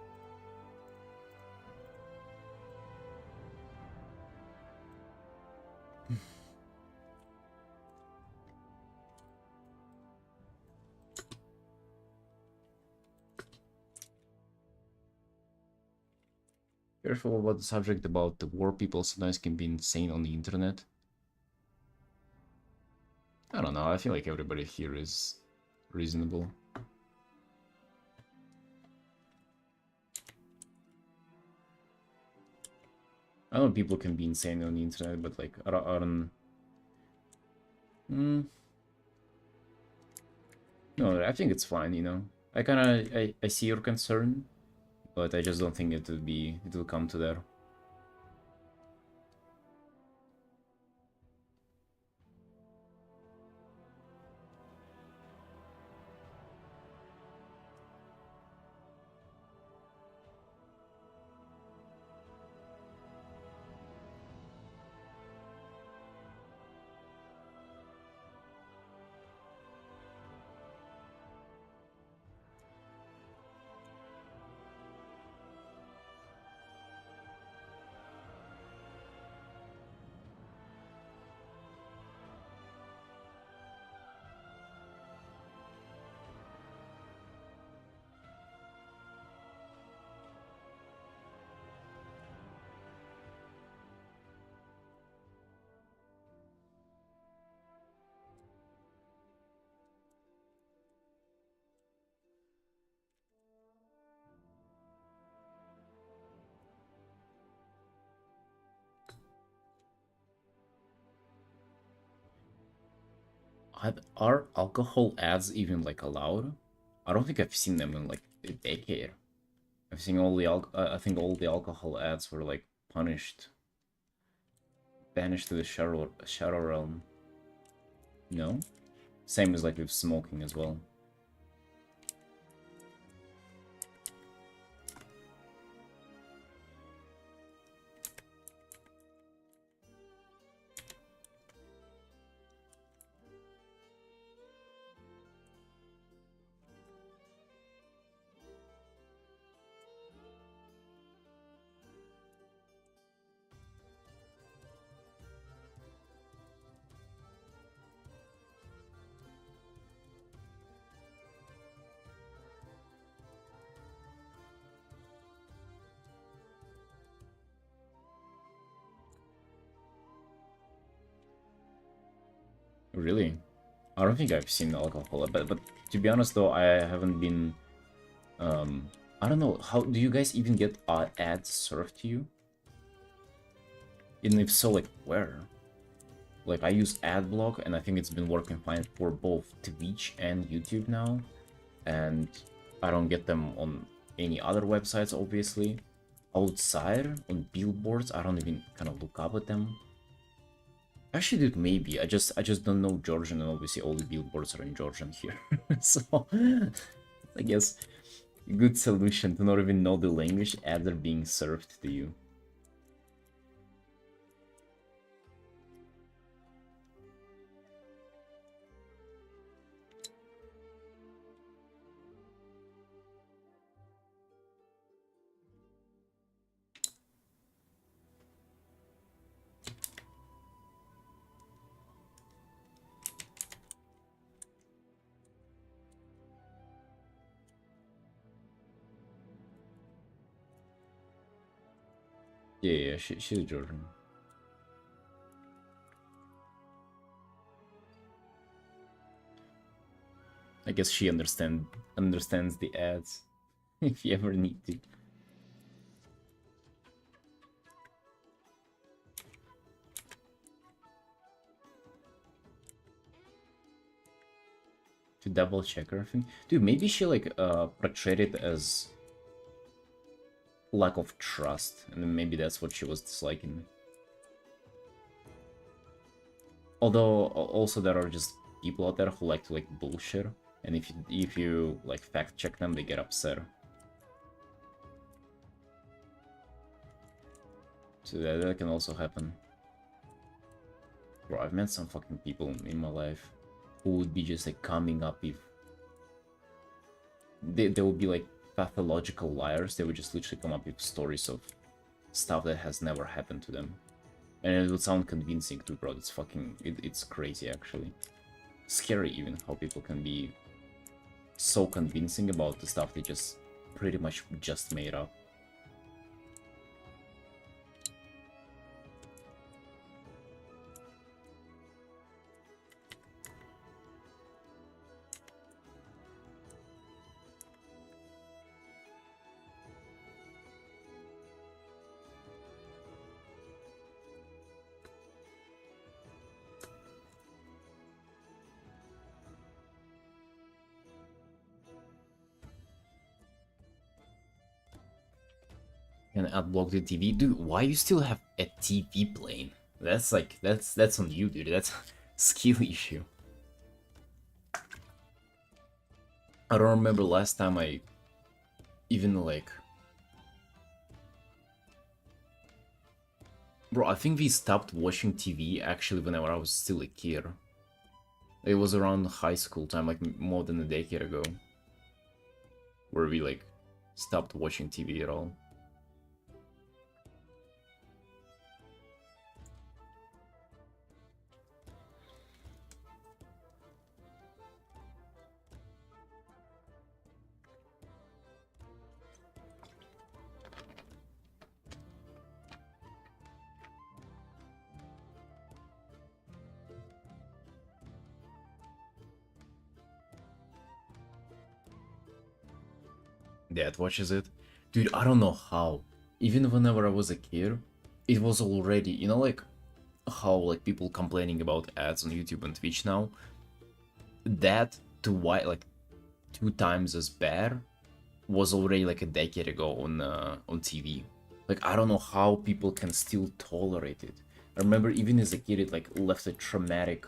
Speaker 1: Careful about the subject about the war. People sometimes can be insane on the internet. I don't know, I feel like everybody here is reasonable. I know people can be insane on the internet, but like, I don't... Mm, no, I think it's fine, you know. I kinda, I see your concern, but I just don't think it will come to that. Are alcohol ads even like allowed? I don't think I've seen them in like a decade. I've seen all the I think all the alcohol ads were like punished, banished to the shadow realm. No, same as like with smoking as well. Really? I don't think I've seen alcohol, but to be honest though, I haven't been. I don't know. How do you guys even get ads served to you? And if so, like where? Like I use AdBlock, and I think it's been working fine for both Twitch and YouTube now. And I don't get them on any other websites, obviously. Outside on billboards, I don't even kind of look up at them. Actually, dude, maybe. I just don't know Georgian, and obviously all the billboards are in Georgian here. So I guess a good solution to not even know the language ads are being served to you. Yeah, she's Georgian. I guess she understands the ads if you ever need to. To double check her thing. Dude, maybe she like portrayed it as lack of trust, and then maybe that's what she was disliking. Although also there are just people out there who like to like bullshit, and if you like fact check them, they get upset. So that can also happen. Bro, I've met some fucking people in my life who would be just like coming up if they would be like pathological liars. They would just literally come up with stories of stuff that has never happened to them. And it would sound convincing too, bro. It's fucking... It's crazy, actually. Scary, even, how people can be so convincing about the stuff they just pretty much just made up. Can unblock the TV, dude. Why you still have a TV playing? That's like that's on you, dude. That's a skill issue. I don't remember last time I even like. Bro, I think we stopped watching TV actually whenever I was still a kid. It was around high school time, like more than a decade ago, where we like stopped watching TV at all. Dad watches it. Dude, I don't know how. Even whenever I was a kid, it was already, you know, like how like people complaining about ads on YouTube and Twitch now. That to why like 2 times as bad was already like a decade ago on TV. Like I don't know how people can still tolerate it. I remember even as a kid, it like left a traumatic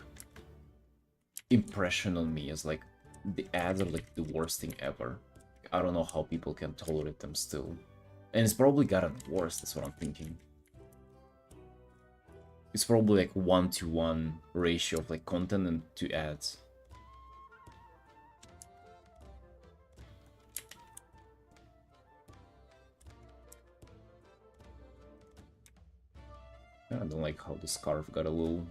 Speaker 1: impression on me as like the ads are like the worst thing ever. I don't know how people can tolerate them still. And it's probably gotten worse, that's what I'm thinking. It's probably like 1-to-1 ratio of like content and to ads. I don't like how the scarf got a little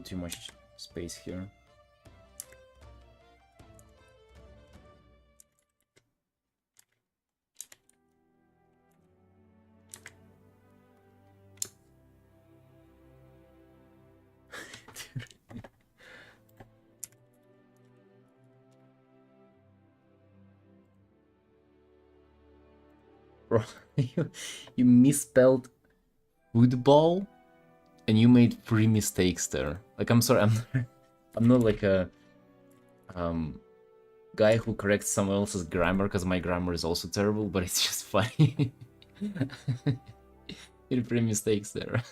Speaker 1: too much space here. Bro, you misspelled football and you made 3 mistakes there. Like I'm sorry, I'm not like a guy who corrects someone else's grammar because my grammar is also terrible, but it's just funny. You did 3 mistakes there.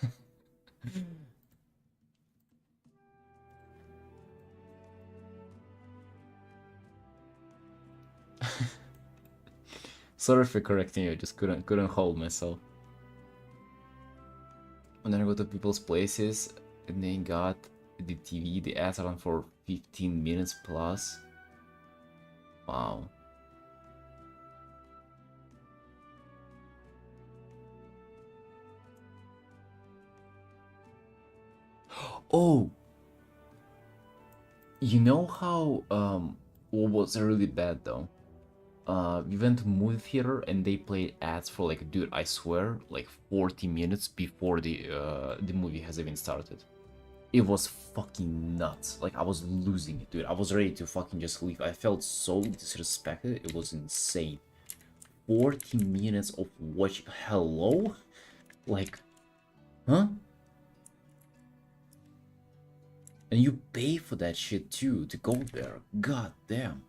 Speaker 1: Sorry for correcting you, I just couldn't hold myself. And then I go to people's places and they got the TV, the ads on for 15 minutes plus. Wow. Oh! You know how, what was really bad though? We went to movie theater and they played ads for like, dude, I swear, like 40 minutes before the movie has even started. It was fucking nuts. Like I was losing it, dude. I was ready to fucking just leave. I felt so disrespected. It was insane. 40 minutes of watch. Hello? Like, huh? And you pay for that shit too to go there. God damn.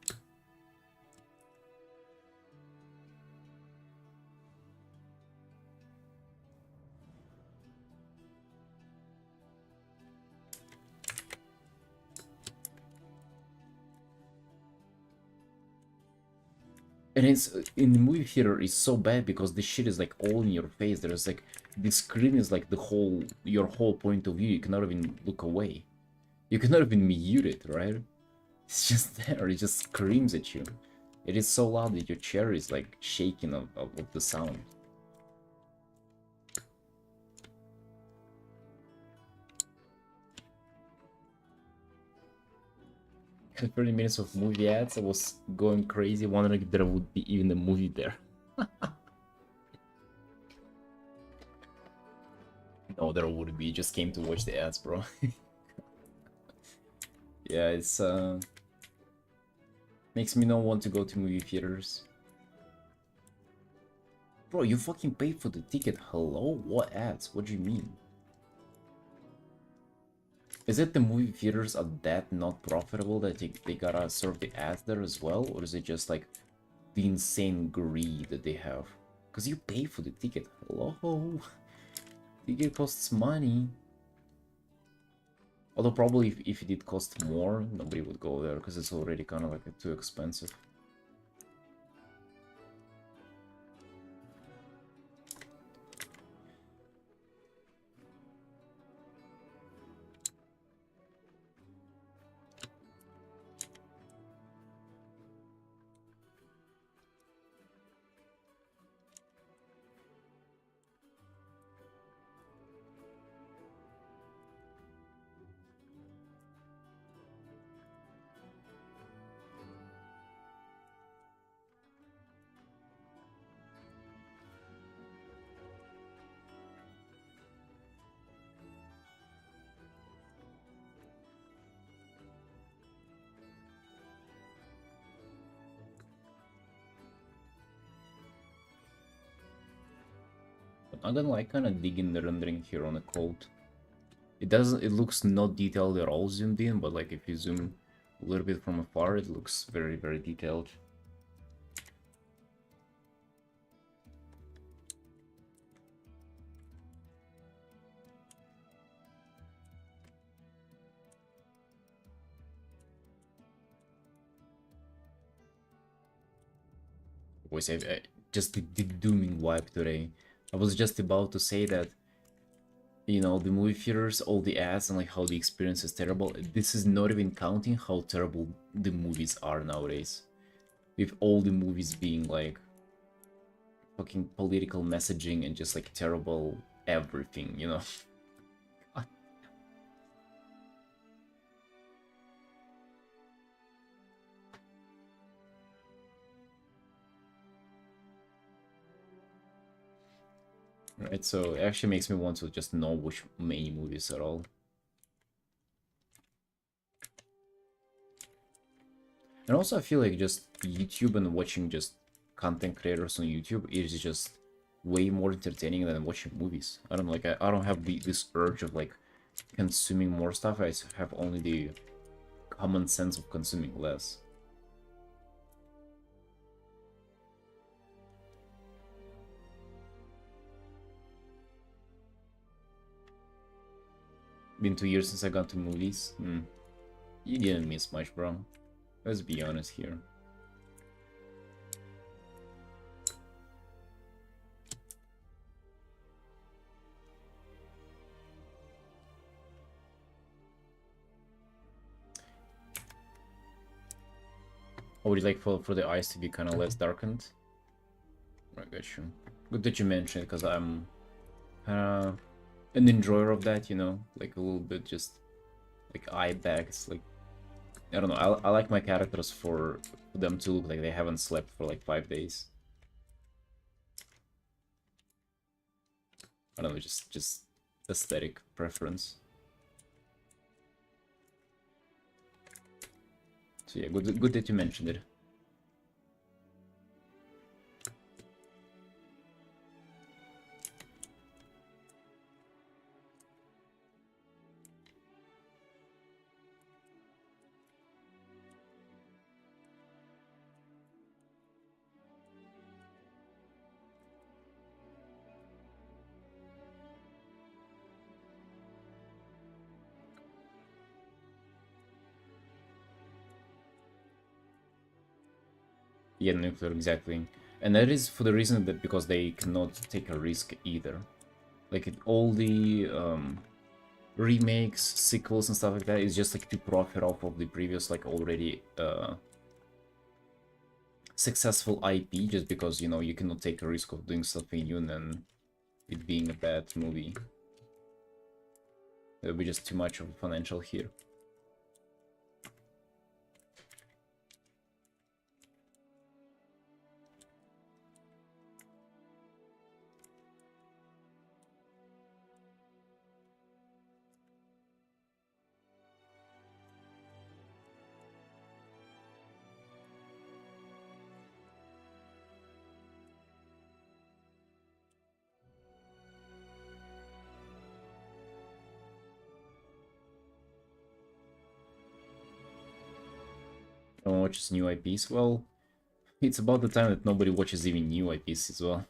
Speaker 1: And it's in the movie theater it's so bad because this shit is like all in your face. There's like the screen is like your whole point of view. You cannot even look away. You cannot even mute it, right? It's just there. It just screams at you. It is so loud that your chair is like shaking of the sound. 30 minutes of movie ads. I was going crazy, wondering if there would be even a movie there. No, there would be. Just came to watch the ads, bro. Yeah, it's makes me not want to go to movie theaters. Bro, you fucking paid for the ticket. Hello? What ads? What do you mean? Is it the movie theaters are that not profitable that they gotta serve the ads there as well? Or is it just like the insane greed that they have. Because you pay for the ticket. Hello? Ticket costs money. Although probably if it did cost more, nobody would go there because it's already kind of like too expensive. I'm gonna like kind of dig in the rendering here on the code. It looks not detailed at all zoomed in, but like if you zoom a little bit from afar, it looks very, very detailed. Voice, just the dooming wipe today. I was just about to say that, you know, the movie theaters, all the ads, and like how the experience is terrible. This is not even counting how terrible the movies are nowadays. With all the movies being like fucking political messaging and just like terrible everything, you know? Right, so it actually makes me want to just not watch many movies at all. And also I feel like just YouTube and watching just content creators on YouTube is just way more entertaining than watching movies. I don't like I don't have this urge of like consuming more stuff. I have only the common sense of consuming less. Been 2 years since I got to movies. You didn't miss much, bro. Let's be honest here. I would you like for the eyes to be kind of less darkened? I got you. Good that you mentioned, because I'm an enjoyer of that, you know? Like a little bit just like eye bags, like I don't know, I like my characters for them to look like they haven't slept for like 5 days. I don't know, just aesthetic preference. So yeah, good that you mentioned it. Yeah, nuclear, exactly. And that is for the reason that because they cannot take a risk either. Like all the remakes, sequels and stuff like that is just like to profit off of the previous like already successful IP, just because, you know, you cannot take a risk of doing something new and then it being a bad movie. It would be just too much of a financial here. Watches new IPs. Well, It's about the time that nobody watches even new IPs as well.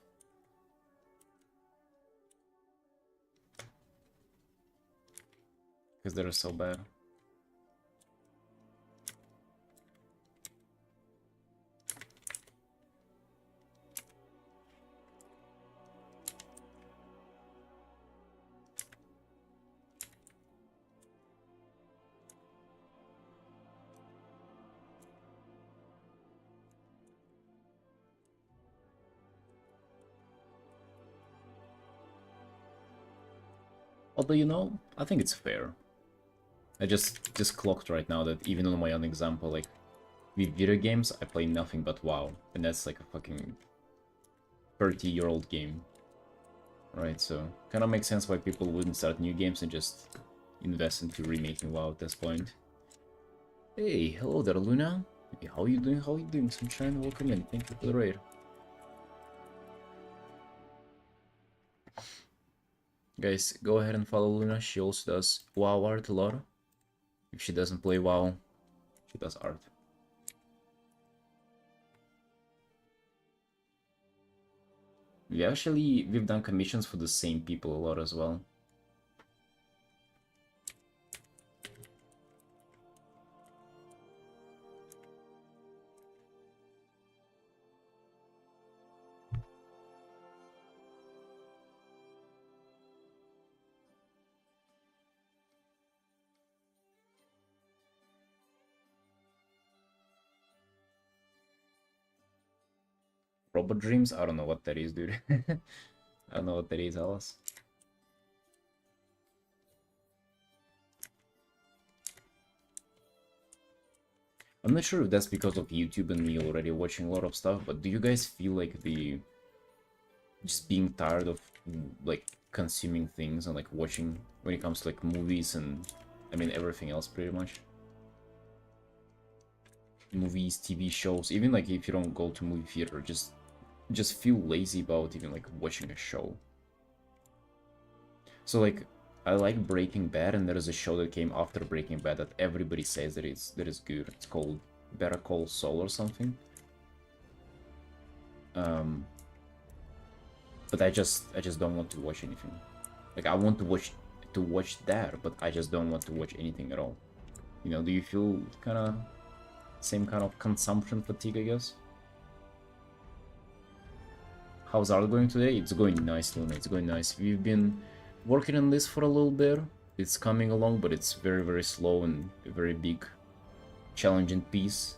Speaker 1: Because they're so bad. Although, you know, I think it's fair. I just clocked right now that even on my own example, like, with video games, I play nothing but WoW. And that's like a fucking 30-year-old game. Right, so kind of makes sense why people wouldn't start new games and just invest into remaking WoW at this point. Hey, hello there, Luna. Hey, how you doing? How you doing, Sunshine? Welcome in. Thank you for the raid. Guys, go ahead and follow Luna. She also does WoW art a lot. If she doesn't play WoW, she does art. We've done commissions for the same people a lot as well. Robot Dreams? I don't know what that is, dude. I don't know what that is, Alice. I'm not sure if that's because of YouTube and me already watching a lot of stuff, but do you guys feel like just being tired of like consuming things and like watching when it comes to like movies and I mean everything else pretty much? Movies, TV shows, even like if you don't go to movie theater, just feel lazy about even like watching a show. So like I like Breaking Bad, and there is a show that came after Breaking Bad that everybody says that is good. It's called Better Call Saul or something. But I just don't want to watch anything. Like I want to watch that, but I just don't want to watch anything at all. You know, do you feel kind of same kind of consumption fatigue, I guess? How's art going today? It's going nice, Luna. It's going nice. We've been working on this for a little bit. It's coming along, but it's very, very slow and a very big, challenging piece.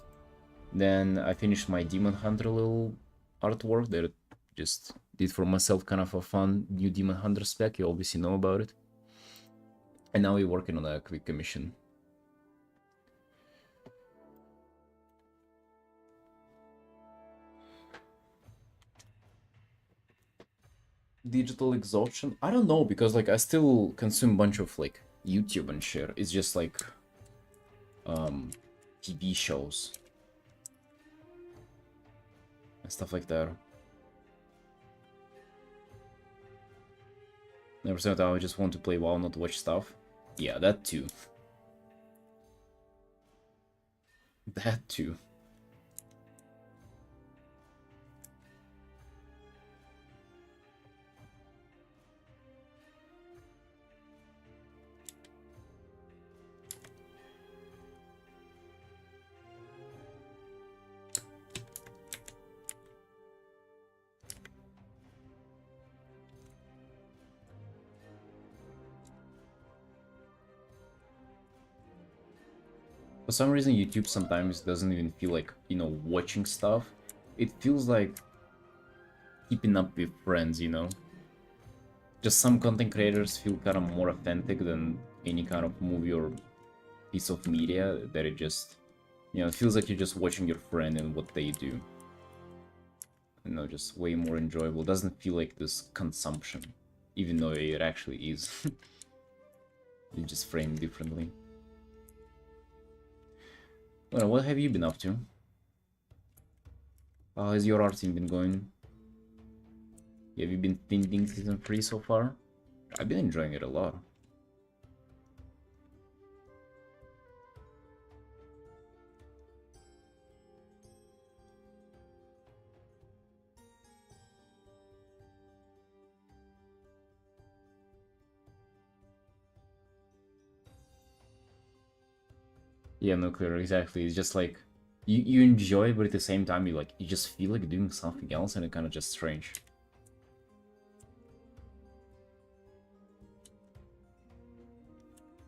Speaker 1: Then I finished my Demon Hunter little artwork that I just did for myself, kind of a fun new Demon Hunter spec. You obviously know about it. And now we're working on a quick commission. Digital exhaustion? I don't know, because like I still consume a bunch of like YouTube and shit. It's just like TV shows and stuff like that. Never said I just want to play WoW, not watch stuff. Yeah, that too. That too. For some reason, YouTube sometimes doesn't even feel like, you know, watching stuff. It feels like keeping up with friends, you know? Just some content creators feel kind of more authentic than any kind of movie or piece of media, that it just, you know, it feels like you're just watching your friend and what they do. You know, just way more enjoyable. Doesn't feel like this consumption, even though it actually is. You just frame differently. Well, what have you been up to? How has your art team been going? Have you been thinking season 3 so far? I've been enjoying it a lot. Yeah, nuclear, exactly. It's just like you enjoy it, but at the same time you just feel like doing something else, and it kind of just strange.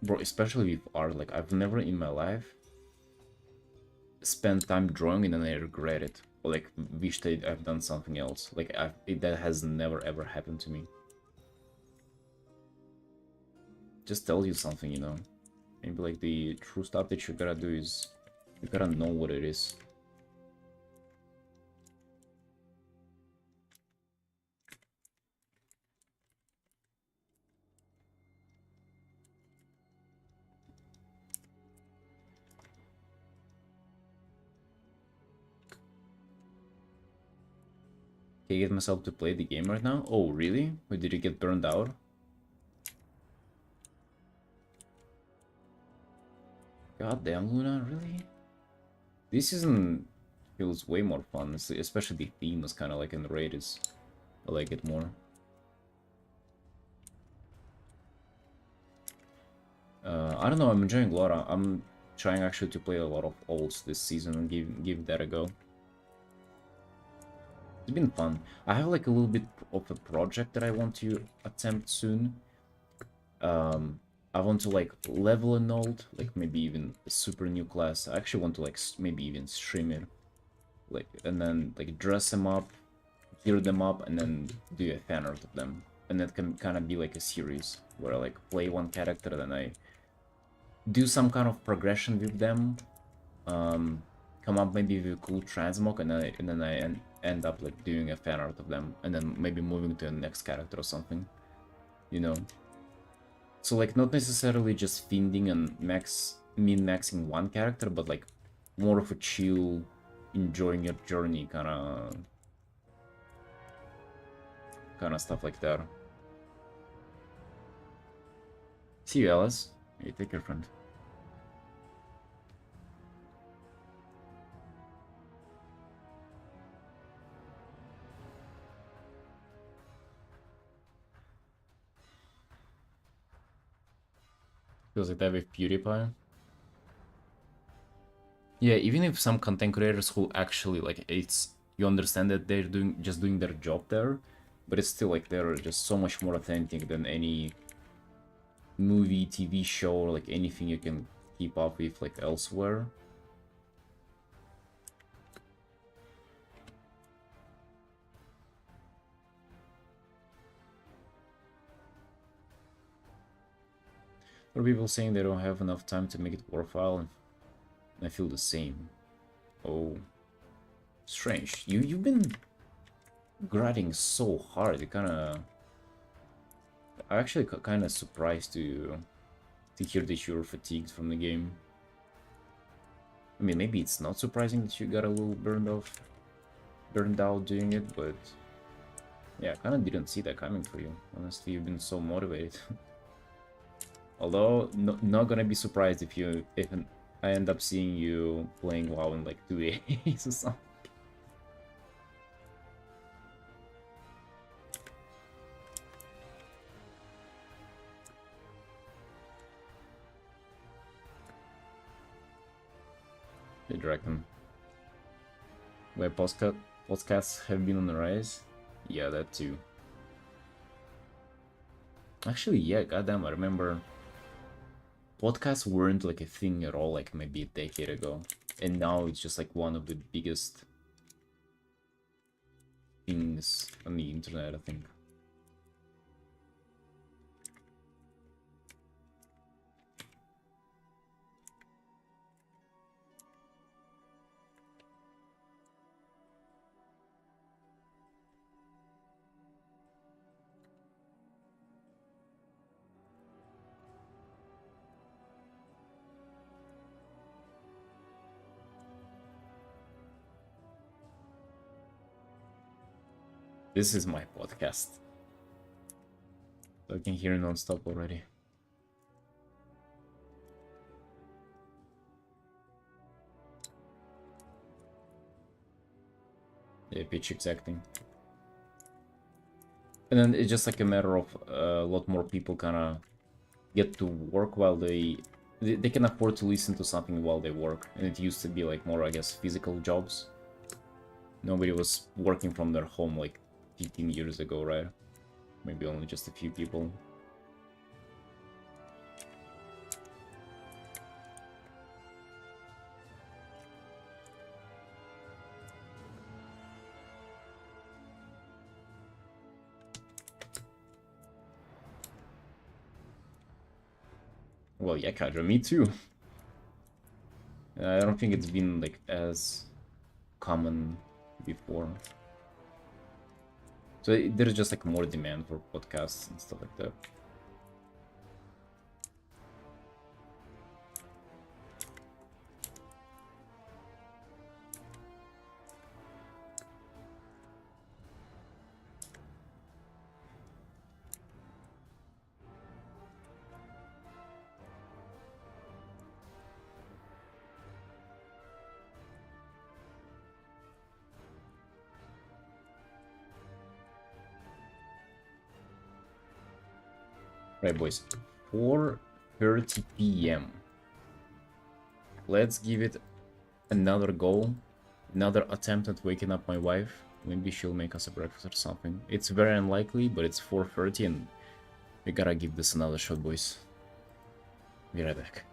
Speaker 1: Bro, especially with art, like I've never in my life spent time drawing and then I regret it, or like wished I've done something else. Like that has never ever happened to me. Just tells you something, you know. Maybe like the true stuff that you gotta do is you gotta know what it is. Can I get myself to play the game right now? Oh, really? Or did you get burned out? God damn, Luna, really? This season feels way more fun, especially the theme is kind of like in the raiders. I like it more. I don't know, I'm enjoying a lot. I'm trying actually to play a lot of olds this season and give that a go. It's been fun. I have like a little bit of a project that I want to attempt soon. I want to like level an old, like maybe even a super new class. I actually want to like maybe even stream it, like, and then like dress them up, gear them up, and then do a fan art of them. And that can kind of be like a series where I like play one character, then I do some kind of progression with them, come up maybe with a cool transmog, and then I end up like doing a fan art of them, and then maybe moving to the next character or something, you know. So like not necessarily just finding and min-maxing one character, but like more of a chill, enjoying your journey kind of stuff like that. See you, Alice. Hey, take care, friend. Feels like that with PewDiePie. Yeah, even if some content creators who actually like you understand that they're doing their job there, but it's still like they're just so much more authentic than any movie, TV show, or like anything you can keep up with like elsewhere. There are people saying they don't have enough time to make it worthwhile, and I feel the same. Oh, strange. You've been grinding so hard. You I'm actually kind of surprised to hear that you're fatigued from the game. I mean, maybe it's not surprising that you got a little burned out doing it, but yeah, I kind of didn't see that coming for you. Honestly, you've been so motivated. Although, not gonna be surprised if I end up seeing you playing WoW in like 2 days or something. Hey, Draken. Where podcasts have been on the rise? Yeah, that too. Actually, yeah, goddamn, I remember podcasts weren't like a thing at all like maybe a decade ago. And now it's just like one of the biggest things on the internet, I think. This is my podcast. So I can hear non-stop already. Yeah, pitch exacting. And then it's just like a matter of a lot more people kind of get to work while they they can afford to listen to something while they work, and it used to be like more, I guess, physical jobs. Nobody was working from their home like 15 years ago, right? Maybe only just a few people. Well, yeah, Kadra, me too. I don't think it's been like as common before. So there's just like more demand for podcasts and stuff like that. Right, boys. 4:30 p.m. Let's give it another go. Another attempt at waking up my wife. Maybe she'll make us a breakfast or something. It's very unlikely, but it's 4:30 and we gotta give this another shot, boys. Be right back.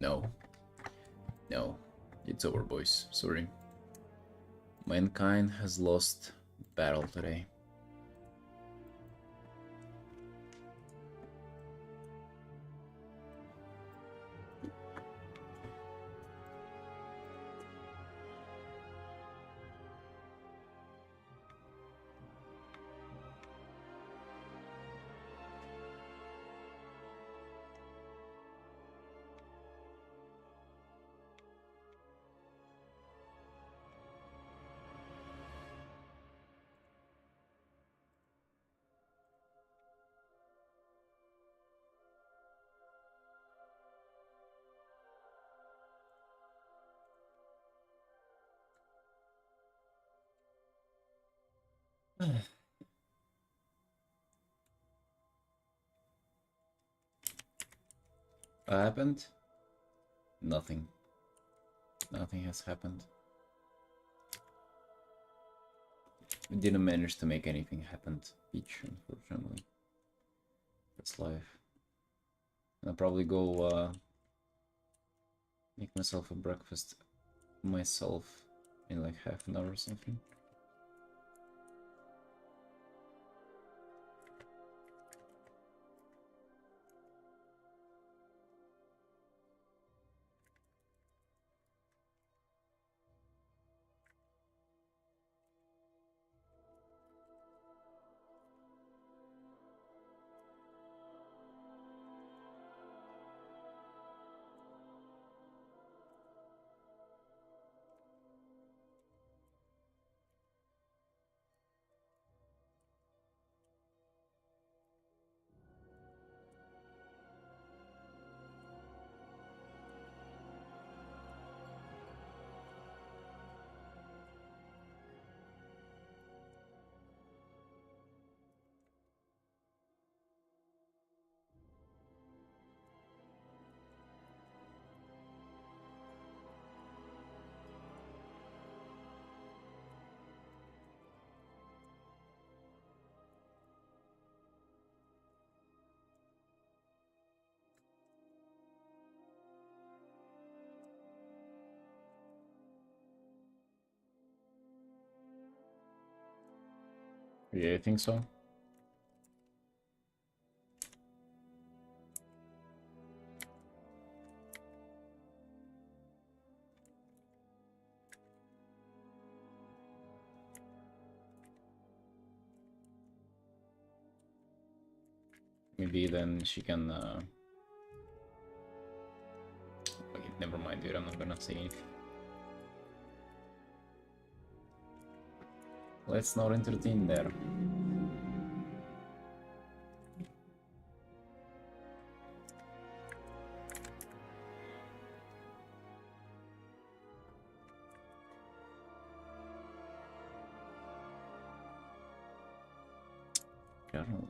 Speaker 1: No. No. It's over, boys. Sorry. Mankind has lost battle today. What happened? Nothing. Nothing has happened. We didn't manage to make anything happen to Peach, unfortunately. That's life. I'll probably go make myself a breakfast myself in like half an hour or something. Yeah, I think so. Maybe then she can okay, never mind, dude, I'm not gonna say anything. Let's not entertain there. General.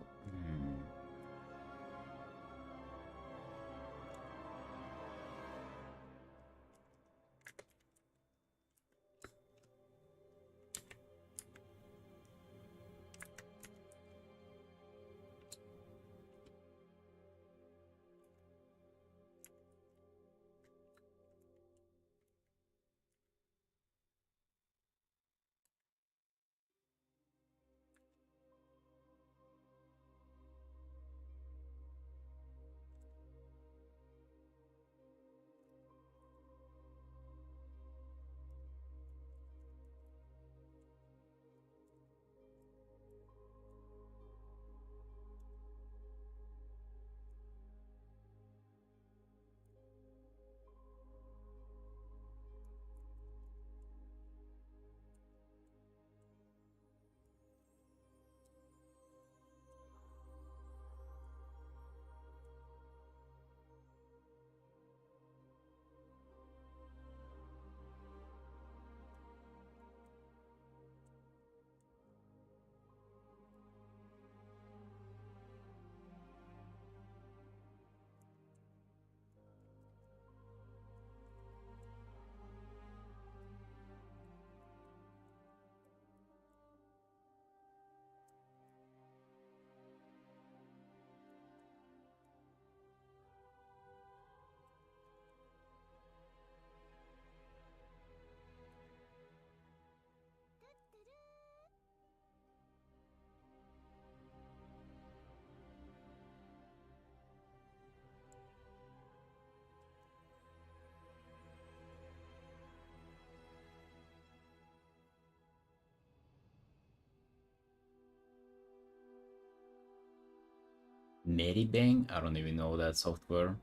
Speaker 1: Medibang? I don't even know that software.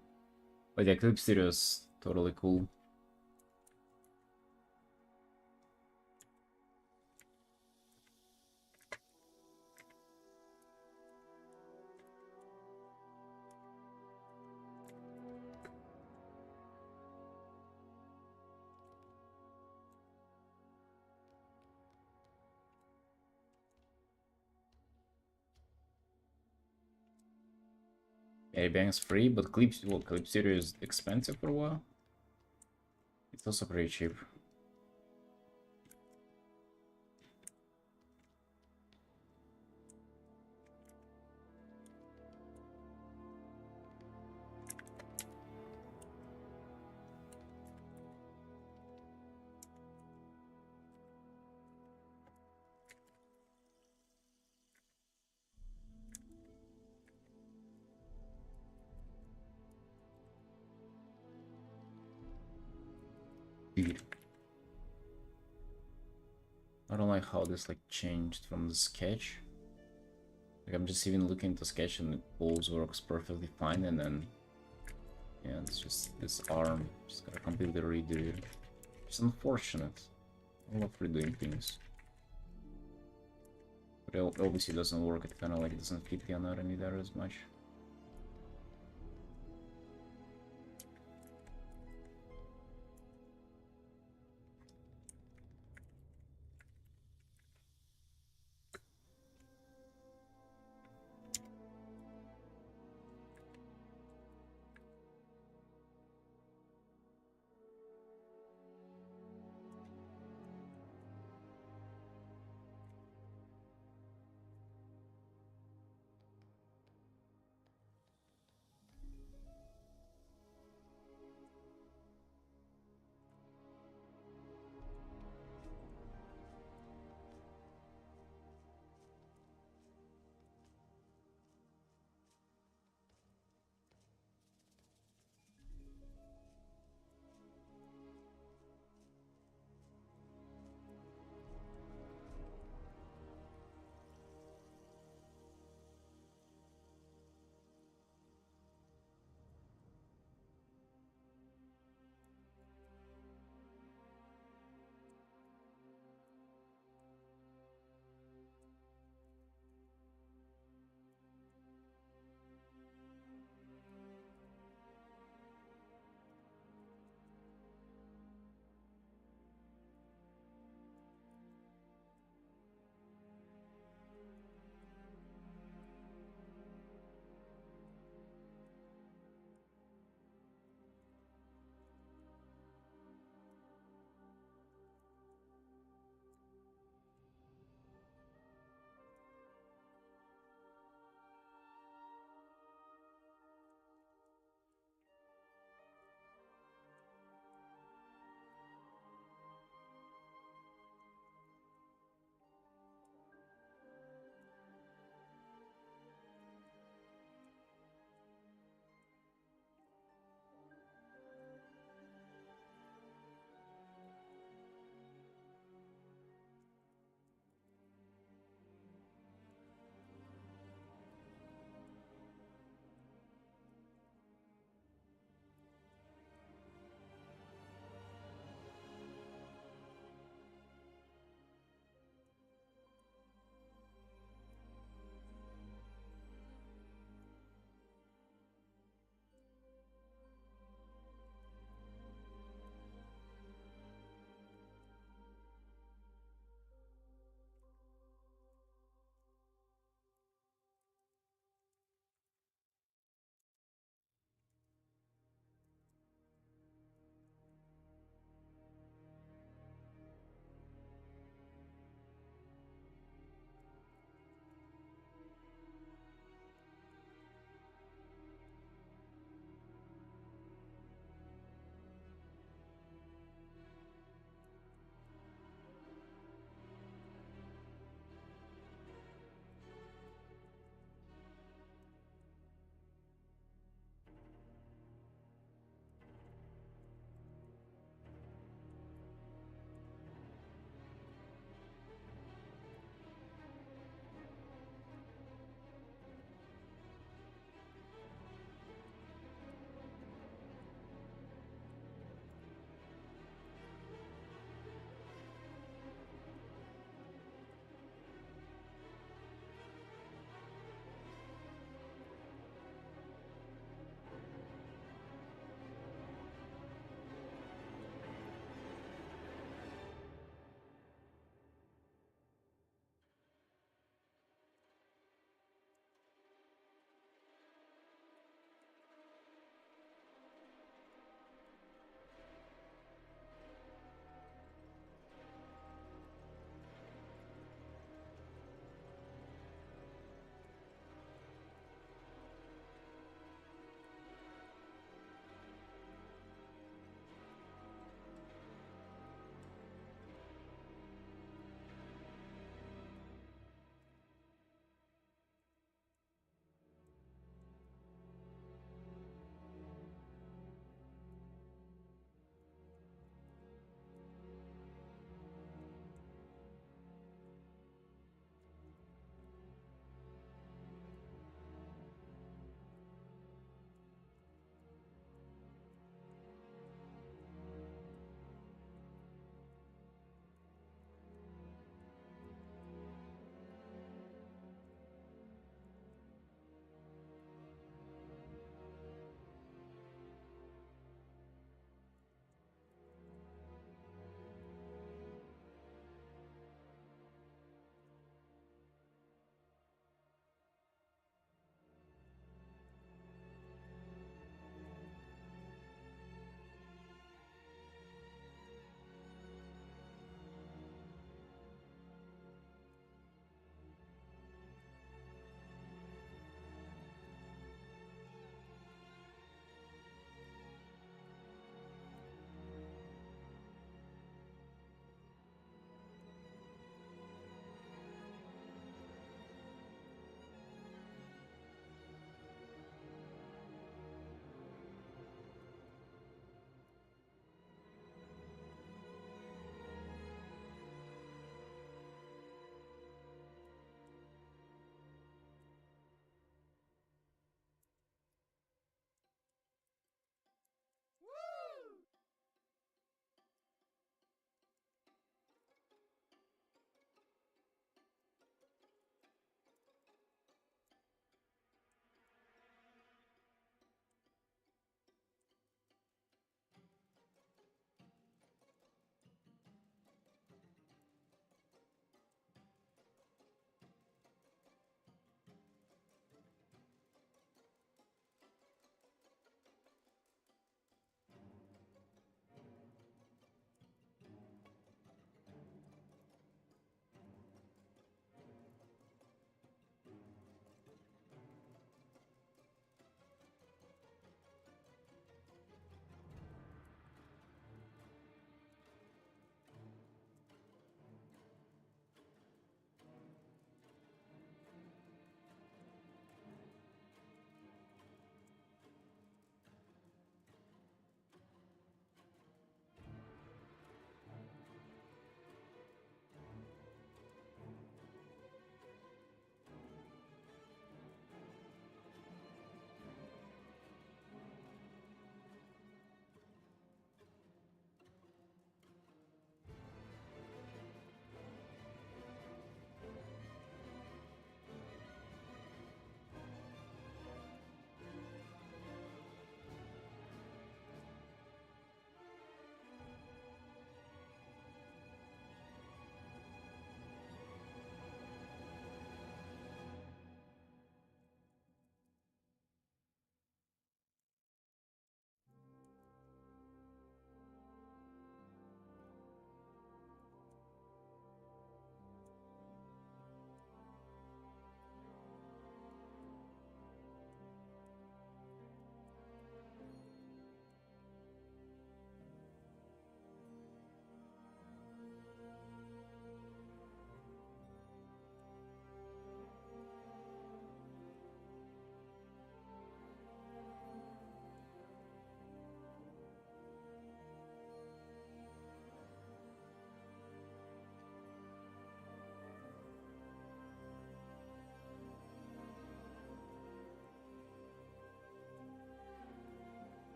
Speaker 1: But yeah, Clip Studio is totally cool. Medibang is free, but Clip Studio is expensive for a while. It's also pretty cheap. Dude. I don't like how this like changed from the sketch. Like I'm just even looking at the sketch and the pose works perfectly fine, and then yeah, it's just this arm just gotta completely redo it. It's unfortunate. I love redoing things. But it obviously doesn't work, it kinda like doesn't fit the anatomy there as much.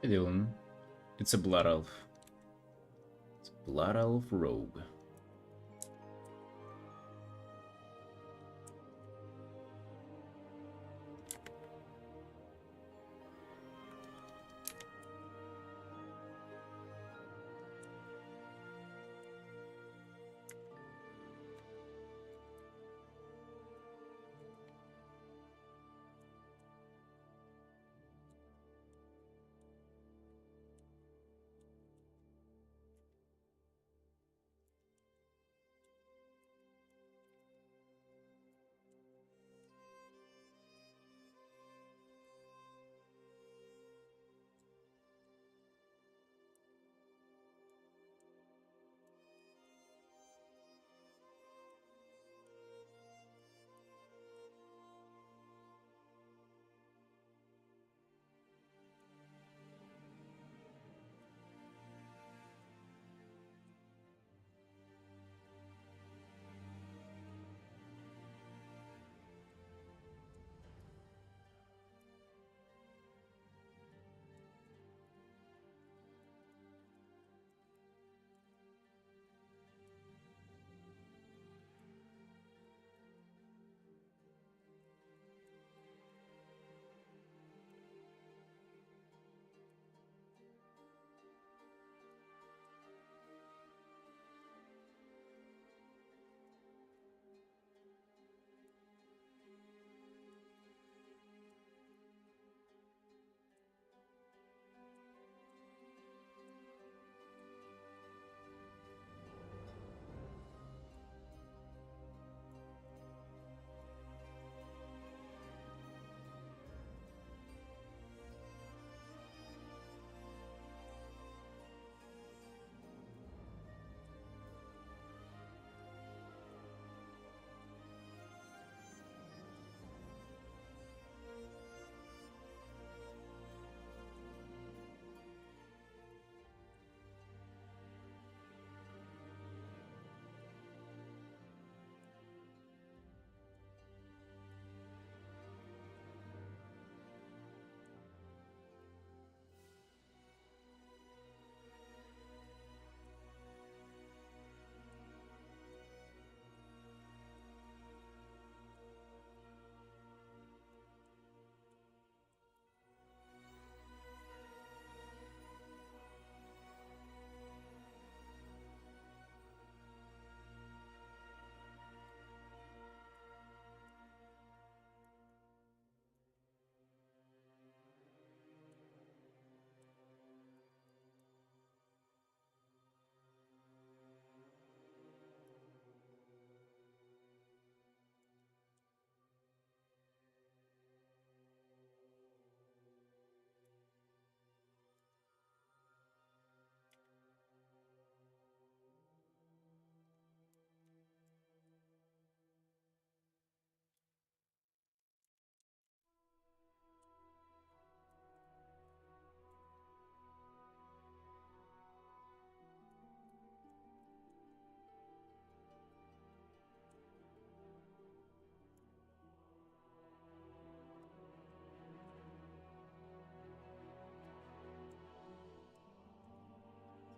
Speaker 1: Hey Dylan, it's a blood elf. It's a blood elf rogue.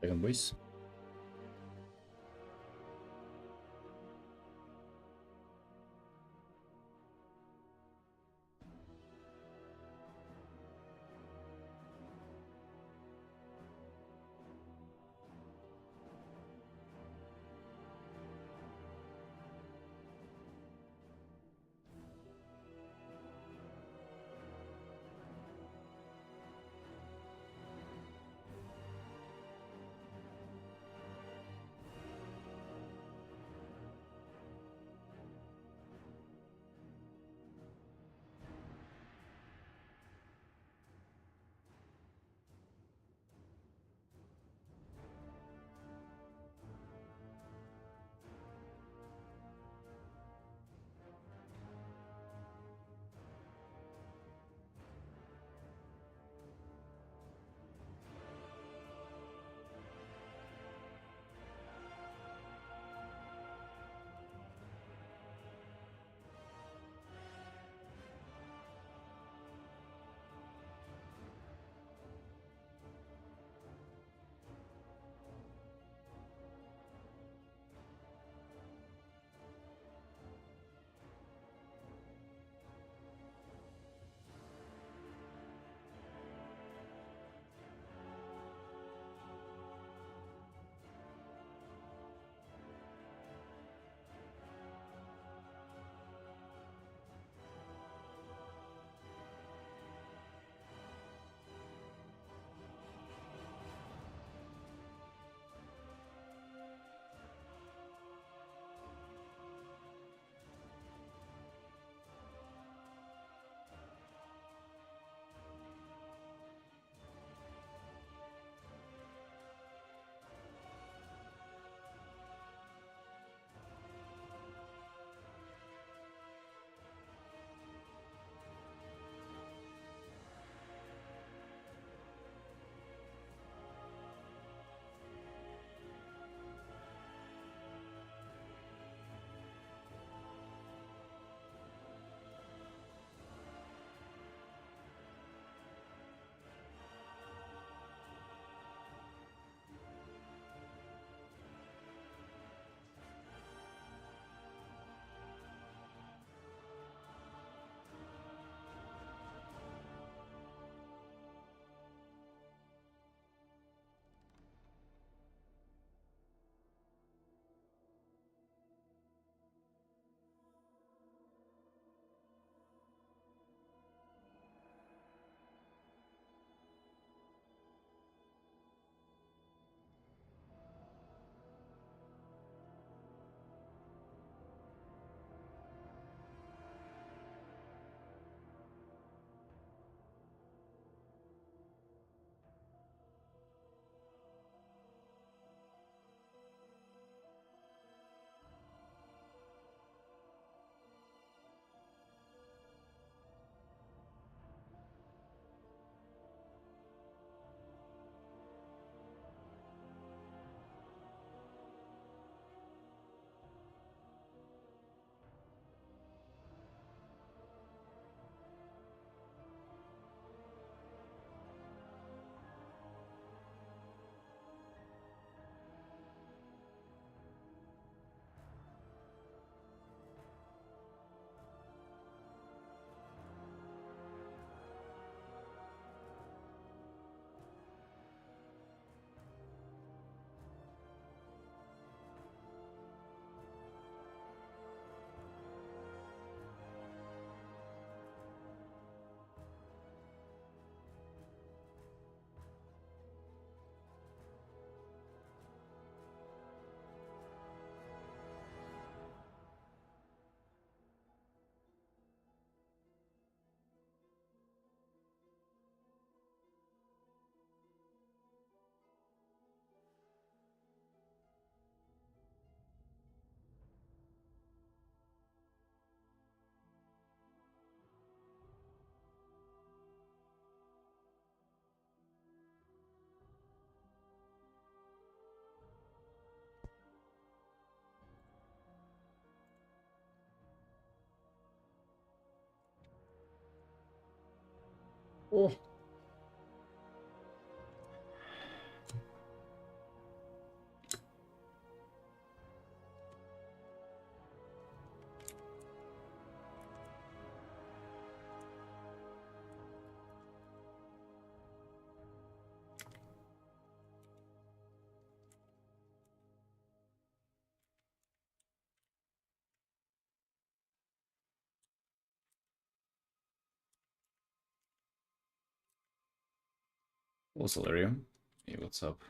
Speaker 1: Second voice. Oh. Hello, Solarium. Hey, what's up?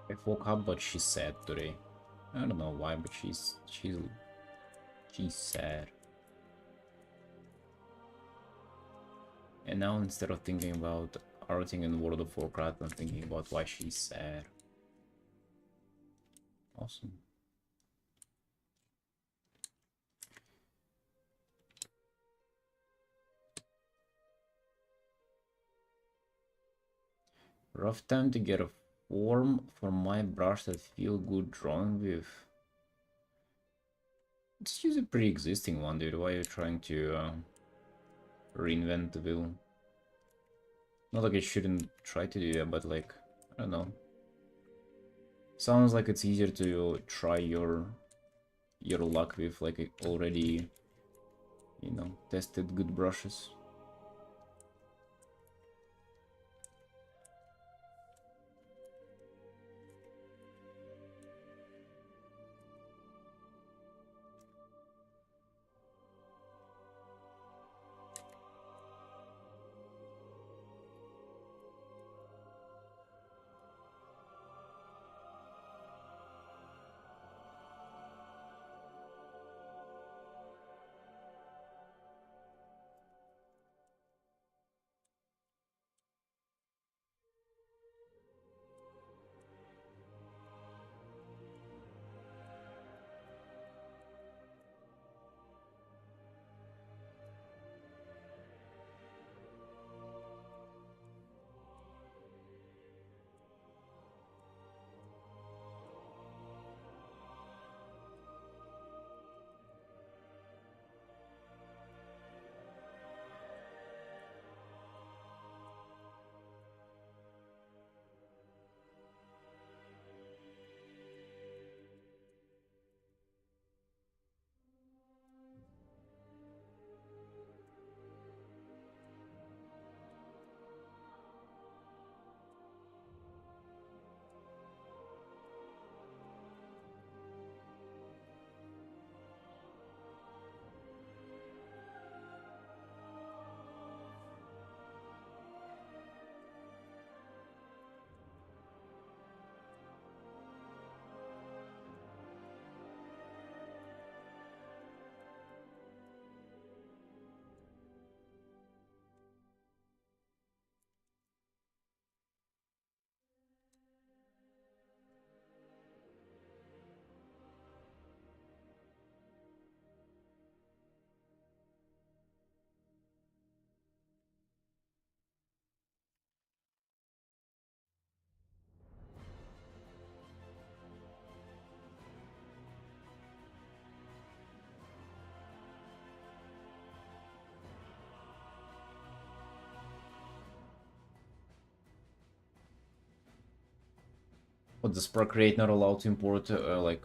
Speaker 1: I woke up, but she's sad today. I don't know why, but she's sad. And now instead of thinking about Artin in World of Warcraft, I'm thinking about why she's sad. Awesome. Rough time to get a form for my brush that feel good drawing with. Just use a pre-existing one, dude. Why are you trying to reinvent the wheel? Not like I shouldn't try to do that, but like, I don't know. Sounds like it's easier to try your luck with like already, you know, tested good brushes. What, the Spark Create not allowed to import like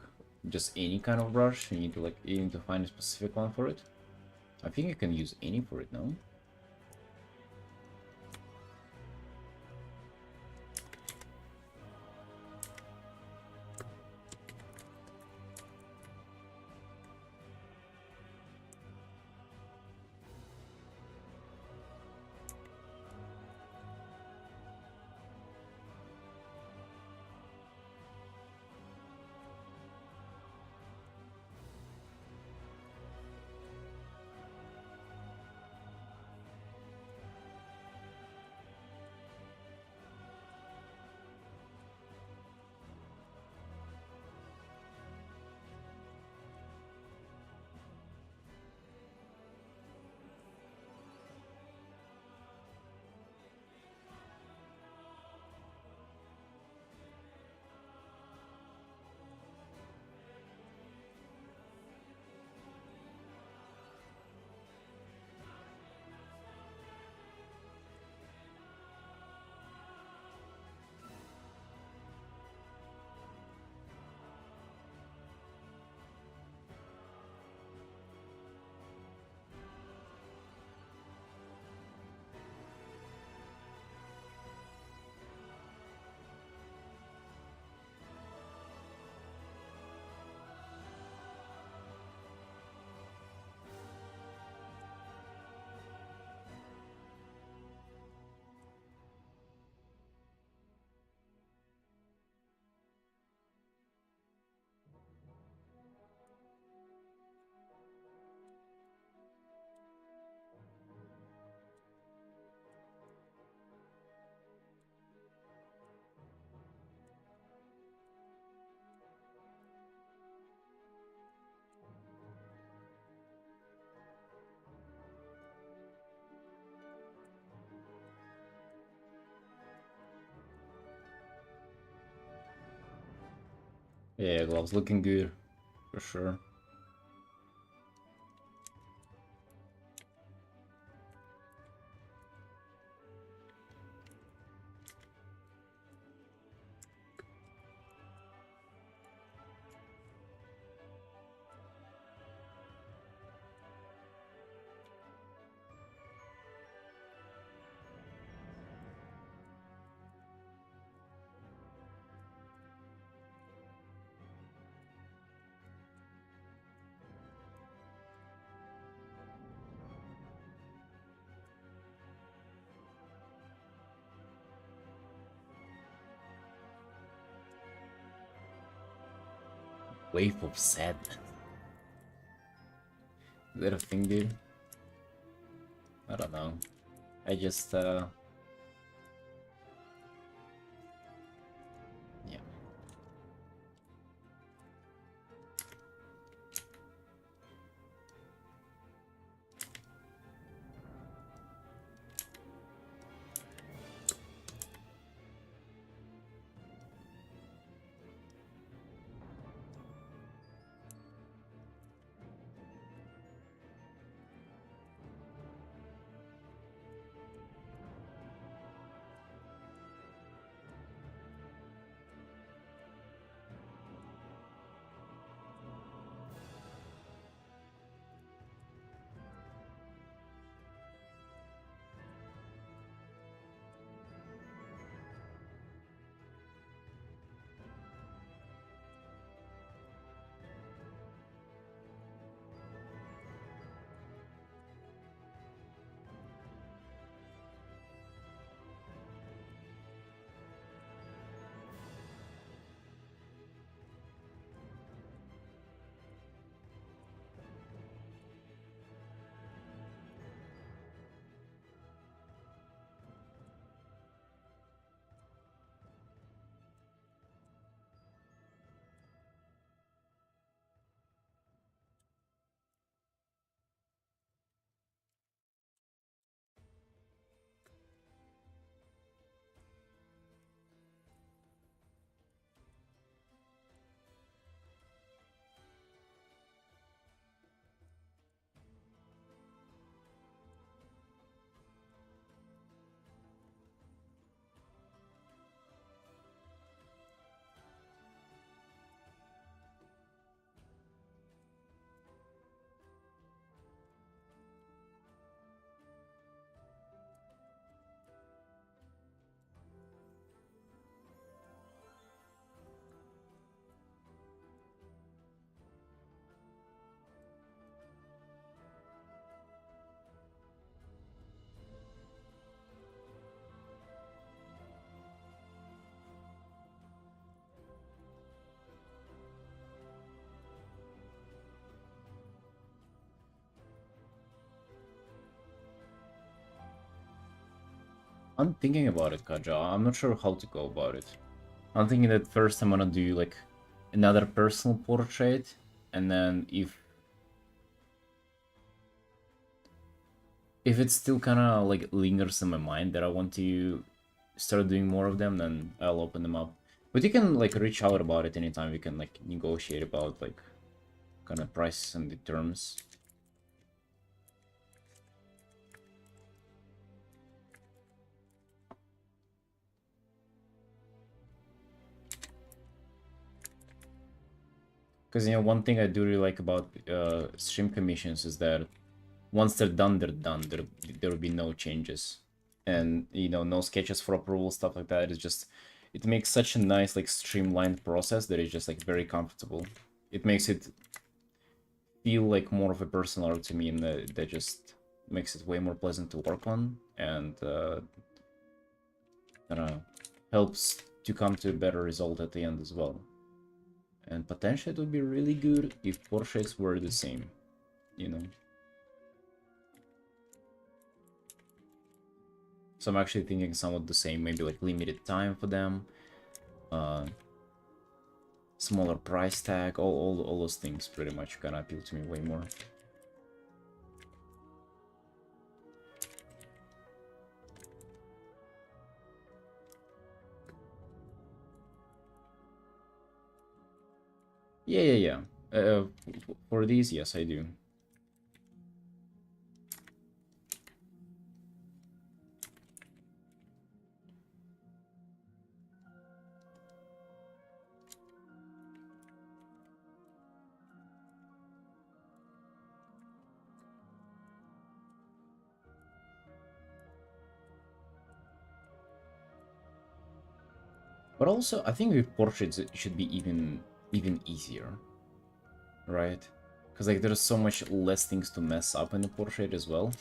Speaker 1: just any kind of brush? You need to find a specific one for it. I think you can use any for it now. Yeah, gloves looking good, for sure. Wave of sadness. Is that a thing, dude? I don't know. I just, yeah. I'm thinking about it, Kaja. I'm not sure how to go about it. I'm thinking that first I'm gonna do like another personal portrait, and then if it still kind of like lingers in my mind that I want to start doing more of them, then I'll open them up. But you can like reach out about it anytime. We can like negotiate about like kind of prices and the terms. Because, you know, one thing I do really like about stream commissions is that once they're done, they're done. There will be no changes. And, you know, no sketches for approval, stuff like that. It's just, it makes such a nice, like, streamlined process that is just, like, very comfortable. It makes it feel like more of a personal art to me, and that just makes it way more pleasant to work on. And, I don't know, helps to come to a better result at the end as well. And potentially it would be really good if portraits were the same, you know. So I'm actually thinking somewhat the same, maybe like limited time for them, smaller price tag, all those things pretty much gonna appeal to me way more. Yeah. For these, yes, I do. But also, I think with portraits it should be even easier, right? Because like there's so much less things to mess up in the portrait as well.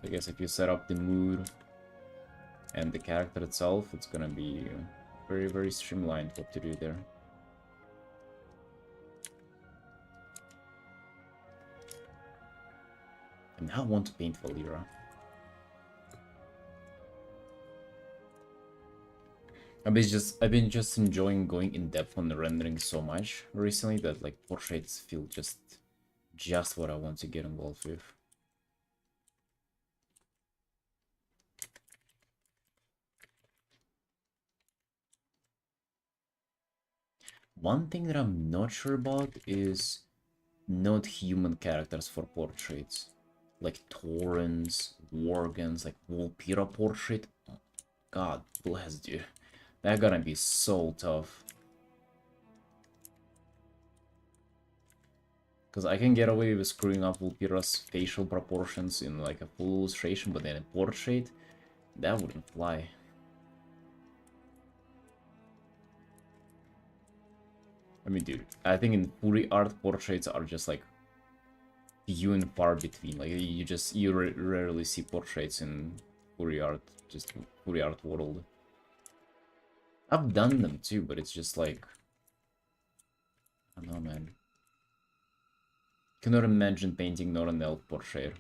Speaker 1: I guess if you set up the mood and the character itself, it's gonna be very streamlined what to do there. And now I want to paint Valera. I've been just enjoying going in depth on the rendering so much recently that like portraits feel just what I want to get involved with. One thing that I'm not sure about is not human characters for portraits. Like Torrens, Worgens, like Volpira portrait. God bless, dude. That gonna be so tough. Because I can get away with screwing up Volpira's facial proportions in like a full illustration, but then in portrait, that wouldn't fly. I mean, dude, I think in Fury art, portraits are just like few and far between. Like you rarely see portraits in Fury art, just Fury art world. I've done them too, but it's just like, I don't know, man. Cannot imagine painting not an elf portrait.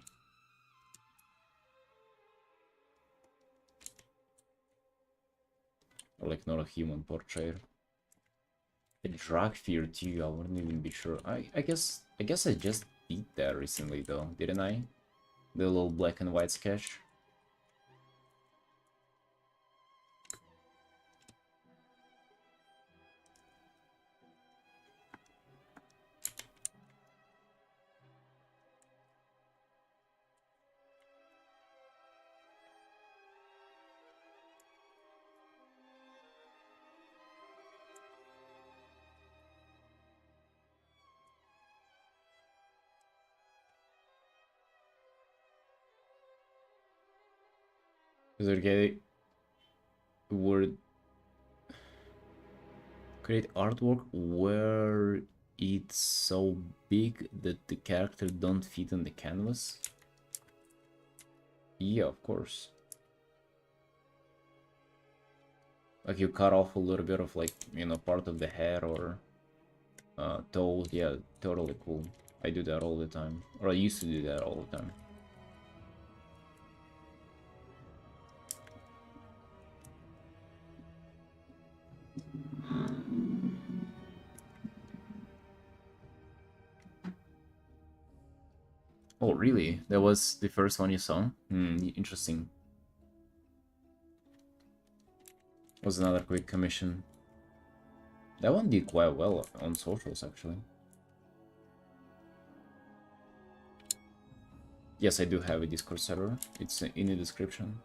Speaker 1: Or like not a human portrait. A drag fear too, I wouldn't even be sure. I guess I just beat that recently though, didn't I? The little black and white sketch. Because okay, would create artwork where it's so big that the character don't fit in the canvas. Yeah, of course. Like you cut off a little bit of like, you know, part of the head or toe. Yeah, totally cool. I do that all the time. Or I used to do that all the time. Oh, really? That was the first one you saw? Interesting. Was another quick commission. That one did quite well on socials, actually. Yes, I do have a Discord server. It's in the description.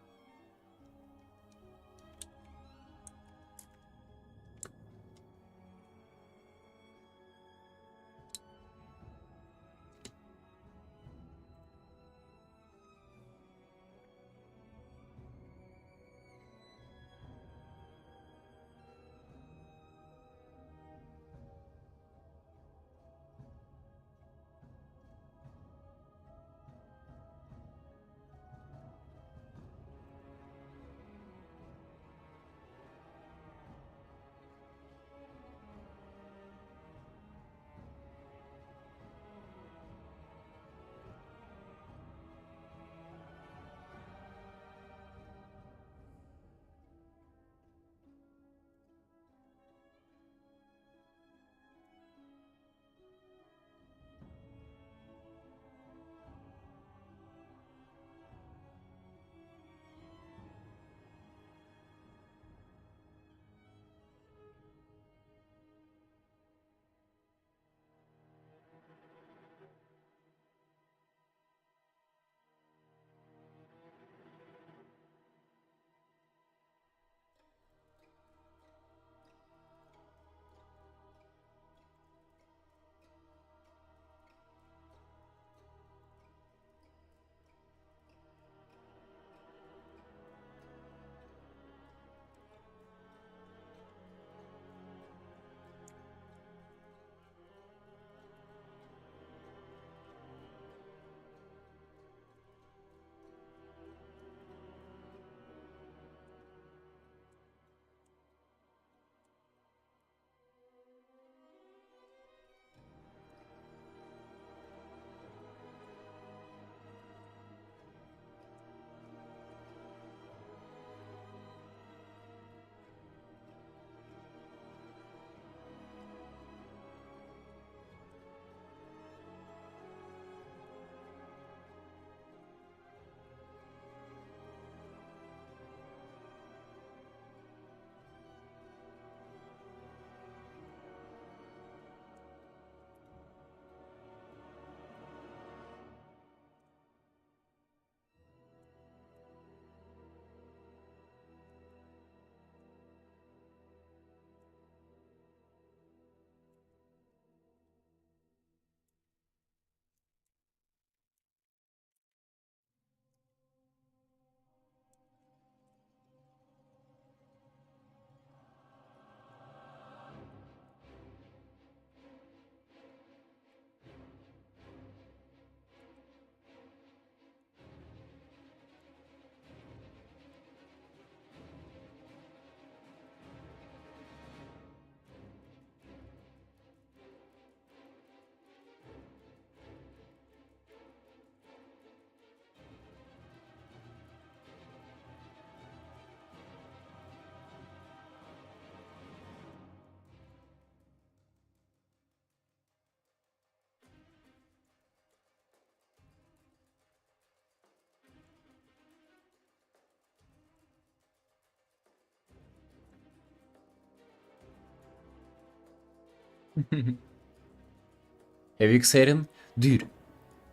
Speaker 1: Have you excited? Dude,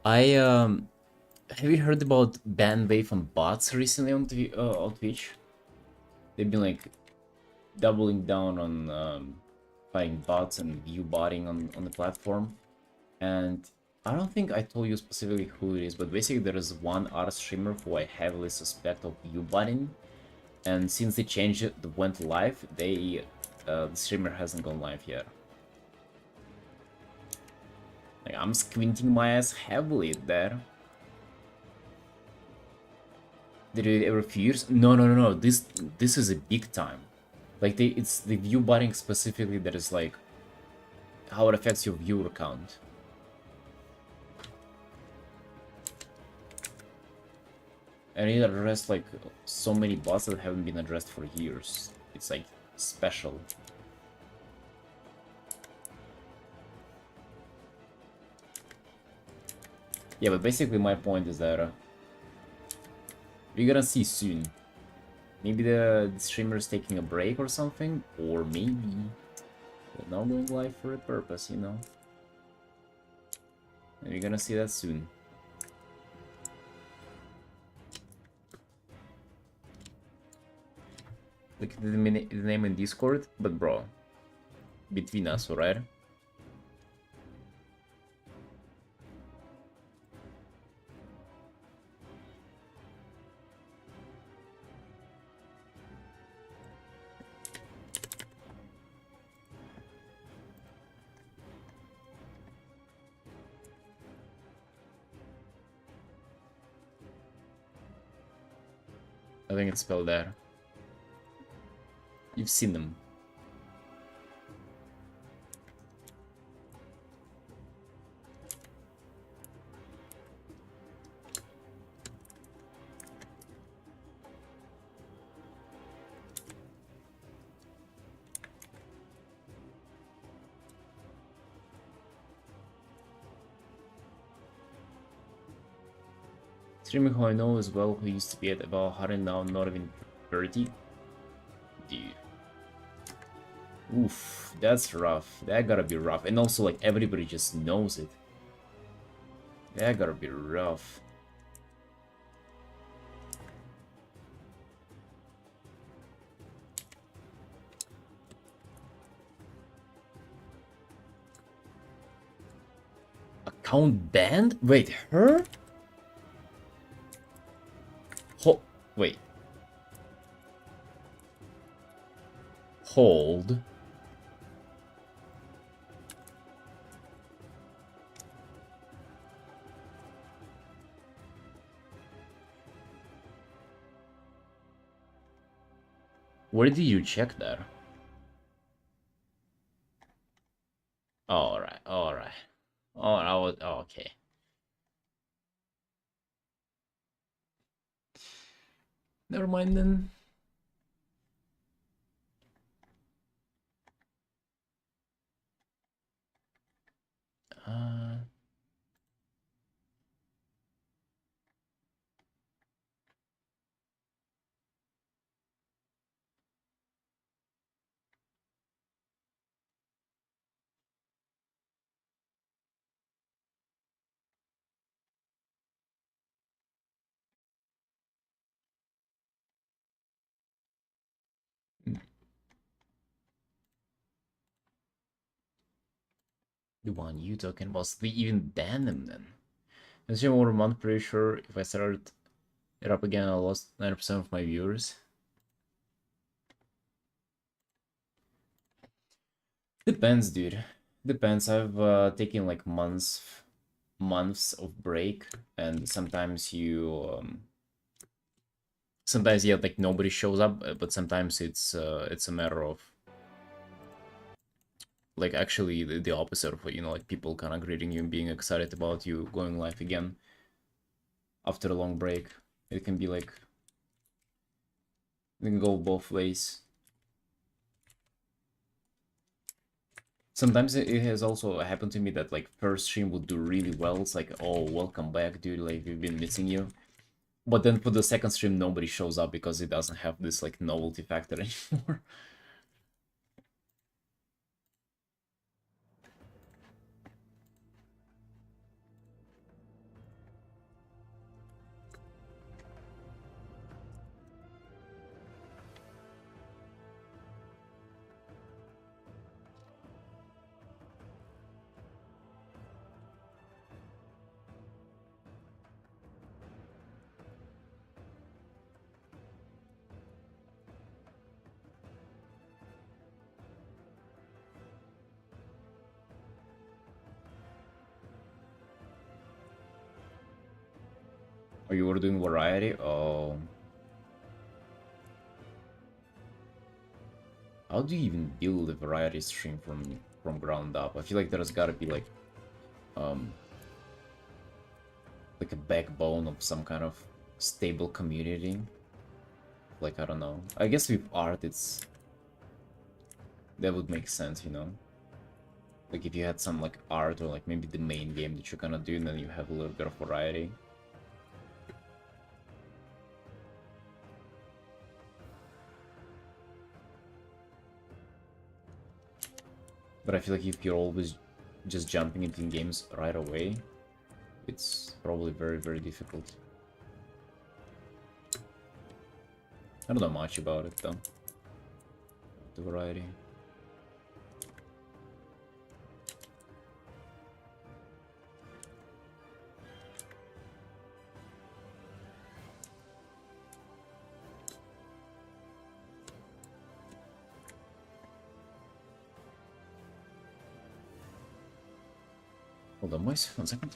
Speaker 1: I have you heard about ban wave on bots recently on Twitch? They've been like doubling down on buying bots and view botting on the platform. And I don't think I told you specifically who it is, but basically there is one art streamer who I heavily suspect of view botting. And since they changed it, went live, the streamer hasn't gone live yet. Like, I'm squinting my ass heavily there. Did it every few years? No, no, no, no. This is a big time. Like it's the view botting specifically that is like how it affects your viewer count. And it addressed like so many bots that haven't been addressed for years. It's like special. Yeah, but basically my point is that we're gonna see soon. Maybe the streamer is taking a break or something, or maybe they're not going live for a purpose, you know? And we're gonna see that soon. Look at the name in Discord, but bro, between us, alright? I think it's spelled there. You've seen them. Streaming who I know as well, who used to be at about 100, now not even 30. Dude. Oof, that's rough. That gotta be rough. And also, like, everybody just knows it. That gotta be rough. Account banned? Wait, her? Wait. Hold. Where did you check that? Alright, alright. Oh, okay. Never mind then. The one you talking about? They even ban them then. As you know, I'm pretty sure if I started it up again, I lost 90% of my viewers. Depends, dude. Depends. I've taken like months of break, and sometimes sometimes yeah, like nobody shows up, but sometimes it's a matter of like actually the opposite of, you know, like people kind of greeting you and being excited about you going live again after a long break. It can be like, it can go both ways. Sometimes it has also happened to me that like first stream would do really well. It's like, oh, welcome back, dude, like we've been missing you. But then for the second stream, nobody shows up because it doesn't have this like novelty factor anymore. Oh, you were doing variety? Oh. How do you even build a variety stream from ground up? I feel like there's gotta be um like a backbone of some kind of stable community. Like, I don't know. I guess with art that would make sense, you know? Like if you had some like art or like maybe the main game that you're gonna do and then you have a little bit of variety. But I feel like if you're always just jumping into games right away, it's probably very, very difficult. I don't know much about it though. The variety. Hold on, boys. 1 second.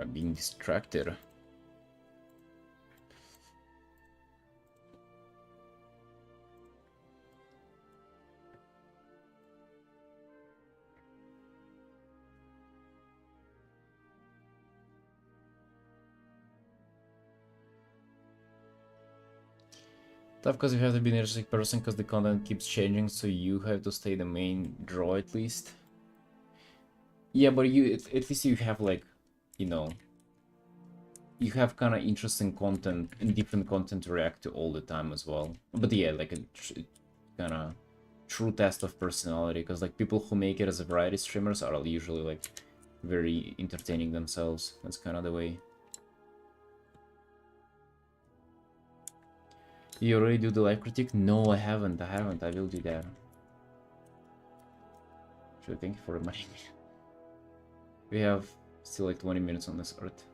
Speaker 1: I'm being distracted. Tough because you have to be an interesting person because the content keeps changing, so you have to stay the main draw at least. Yeah, but you at least you have like, you know, you have kind of interesting content and different content to react to all the time as well. But yeah, like a kind of true test of personality, because like people who make it as a variety streamers are usually like very entertaining themselves. That's kind of the way. You already do the live critique? No, I haven't. I will do that. Sure, thank you for reminding me. We have still like 20 minutes on this earth.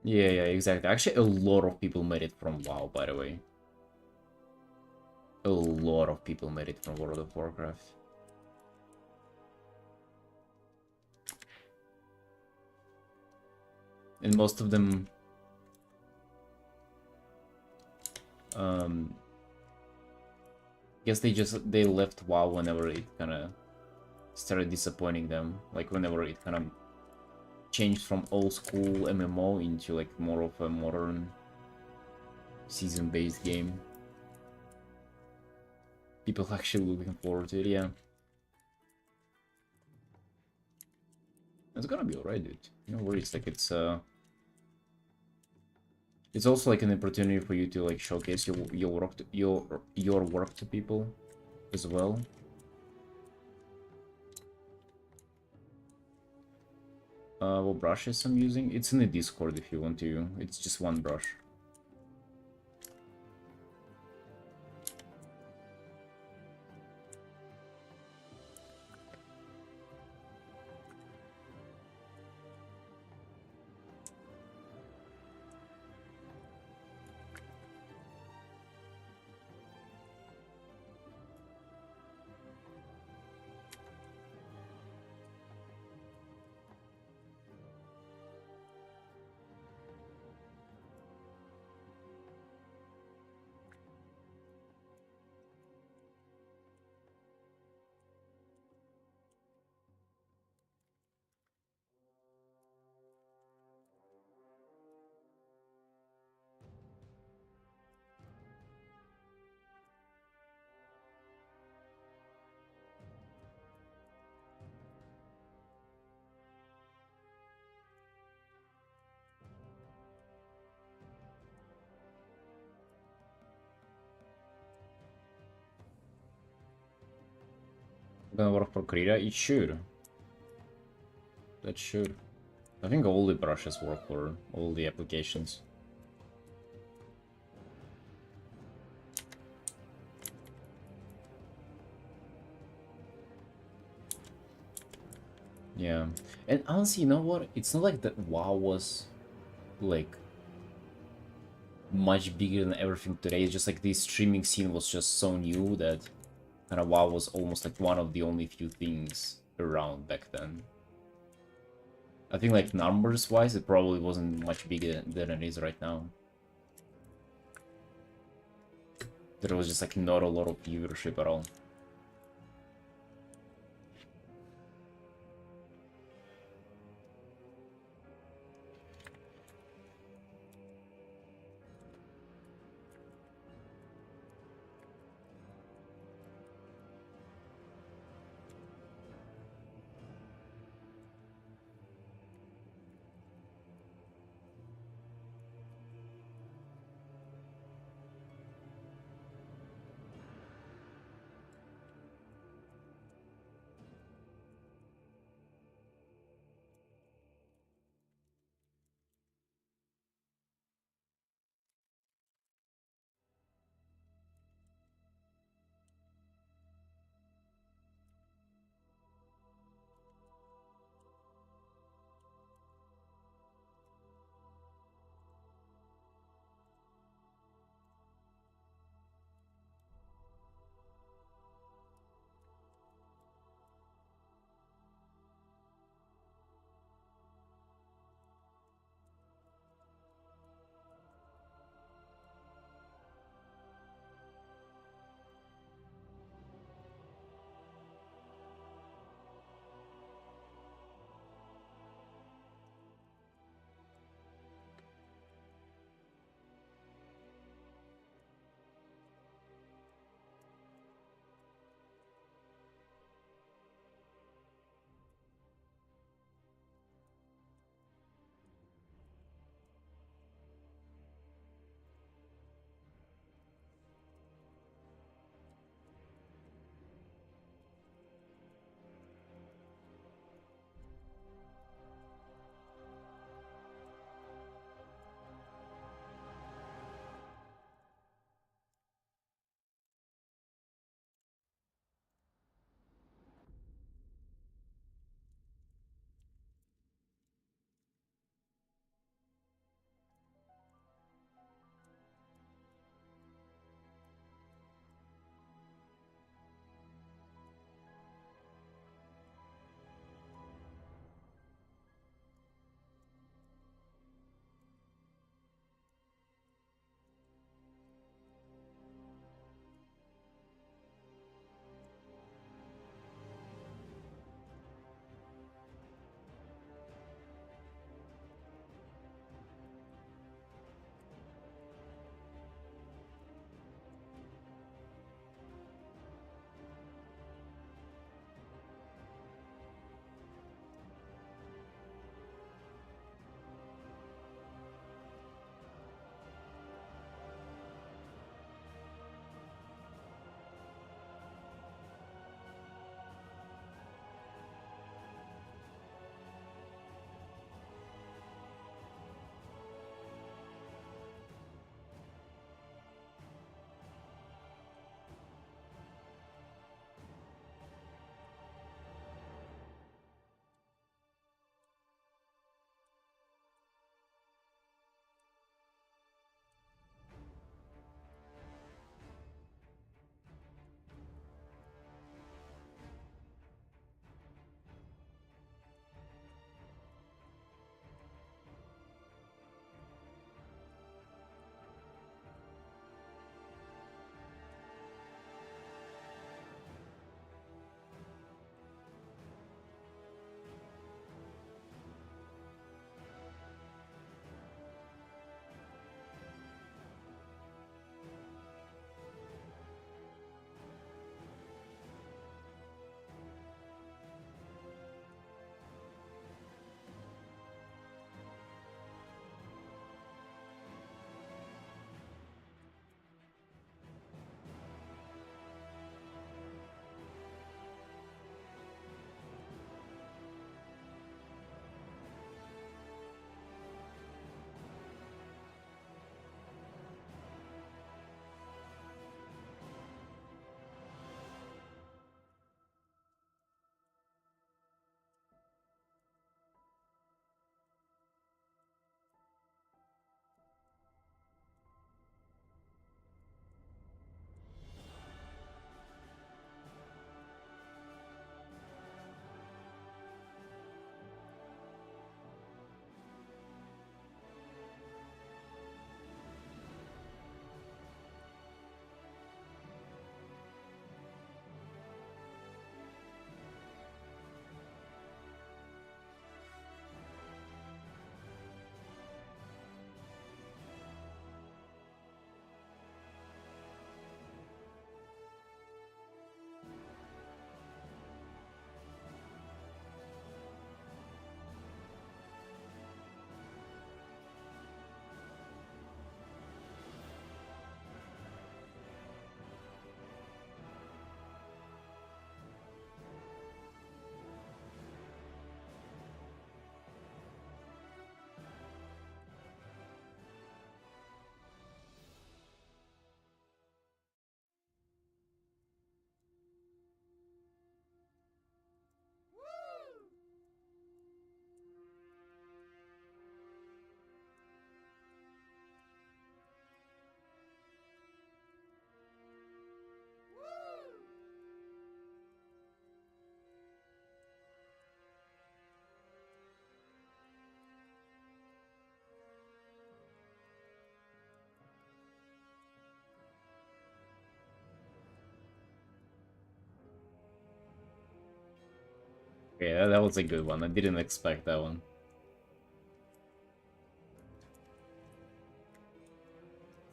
Speaker 1: Yeah, exactly. Actually, a lot of people made it from WoW, by the way. A lot of people made it from World of Warcraft. And most of them... guess they left WoW whenever it kind of started disappointing them. Like, whenever it kind of changed from old school MMO into, like, more of a modern season-based game. People actually looking forward to it, yeah. It's gonna be alright, dude. No worries, like, it's also like an opportunity for you to like showcase your work to, your work to people as well. What brushes I'm using? It's in the Discord if you want to. It's just one brush. Gonna work for Krita? It should. That should. I think all the brushes work for all the applications. Yeah. And honestly, you know what? It's not like that WoW was like much bigger than everything today. It's just like the streaming scene was just so new that kind of WoW was almost like one of the only few things around back then. I think like numbers wise it probably wasn't much bigger than it is right now. There was just like not a lot of viewership at all. Okay, that was a good one. I didn't expect that one.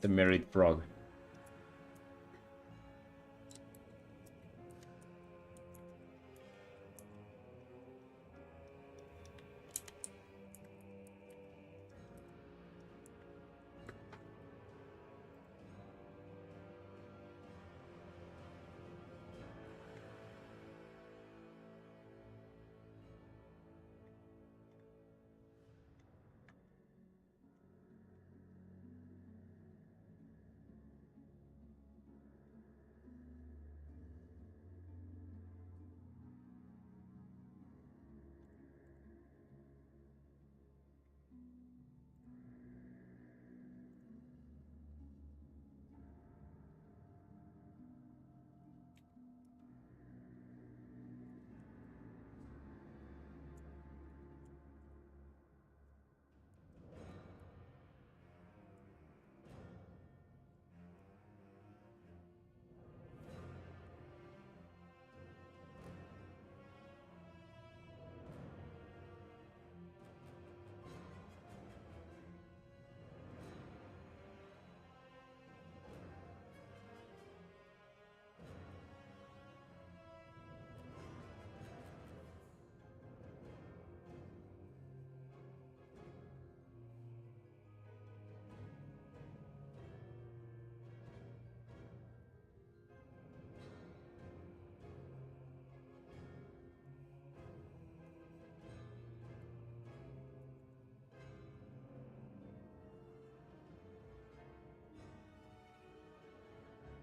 Speaker 1: The married frog.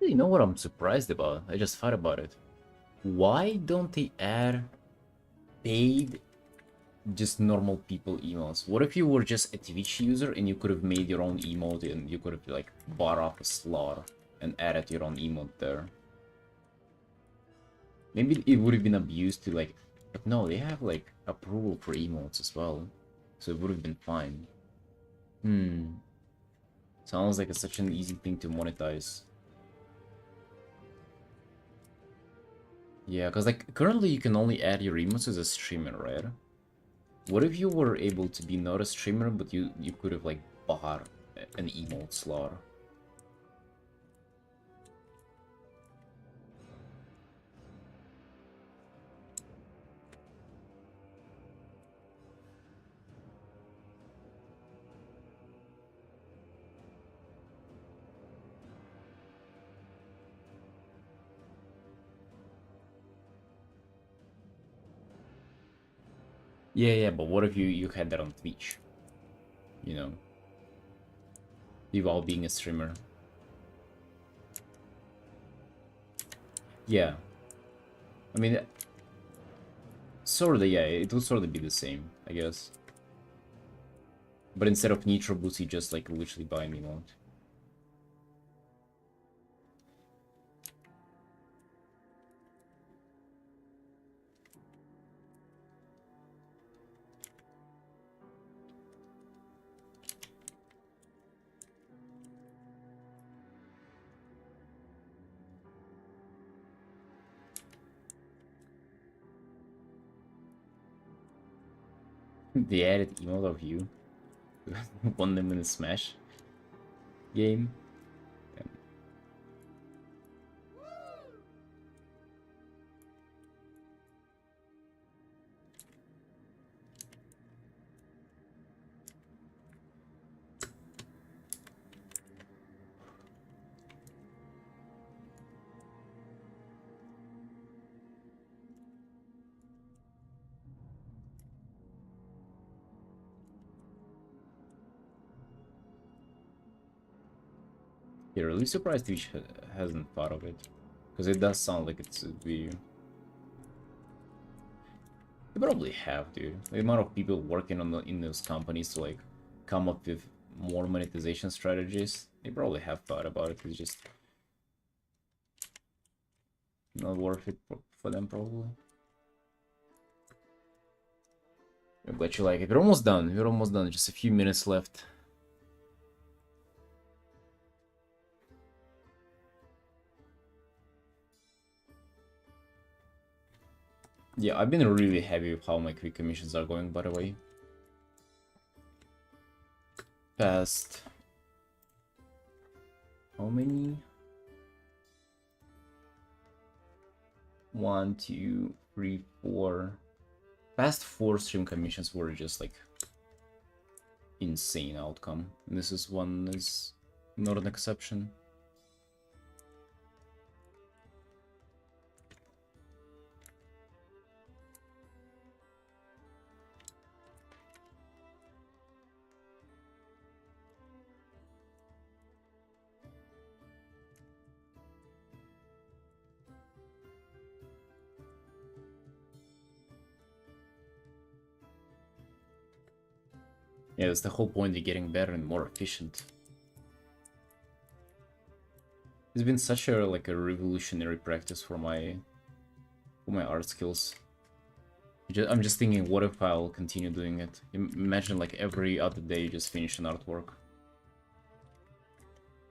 Speaker 1: You know what I'm surprised about? I just thought about it. Why don't they add paid, just normal people emails? What if you were just a Twitch user and you could have made your own emote and you could have like bought off a slot and added your own emote there? Maybe it would have been abused to like, but no, they have like approval for emotes as well, so it would have been fine. Sounds like it's such an easy thing to monetize. Yeah, because like currently you can only add your emotes as a streamer, right? What if you were able to be not a streamer, but you could have like bought an emote slot? Yeah, but what if you had that on Twitch? You know, you all being a streamer. Yeah, I mean, sort of. Yeah, it would sort of be the same, I guess. But instead of Nitro Boost, you just like literally buy an emote. The added emote of you. Won them in the Smash game. You're really surprised Twitch hasn't thought of it. Because it does sound like it's be. They probably have, dude. The amount of people working on in those companies to like come up with more monetization strategies, they probably have thought about it. It's just not worth it for them, probably. But you like it. We're almost done. We're almost done. Just a few minutes left. Yeah, I've been really happy with how my quick commissions are going, by the way. Past... how many? 1, 2, 3, 4. Past 4 stream commissions were just like insane outcome. And this is one is not an exception. Yeah, that's the whole point of getting better and more efficient. It's been such a like a revolutionary practice for my art skills. I'm just thinking, what if I'll continue doing it? Imagine like every other day you just finish an artwork.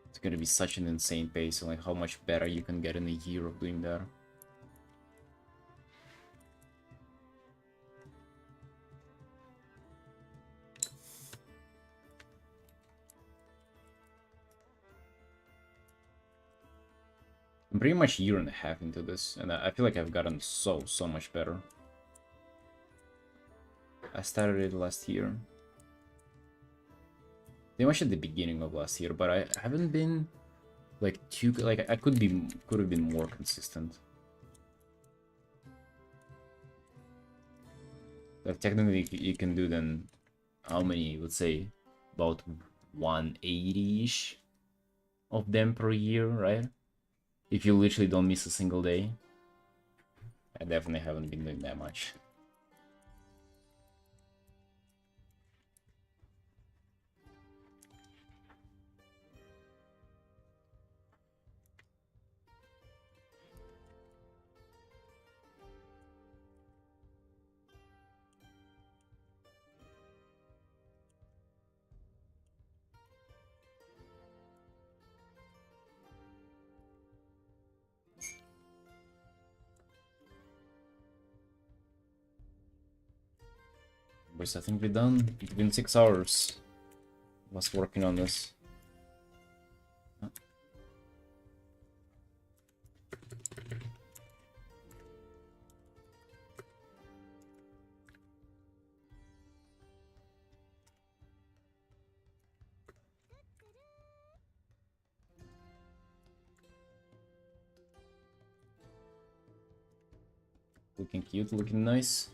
Speaker 1: It's gonna be such an insane pace, and like how much better you can get in a year of doing that. I'm pretty much a year and a half into this, and I feel like I've gotten so much better. I started it last year. Pretty much at the beginning of last year, but I haven't been like too like I could have been more consistent. Like technically you can do then how many, let's say about 180-ish of them per year, right? If you literally don't miss a single day. I definitely haven't been doing that much. Boys, I think we're done. It's been 6 hours. I was working on this. Looking cute, looking nice.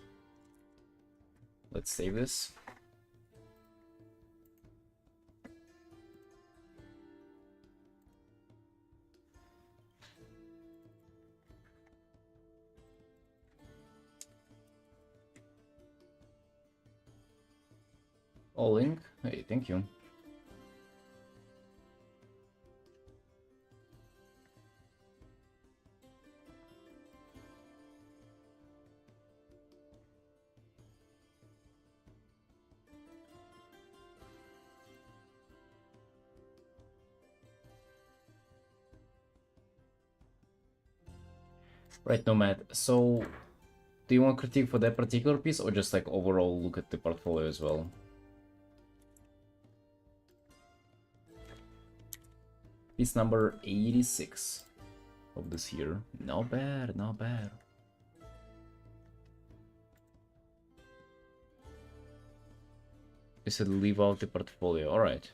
Speaker 1: Let's save this. All link. Hey, thank you. Right, Nomad. So, do you want critique for that particular piece, or just like overall look at the portfolio as well? Piece number 86 of this year. Not bad, not bad. You said leave out the portfolio. All right.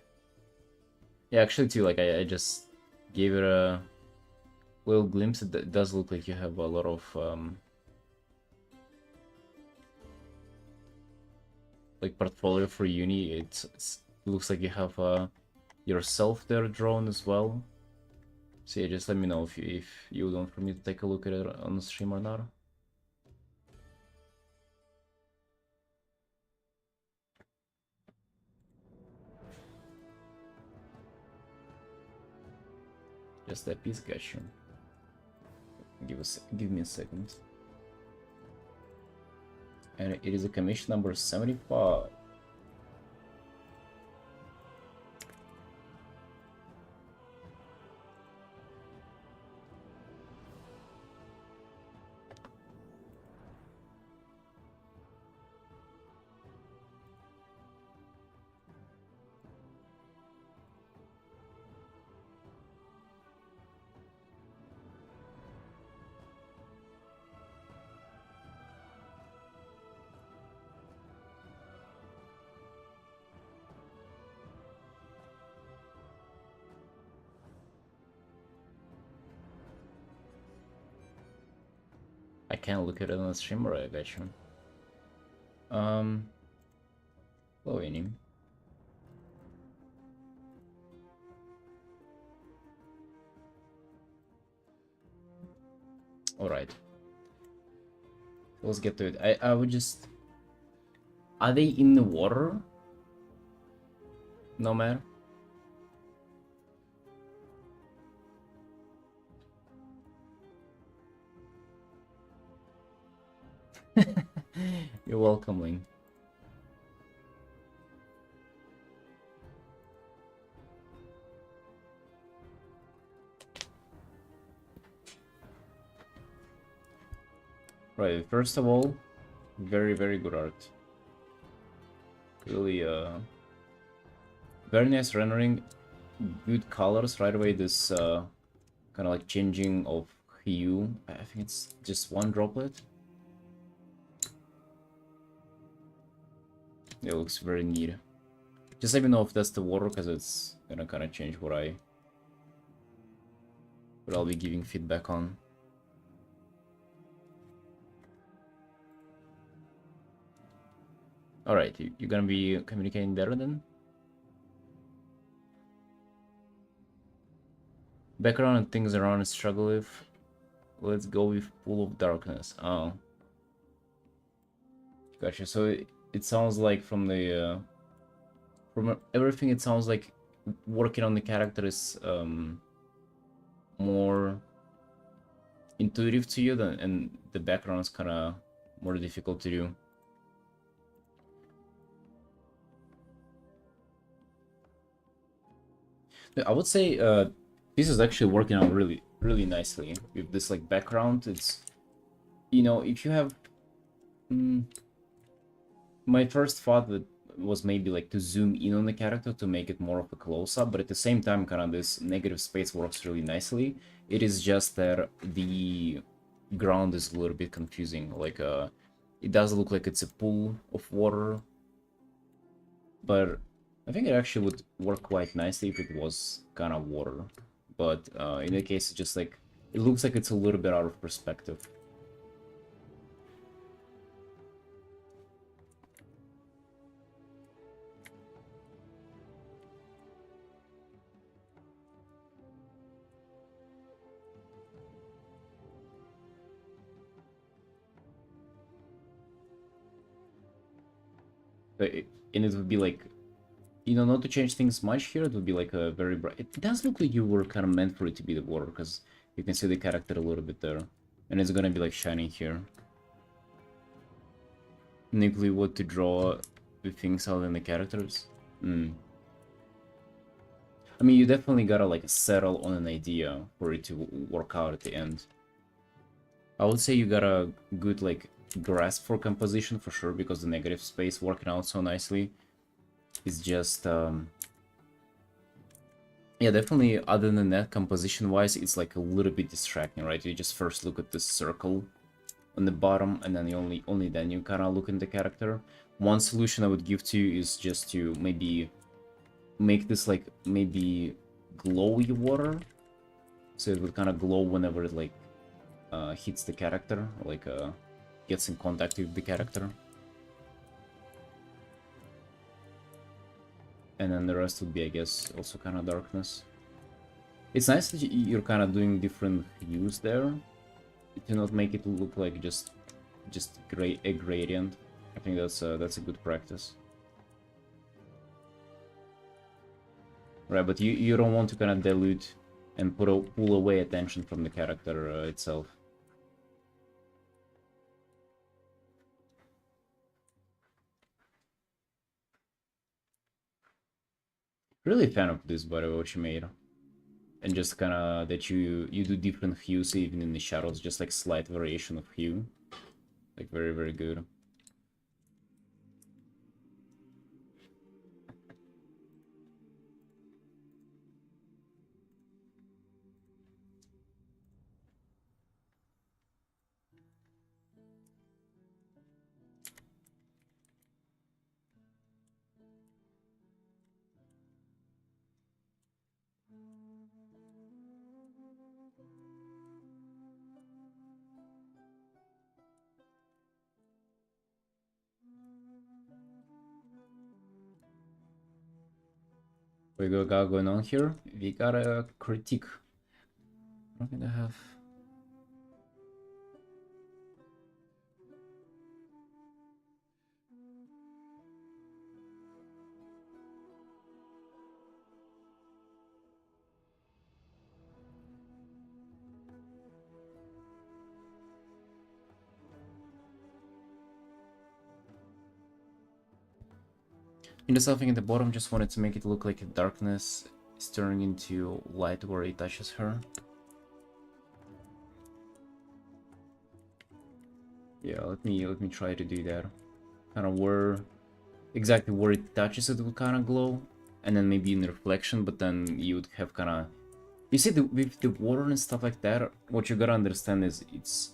Speaker 1: Yeah, actually, too. Like I just gave it a little glimpse. It does look like you have a lot of like portfolio for uni. It looks like you have yourself there drawn as well. So yeah, just let me know if you want for me to take a look at it on the stream or not. Just that piece, got you. Give me a second. And it is a commission number 75. I can't look at it on the stream, or I got you. Um, hello, Annie. All right, let's get to it. I would just. Are they in the water? No matter. You're welcome, Ling. Right, first of all, very good art. Really, very nice rendering, good colors. Right away, this kind of like changing of hue. I think it's just one droplet. It looks very neat. Just let me know if that's the water, because it's gonna kind of change what I'll be giving feedback on. All right, you're gonna be communicating there then. Background and things around and struggle with. Let's go with Pool of Darkness. Oh, gotcha. So it sounds like from everything, it sounds like working on the character is more intuitive to you, and the background is kind of more difficult to do. I would say this is actually working out really nicely with this like background. It's, you know, if you have my first thought that was maybe like to zoom in on the character to make it more of a close-up, but at the same time kind of this negative space works really nicely. It is just that the ground is a little bit confusing. Like it does look like it's a pool of water, but I think it actually would work quite nicely if it was kind of water. But in that case, it's just like it looks like it's a little bit out of perspective. And it would be like, you know, not to change things much here, it would be like a very bright. It does look like you were kind of meant for it to be the water, because you can see the character a little bit there. And it's gonna be like shining here. Nickly, what to draw the things out in the characters? I mean, you definitely gotta like settle on an idea for it to work out at the end. I would say you got a good like grasp for composition for sure, because the negative space working out so nicely. It's just yeah, definitely. Other than that, composition wise, it's like a little bit distracting, right? You just first look at this circle on the bottom, and then only then you kind of look in the character. One solution I would give to you is just to maybe make this like maybe glowy water, so it would kind of glow whenever it like hits the character, like gets in contact with the character. And then the rest would be, I guess, also kind of darkness. It's nice that you're kind of doing different hues there to not make it look like just a gradient. I think that's a good practice. Right, but you don't want to kind of dilute and pull away attention from the character itself. Really a fan of this, by the way, what you made. And just kind of that you do different hues even in the shadows, just like slight variation of hue. Like very good. We got going on here. We got a critique. I don't think I have. In the something at the bottom, just wanted to make it look like darkness is turning into light where it touches her. Yeah, let me try to do that. Kind of exactly where it touches it will kind of glow, and then maybe in reflection, but then you would have kind of... You see, with the water and stuff like that, what you gotta understand is it's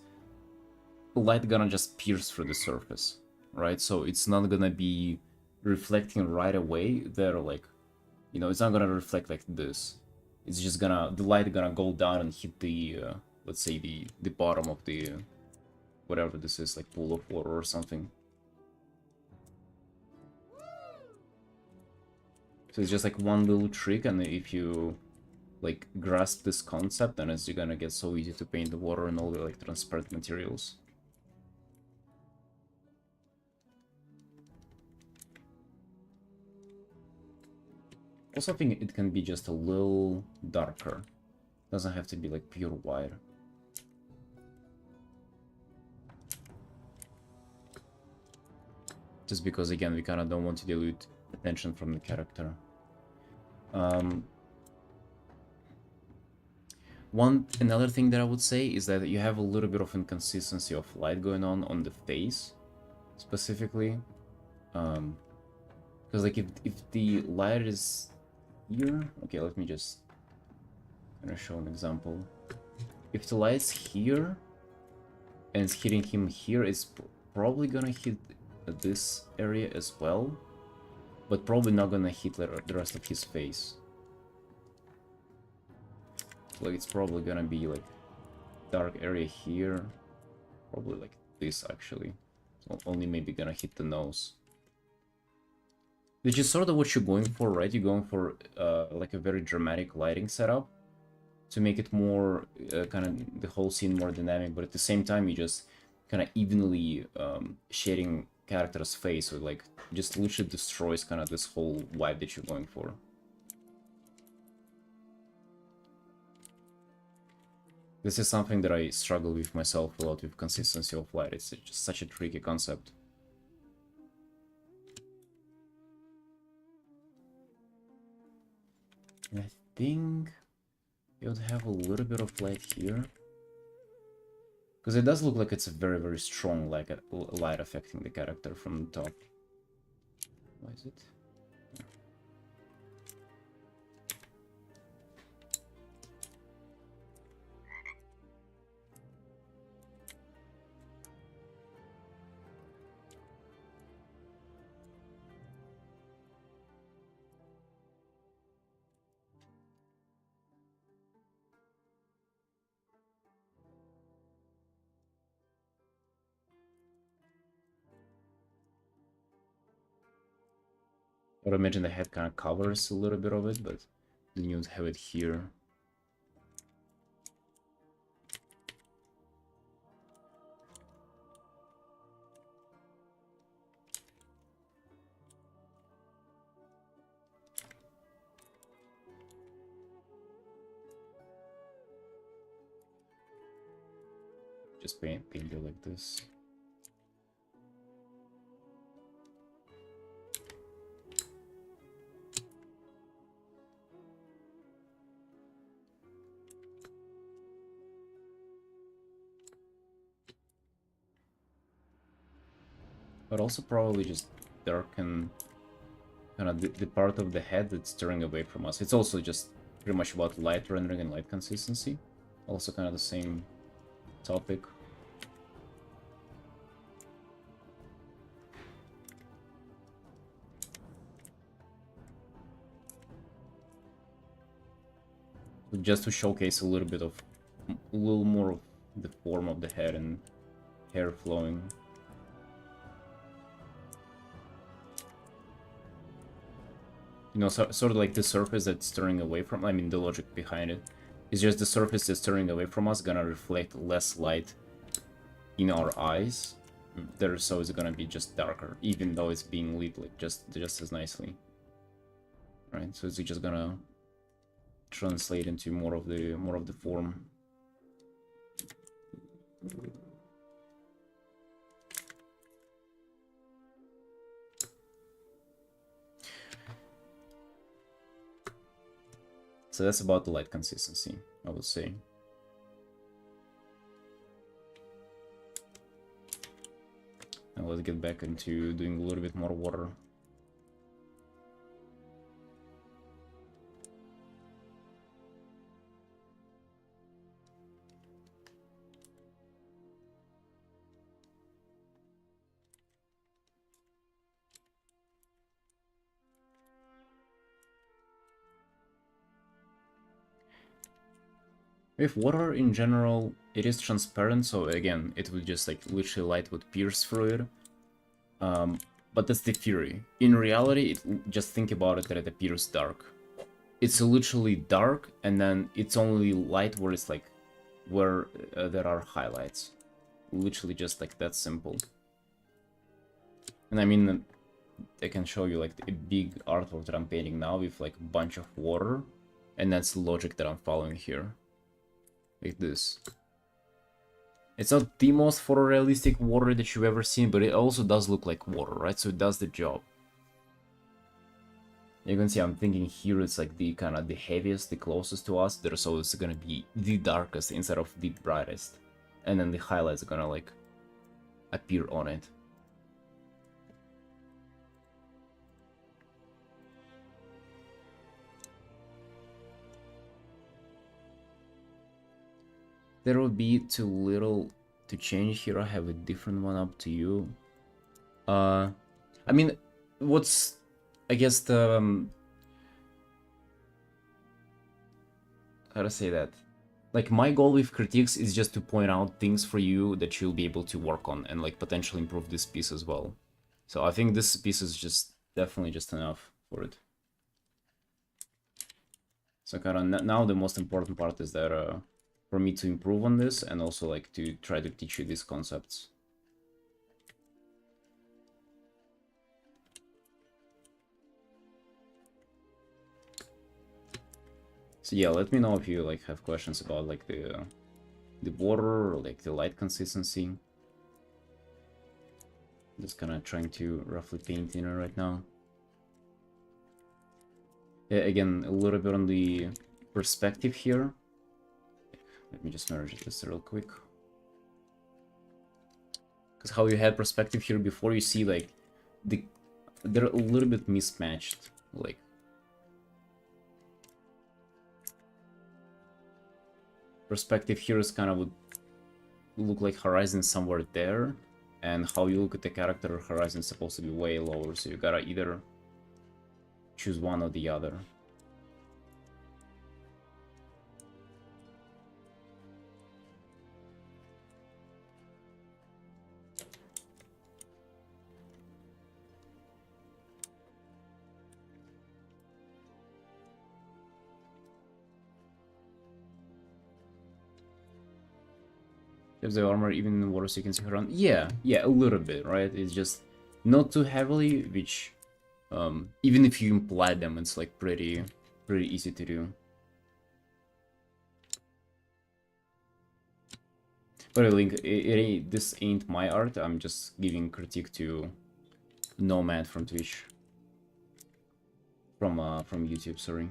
Speaker 1: light gonna just pierce through the surface, right? So it's not gonna be reflecting right away there, like, you know, it's not gonna reflect like this. It's just gonna, the light gonna go down and hit the, let's say the bottom of the, whatever this is, like pool of water or something. So it's just like one little trick, and if you like grasp this concept, then it's gonna get so easy to paint the water and all the like transparent materials. Also, I think it can be just a little darker. Doesn't have to be like pure white. Just because, again, we kind of don't want to dilute attention from the character. Another thing that I would say is that you have a little bit of inconsistency of light going on the face, specifically. Because like if the light is here, okay, let me just kind of show an example. If the light's here and it's hitting him here, it's probably gonna hit this area as well, but probably not gonna hit the rest of his face. Like, it's probably gonna be like dark area here, probably like this actually. So only maybe gonna hit the nose. Which is sort of what you're going for, right? You're going for like a very dramatic lighting setup to make it more kind of the whole scene more dynamic, but at the same time you just kind of evenly shading character's face, so like just literally destroys kind of this whole vibe that you're going for. This is something that I struggle with myself a lot with consistency of light. It's just such a tricky concept. I think it would have a little bit of light here. Because it does look like it's a very, very strong light affecting the character from the top. Why is it? I would imagine the head kind of covers a little bit of it, but then you would have it here. Just paint it like this. But also probably just darken kind of the part of the head that's turning away from us. It's also just pretty much about light rendering and light consistency. Also kind of the same topic. Just to showcase a little more of the form of the head and hair flowing. You know, sort of like the surface that's turning away from, I mean, the logic behind it is just the surface that's turning away from us gonna reflect less light in our eyes. There, so it's gonna be just darker, even though it's being lit like just as nicely. Right, so it's just gonna translate into more of the form. So that's about the light consistency, I would say. And let's get back into doing a little bit more water. With water in general, it is transparent, so again, it will just like literally light would pierce through it. But that's the theory. In reality, just think about it that it appears dark. It's literally dark, and then it's only light where it's like, where there are highlights. Literally just like that simple. And I mean, I can show you like a big artwork that I'm painting now with like a bunch of water, and that's the logic that I'm following here. Like this. It's not the most photorealistic water that you've ever seen, but it also does look like water, right? So it does the job. You can see I'm thinking here it's like the kind of the heaviest, the closest to us, there, so it's gonna be the darkest instead of the brightest. And then the highlights are gonna like appear on it. There will be too little to change here. I have a different one up to you. I mean, what's, I guess the, how to say that? Like, my goal with critiques is just to point out things for you that you'll be able to work on and like potentially improve this piece as well. So I think this piece is just definitely just enough for it. So kind of now the most important part is that for me to improve on this and also like to try to teach you these concepts. So yeah, let me know if you like have questions about like the border or like the light consistency. Just kind of trying to roughly paint in it right now. Yeah, again, a little bit on the perspective here. Let me just merge this real quick. Because how you had perspective here before, you see like they're a little bit mismatched. Like, perspective here is kind of would look like horizon somewhere there, and how you look at the character, horizon is supposed to be way lower, so you gotta either choose one or the other. If the armor even in water so you can see her around. Yeah, a little bit, right? It's just not too heavily, which even if you imply them, it's like pretty easy to do. But Link, this ain't my art. I'm just giving critique to Nomad from Twitch, from YouTube. Sorry.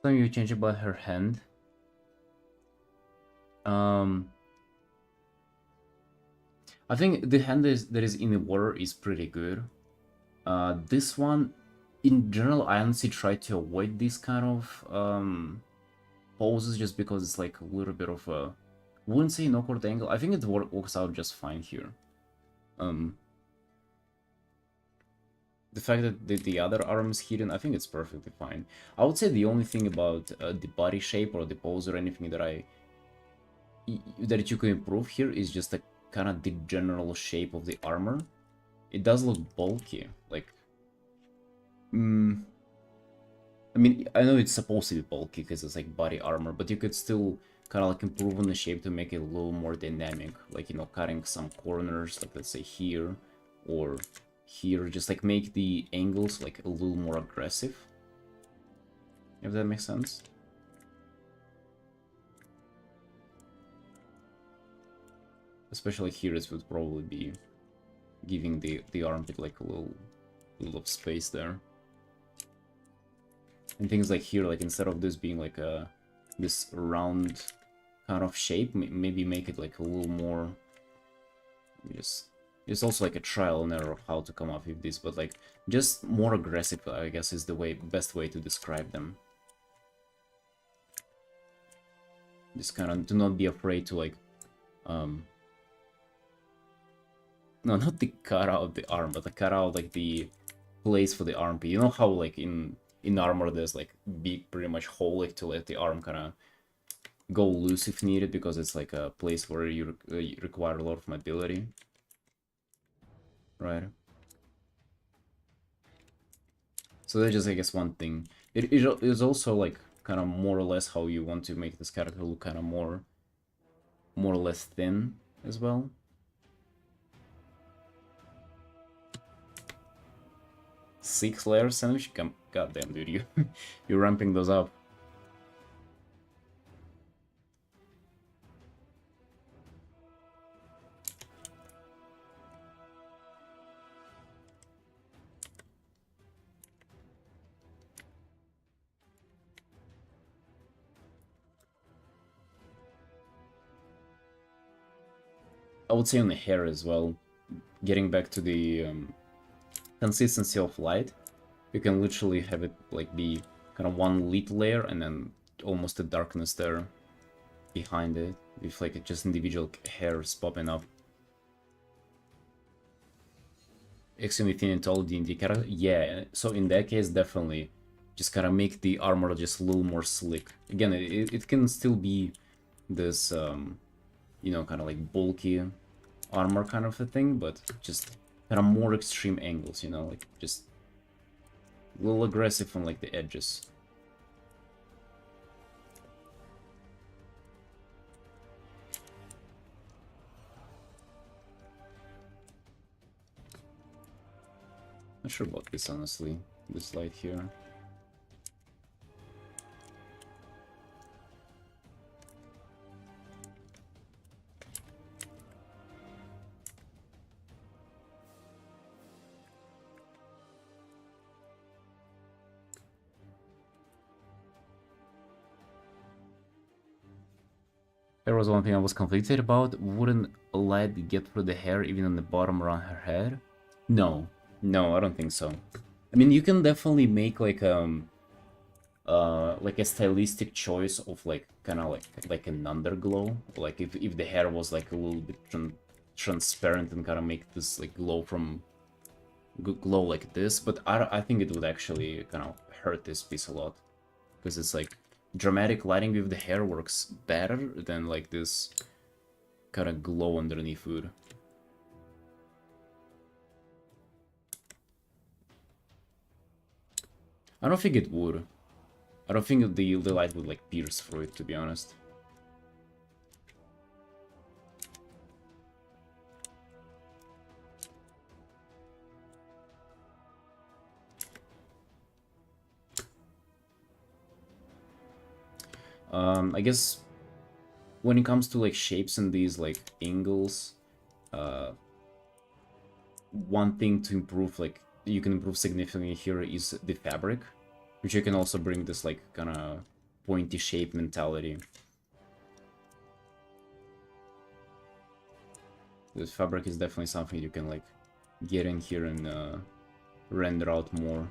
Speaker 1: Something you change about her hand. Um, I think the hand that is in the water is pretty good. This one, in general, I honestly try to avoid this kind of poses just because it's like a little bit of a, wouldn't say an awkward angle. I think it works out just fine here. Um, the fact that the other arm is hidden, I think it's perfectly fine. I would say the only thing about the body shape or the pose or anything that you can improve here is just the kind of the general shape of the armor. It does look bulky, like, I mean, I know it's supposed to be bulky because it's like body armor, but you could still kind of like improve on the shape to make it a little more dynamic, like, you know, cutting some corners, like let's say here or here, just like make the angles like a little more aggressive, if that makes sense. Especially here, it would probably be giving the armpit like a little of space there. And things like here, like instead of this being like this round kind of shape, maybe make it like a little more. It's also like a trial and error of how to come up with this, but like just more aggressive, I guess, is the best way to describe them. Just kind of do not be afraid to like, no, not the cutout of the arm, but the cutout like the place for the armpit. You know how like in armor there's like big pretty much hole like to let the arm kind of go loose if needed, because it's like a place where you require a lot of mobility, right? So that's just, I guess, one thing. It is also like kind of more or less how you want to make this character look kind of more or less thin as well. Six layer sandwich? Goddamn, dude, you're ramping those up. I would say on the hair as well, getting back to the consistency of light, you can literally have it like be kind of one lit layer and then almost a darkness there behind it, with like just individual hairs popping up. Extremely thin and tall D&D character? Yeah, so in that case, definitely just kind of make the armor just a little more slick. Again, it can still be this, you know, kind of like bulky armor kind of a thing, but just kind of more extreme angles, you know, like just a little aggressive on like the edges. Not sure about this, honestly, this light here. There was one thing I was conflicted about. Wouldn't a light get through the hair even on the bottom around her head? No. No, I don't think so. I mean, you can definitely make like a stylistic choice of like kind of like an underglow. Like if the hair was like a little bit transparent and kind of make this like glow like this, but I think it would actually kind of hurt this piece a lot, because it's like dramatic lighting with the hair works better than like this kind of glow underneath wood. I don't think it would. I don't think the light would like pierce through it, to be honest. I guess when it comes to like shapes and these like angles, one thing to improve, like you can improve significantly here, is the fabric, which you can also bring this like kind of pointy shape mentality. This fabric is definitely something you can like get in here and render out more.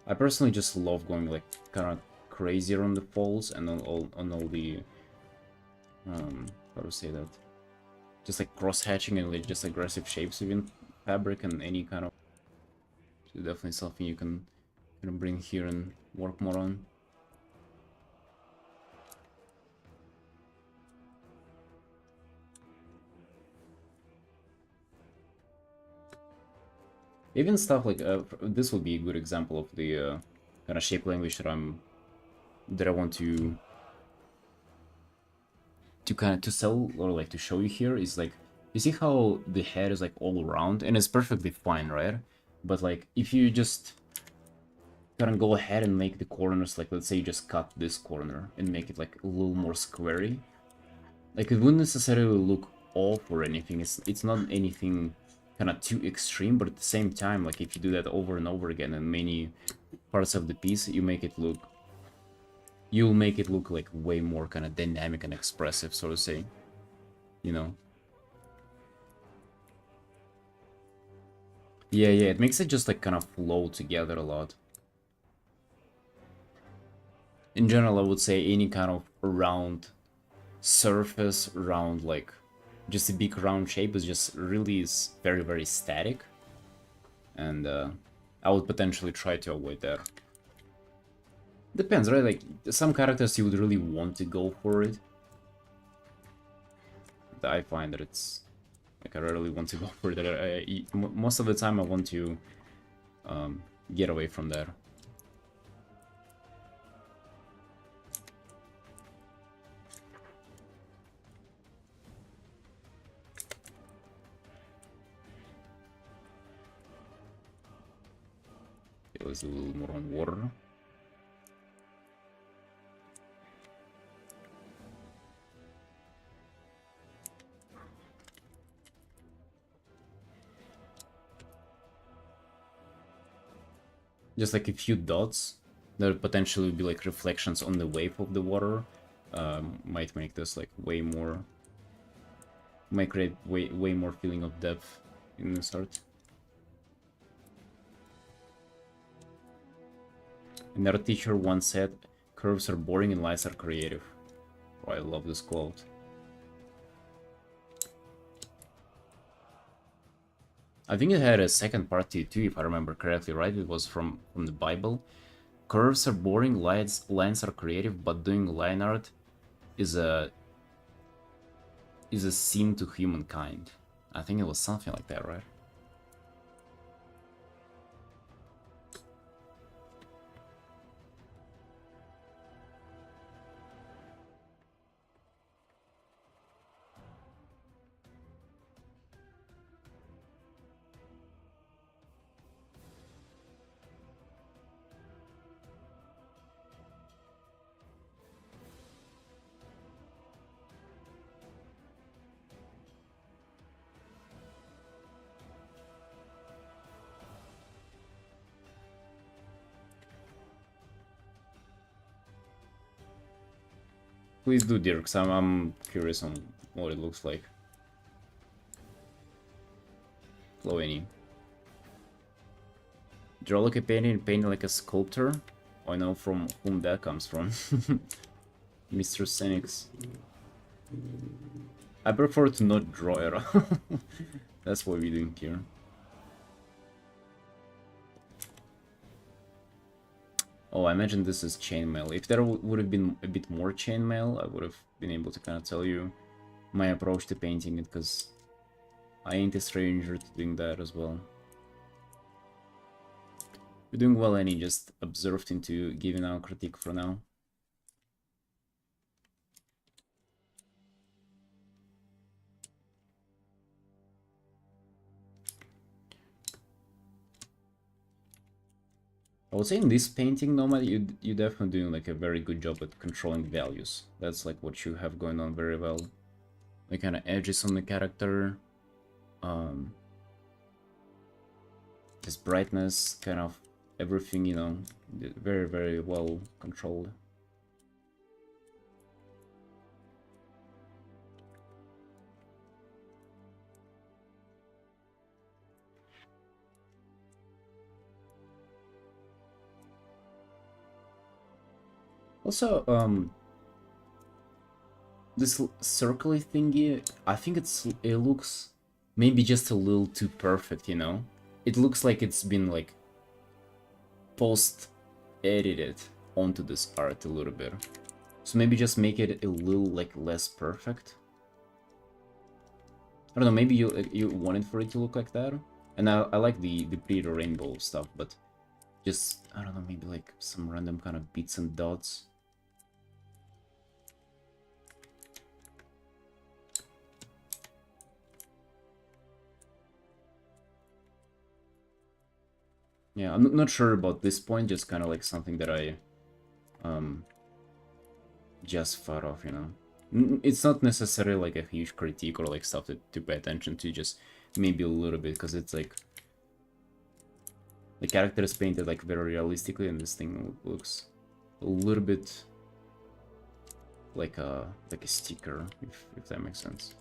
Speaker 1: I personally just love going like kind of crazier on the folds and on all the how to say that, just like cross hatching and like just aggressive shapes within fabric and any kind of. So definitely something you can bring here and work more on. Even stuff like this would be a good example of the kind of shape language that I want to kind of to sell or like to show you here is like, you see how the head is like all around and it's perfectly fine, right? But like if you just kind of go ahead and make the corners, like let's say you just cut this corner and make it like a little more squarey, like it wouldn't necessarily look off or anything. It's not anything kind of too extreme, but at the same time, like if you do that over and over again in many parts of the piece, you'll make it look like way more kind of dynamic and expressive, so to say, you know. Yeah, it makes it just like kind of flow together a lot. In general, I would say any kind of round surface, round like just a big round shape is very, very static, and I would potentially try to avoid that. Depends, right? Like some characters you would really want to go for it. But I find that it's like I rarely want to go for it. Most of the time I want to get away from that. Let's do a little more on water. Just like a few dots that potentially would be like reflections on the wave of the water, might make this like way more, might create way more feeling of depth in this art. Another teacher once said, "Curves are boring and lines are creative." Oh, I love this quote. I think it had a second part to it too, if I remember correctly, right? It was from the Bible. Curves are boring, lines are creative, but doing line art is a sin to humankind. I think it was something like that, right? Please do, Dirk, 'cause I'm curious on what it looks like. Flow any. Draw like a painting, paint like a sculptor. I know from whom that comes from. Mr. Senix. I prefer to not draw at all. That's what we're doing here. Oh, I imagine this is chainmail. If there would have been a bit more chainmail, I would have been able to kind of tell you my approach to painting it, because I ain't a stranger to doing that as well. You're doing well, Annie. Just observed into giving our critique for now. I would say in this painting, Nomad, you definitely doing like a very good job at controlling values. That's like what you have going on very well. The kind of edges on the character, this brightness, kind of everything, you know, very, very well controlled. Also, this circly thingy, I think it looks maybe just a little too perfect, you know? It looks like it's been like post-edited onto this art a little bit. So maybe just make it a little like less perfect. I don't know, maybe you wanted for it to look like that. And I like the pretty rainbow stuff, but just, I don't know, maybe like some random kind of bits and dots. Yeah, I'm not sure about this point, just kind of like something that I just thought of, you know. It's not necessarily like a huge critique or like stuff to pay attention to, just maybe a little bit, because it's like the character is painted like very realistically, and this thing looks a little bit like a sticker, if that makes sense.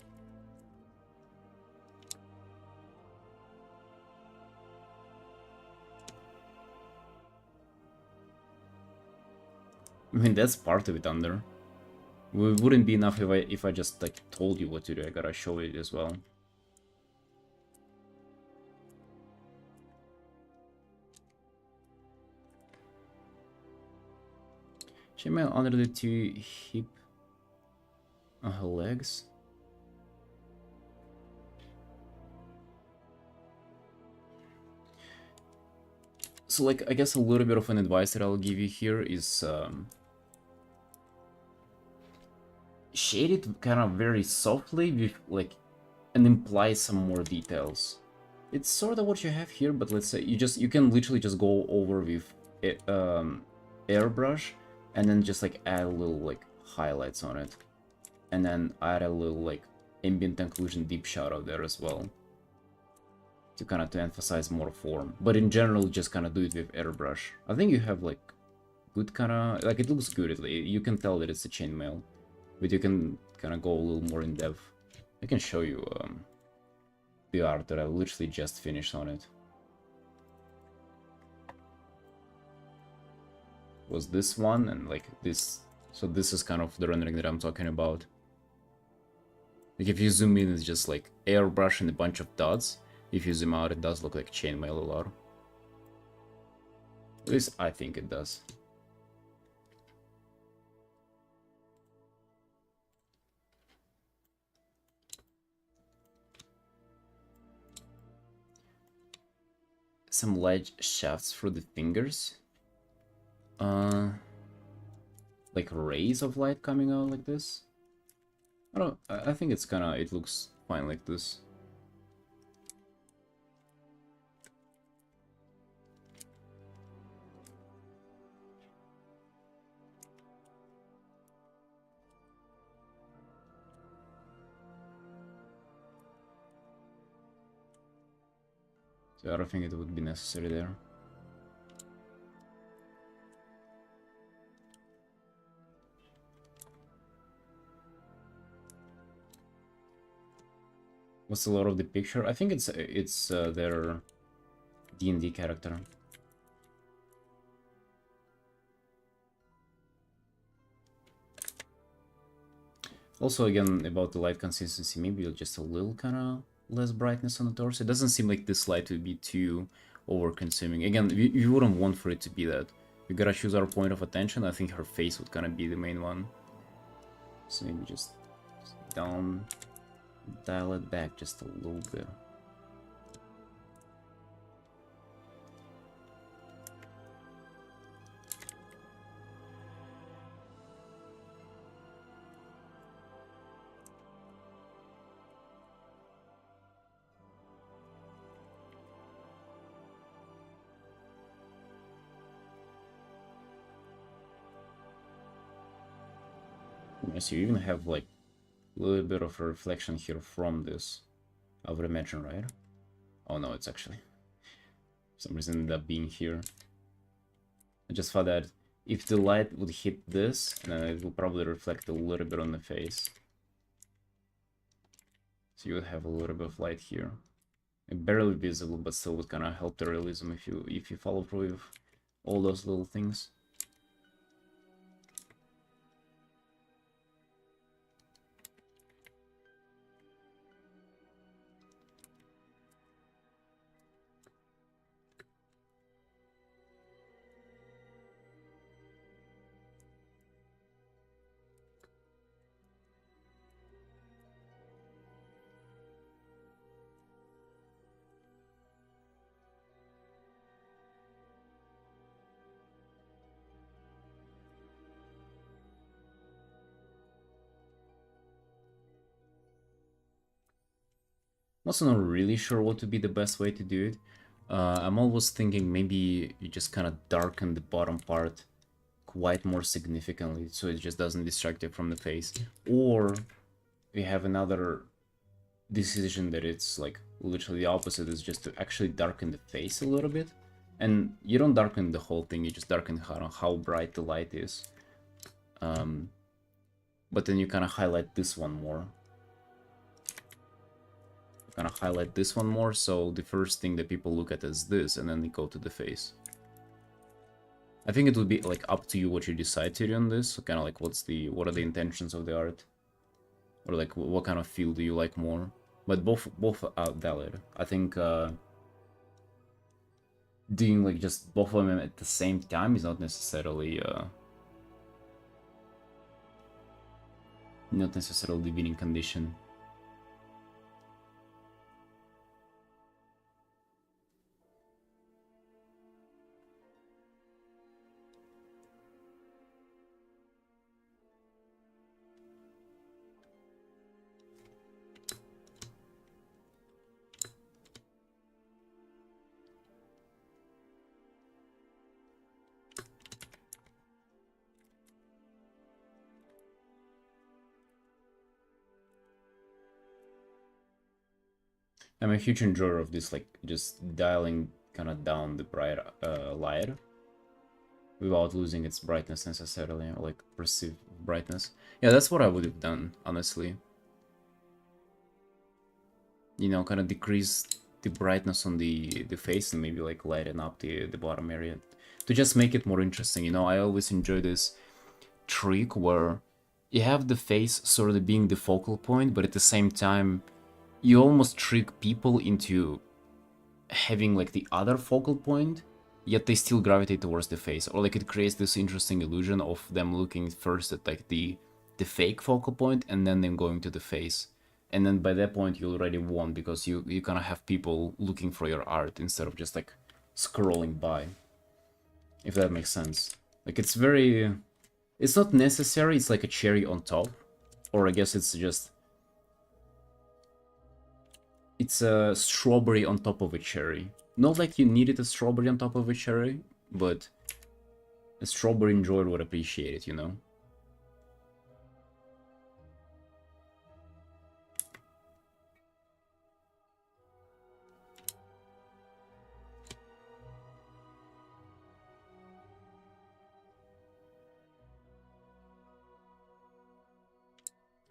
Speaker 1: I mean, that's part of it under. It wouldn't be enough if I just like told you what to do. I gotta show it as well. Chainmail under the two hip on her legs. So like, I guess a little bit of an advice that I'll give you here is shade it kind of very softly with like, and imply some more details. It's sort of what you have here, but let's say you can literally just go over with airbrush and then just like add a little like highlights on it, and then add a little like ambient occlusion deep shadow there as well, to kind of to emphasize more form. But in general, just kind of do it with airbrush. I think you have like good kind of like, it looks good. You can tell that it's a chainmail, but you can kind of go a little more in depth. I can show you the art that I literally just finished on it. Was this one, and like this. So this is kind of the rendering that I'm talking about. Like if you zoom in, it's just like airbrush and a bunch of dots. If you zoom out, it does look like chainmail a lot. At least I think it does. Some light shafts through the fingers. Like rays of light coming out like this. I think it's kinda, it looks fine like this. So I don't think it would be necessary there. What's the lore of the picture? I think it's their D&D character. Also, again, about the light consistency, maybe just a little kind of less brightness on the torso. It doesn't seem like this light would be too over-consuming. Again, you wouldn't want for it to be that. We gotta choose our point of attention. I think her face would kind of be the main one. So maybe just down, dial it back just a little bit. Yes, you even have like a little bit of a reflection here from this, I would imagine, right? Oh no, it's actually, for some reason, ended up being here. I just thought that if the light would hit this, then it will probably reflect a little bit on the face. So you would have a little bit of light here. Barely visible, but still would kind of help the realism if you follow through with all those little things. also not really sure what would be the best way to do it. I'm always thinking maybe you just kind of darken the bottom part quite more significantly so it just doesn't distract you from the face. Or we have another decision that it's like literally the opposite, is just to actually darken the face a little bit. And you don't darken the whole thing, you just darken how bright the light is. But then you kind of highlight this one more. Kind of highlight this one more, so the first thing that people look at is this, and then they go to the face. I think it would be like up to you what you decide to do on this. So kind of like what are the intentions of the art, or like what kind of feel do you like more? But both are valid. I think doing like just both of them at the same time is not necessarily the winning condition. I'm a huge enjoyer of this, like, just dialing kind of down the bright light without losing its brightness necessarily, or like perceived brightness. Yeah, that's what I would have done, honestly. You know, kind of decrease the brightness on the face and maybe like lighten up the bottom area to just make it more interesting. You know, I always enjoy this trick where you have the face sort of being the focal point, but at the same time you almost trick people into having like the other focal point, yet they still gravitate towards the face, or like it creates this interesting illusion of them looking first at like the fake focal point and then them going to the face. And then by that point you already won, because you kind of have people looking for your art instead of just like scrolling by, if that makes sense. Like it's not necessary, it's like a cherry on top, or I guess it's a strawberry on top of a cherry. Not like you needed a strawberry on top of a cherry, but a strawberry enjoyer would appreciate it, you know?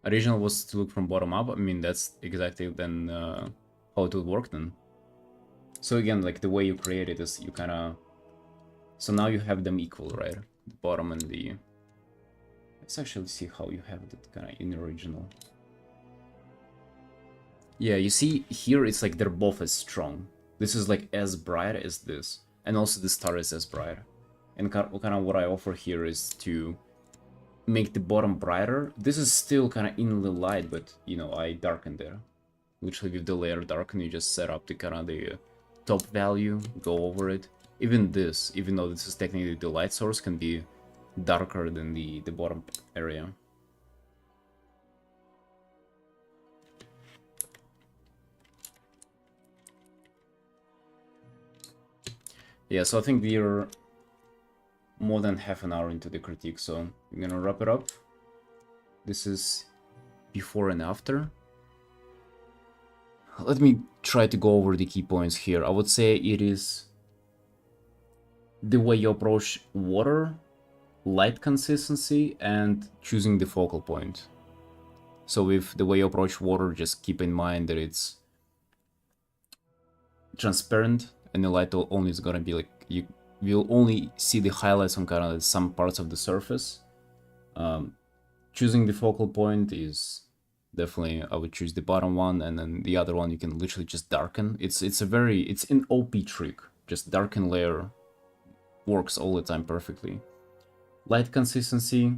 Speaker 1: Original was to look from bottom up. I mean, that's exactly then how it would work then. So again, like the way you create it is you kind of... So now you have them equal, right? The bottom and the... Let's actually see how you have that kind of in the original. Yeah, you see here it's like they're both as strong. This is like as bright as this. And also the star is as bright. And kind of what I offer here is to make the bottom brighter. This is still kind of in the light, but you know, I darken there. Literally with the layer darken, you just set up the kind of the top value, go over it. Even this, even though this is technically the light source, can be darker than the bottom area. Yeah, so I think we're more than half an hour into the critique, so I'm gonna wrap it up. This is before and after. Let me try to go over the key points here. I would say it is the way you approach water, light consistency, and choosing the focal point. So with the way you approach water, just keep in mind that it's transparent, and the light only is gonna be like, you'll only see the highlights on kind of some parts of the surface. Choosing the focal point is definitely, I would choose the bottom one, and then the other one you can literally just darken. It's an OP trick. Just darken layer works all the time perfectly. Light consistency,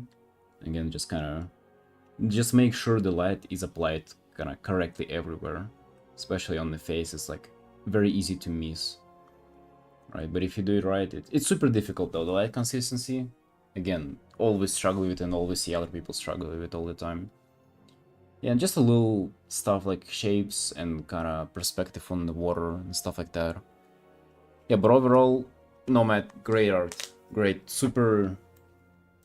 Speaker 1: again, just make sure the light is applied kind of correctly everywhere, especially on the face. It's like very easy to miss, right? But if you do it right, it's super difficult though. The light consistency, again, always struggle with it and always see other people struggle with it all the time. Yeah, and just a little stuff like shapes and kind of perspective on the water and stuff like that. Yeah, but overall, Nomad, great art, great, super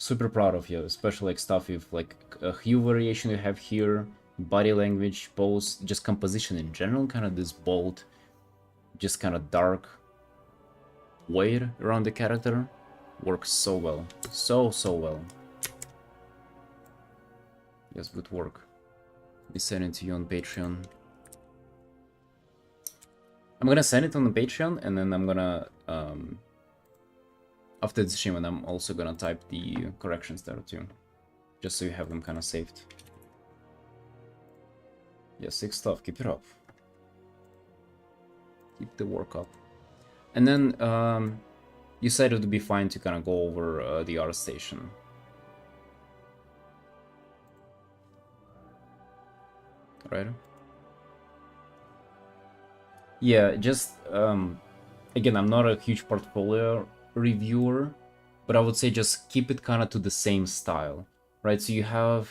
Speaker 1: proud of you, especially like stuff with like a hue variation you have here, body language, pose, just composition in general, kind of this bold, just kind of dark weight around the character works so well, so well. Yes, good work. Be sending to you on Patreon. I'm gonna send it on the Patreon, and then I'm gonna after the stream, and I'm also gonna type the corrections there too, just so you have them kind of saved. Yeah, sick stuff. Keep it up. Keep the work up. And then you said it would be fine to kind of go over the art station. Right? Yeah, just again, I'm not a huge portfolio reviewer, but I would say just keep it kind of to the same style, right? So you have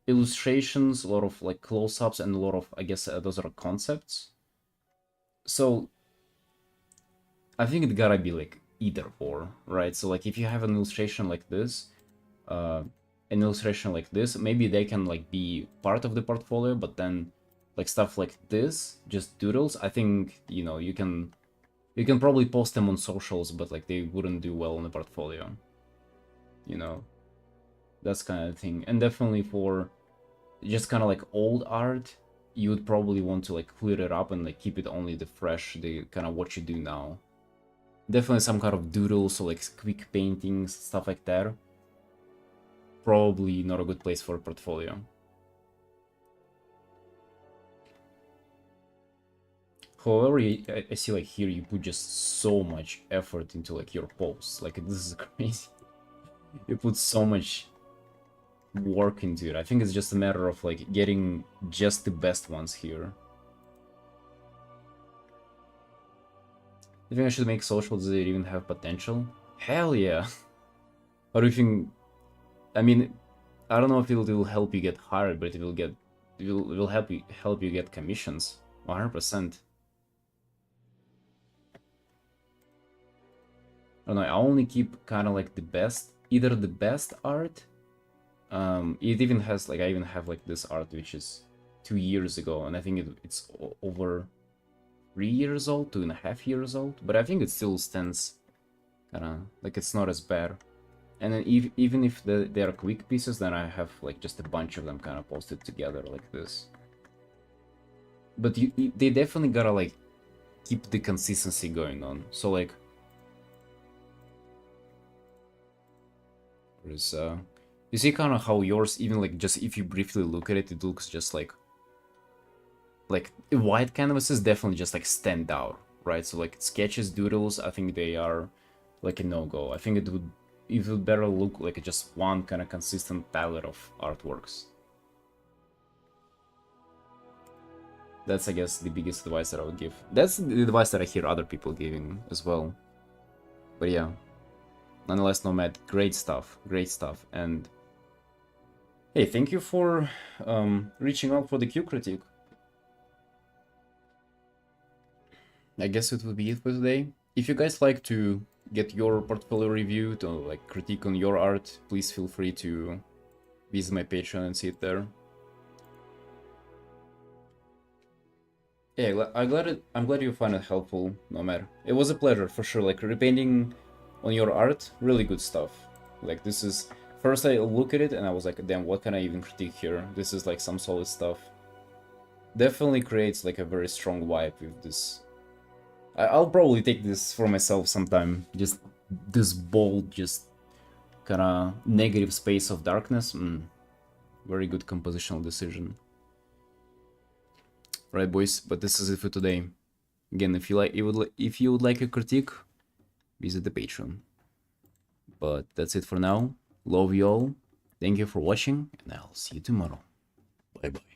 Speaker 1: illustrations, a lot of like close-ups, and a lot of, I guess, those are concepts. So I think it gotta be like either or, right? So like if you have an illustration like this, maybe they can like be part of the portfolio, but then like stuff like this, just doodles, I think, you know, you can probably post them on socials, but like they wouldn't do well in the portfolio. You know, that's kind of thing. And definitely for just kind of like old art, you would probably want to like clear it up and like keep it only the fresh, the kind of what you do now. Definitely some kind of doodles or like quick paintings, stuff like that. Probably not a good place for a portfolio. However, I see like here you put just so much effort into like your posts. Like this is crazy. You put so much work into it. I think it's just a matter of like getting just the best ones here. You think I should make social? Does it even have potential? Hell yeah. Or do you think? I mean, I don't know if it will help you get hired, but it will help you get commissions. 100%. I don't know. I only keep kind of like the best, either the best art. It even has like I even have like this art which is 2 years ago, and I think it's over 3 years old, 2.5 years old, but I think it still stands kind of like it's not as bad. And then even if they are quick pieces, then I have like just a bunch of them kind of posted together like this. But they definitely gotta like keep the consistency going on. So like there's you see kind of how yours, even like just if you briefly look at it, it looks just like white canvases definitely just like stand out, right? So like sketches, doodles, I think they are like a no-go. I think it would better look like just one kind of consistent palette of artworks. That's, I guess, the biggest advice that I would give. That's the advice that I hear other people giving as well. But yeah, nonetheless, Nomad, great stuff, and hey, thank you for reaching out for the Q critique. I guess it would be it for today. If you guys like to get your portfolio reviewed or like critique on your art, please feel free to visit my Patreon and see it there. Yeah, I'm glad you find it helpful, Nomad. It was a pleasure for sure. Like repainting on your art, really good stuff. Like this is first I look at it and I was like, damn, what can I even critique here? This is like some solid stuff. Definitely creates like a very strong vibe with this. I'll probably take this for myself sometime. Just this bold, just kind of negative space of darkness. Very good compositional decision. Right, boys. But this is it for today. Again, if you would like a critique, visit the Patreon. But that's it for now. Love you all. Thank you for watching, and I'll see you tomorrow. Bye bye.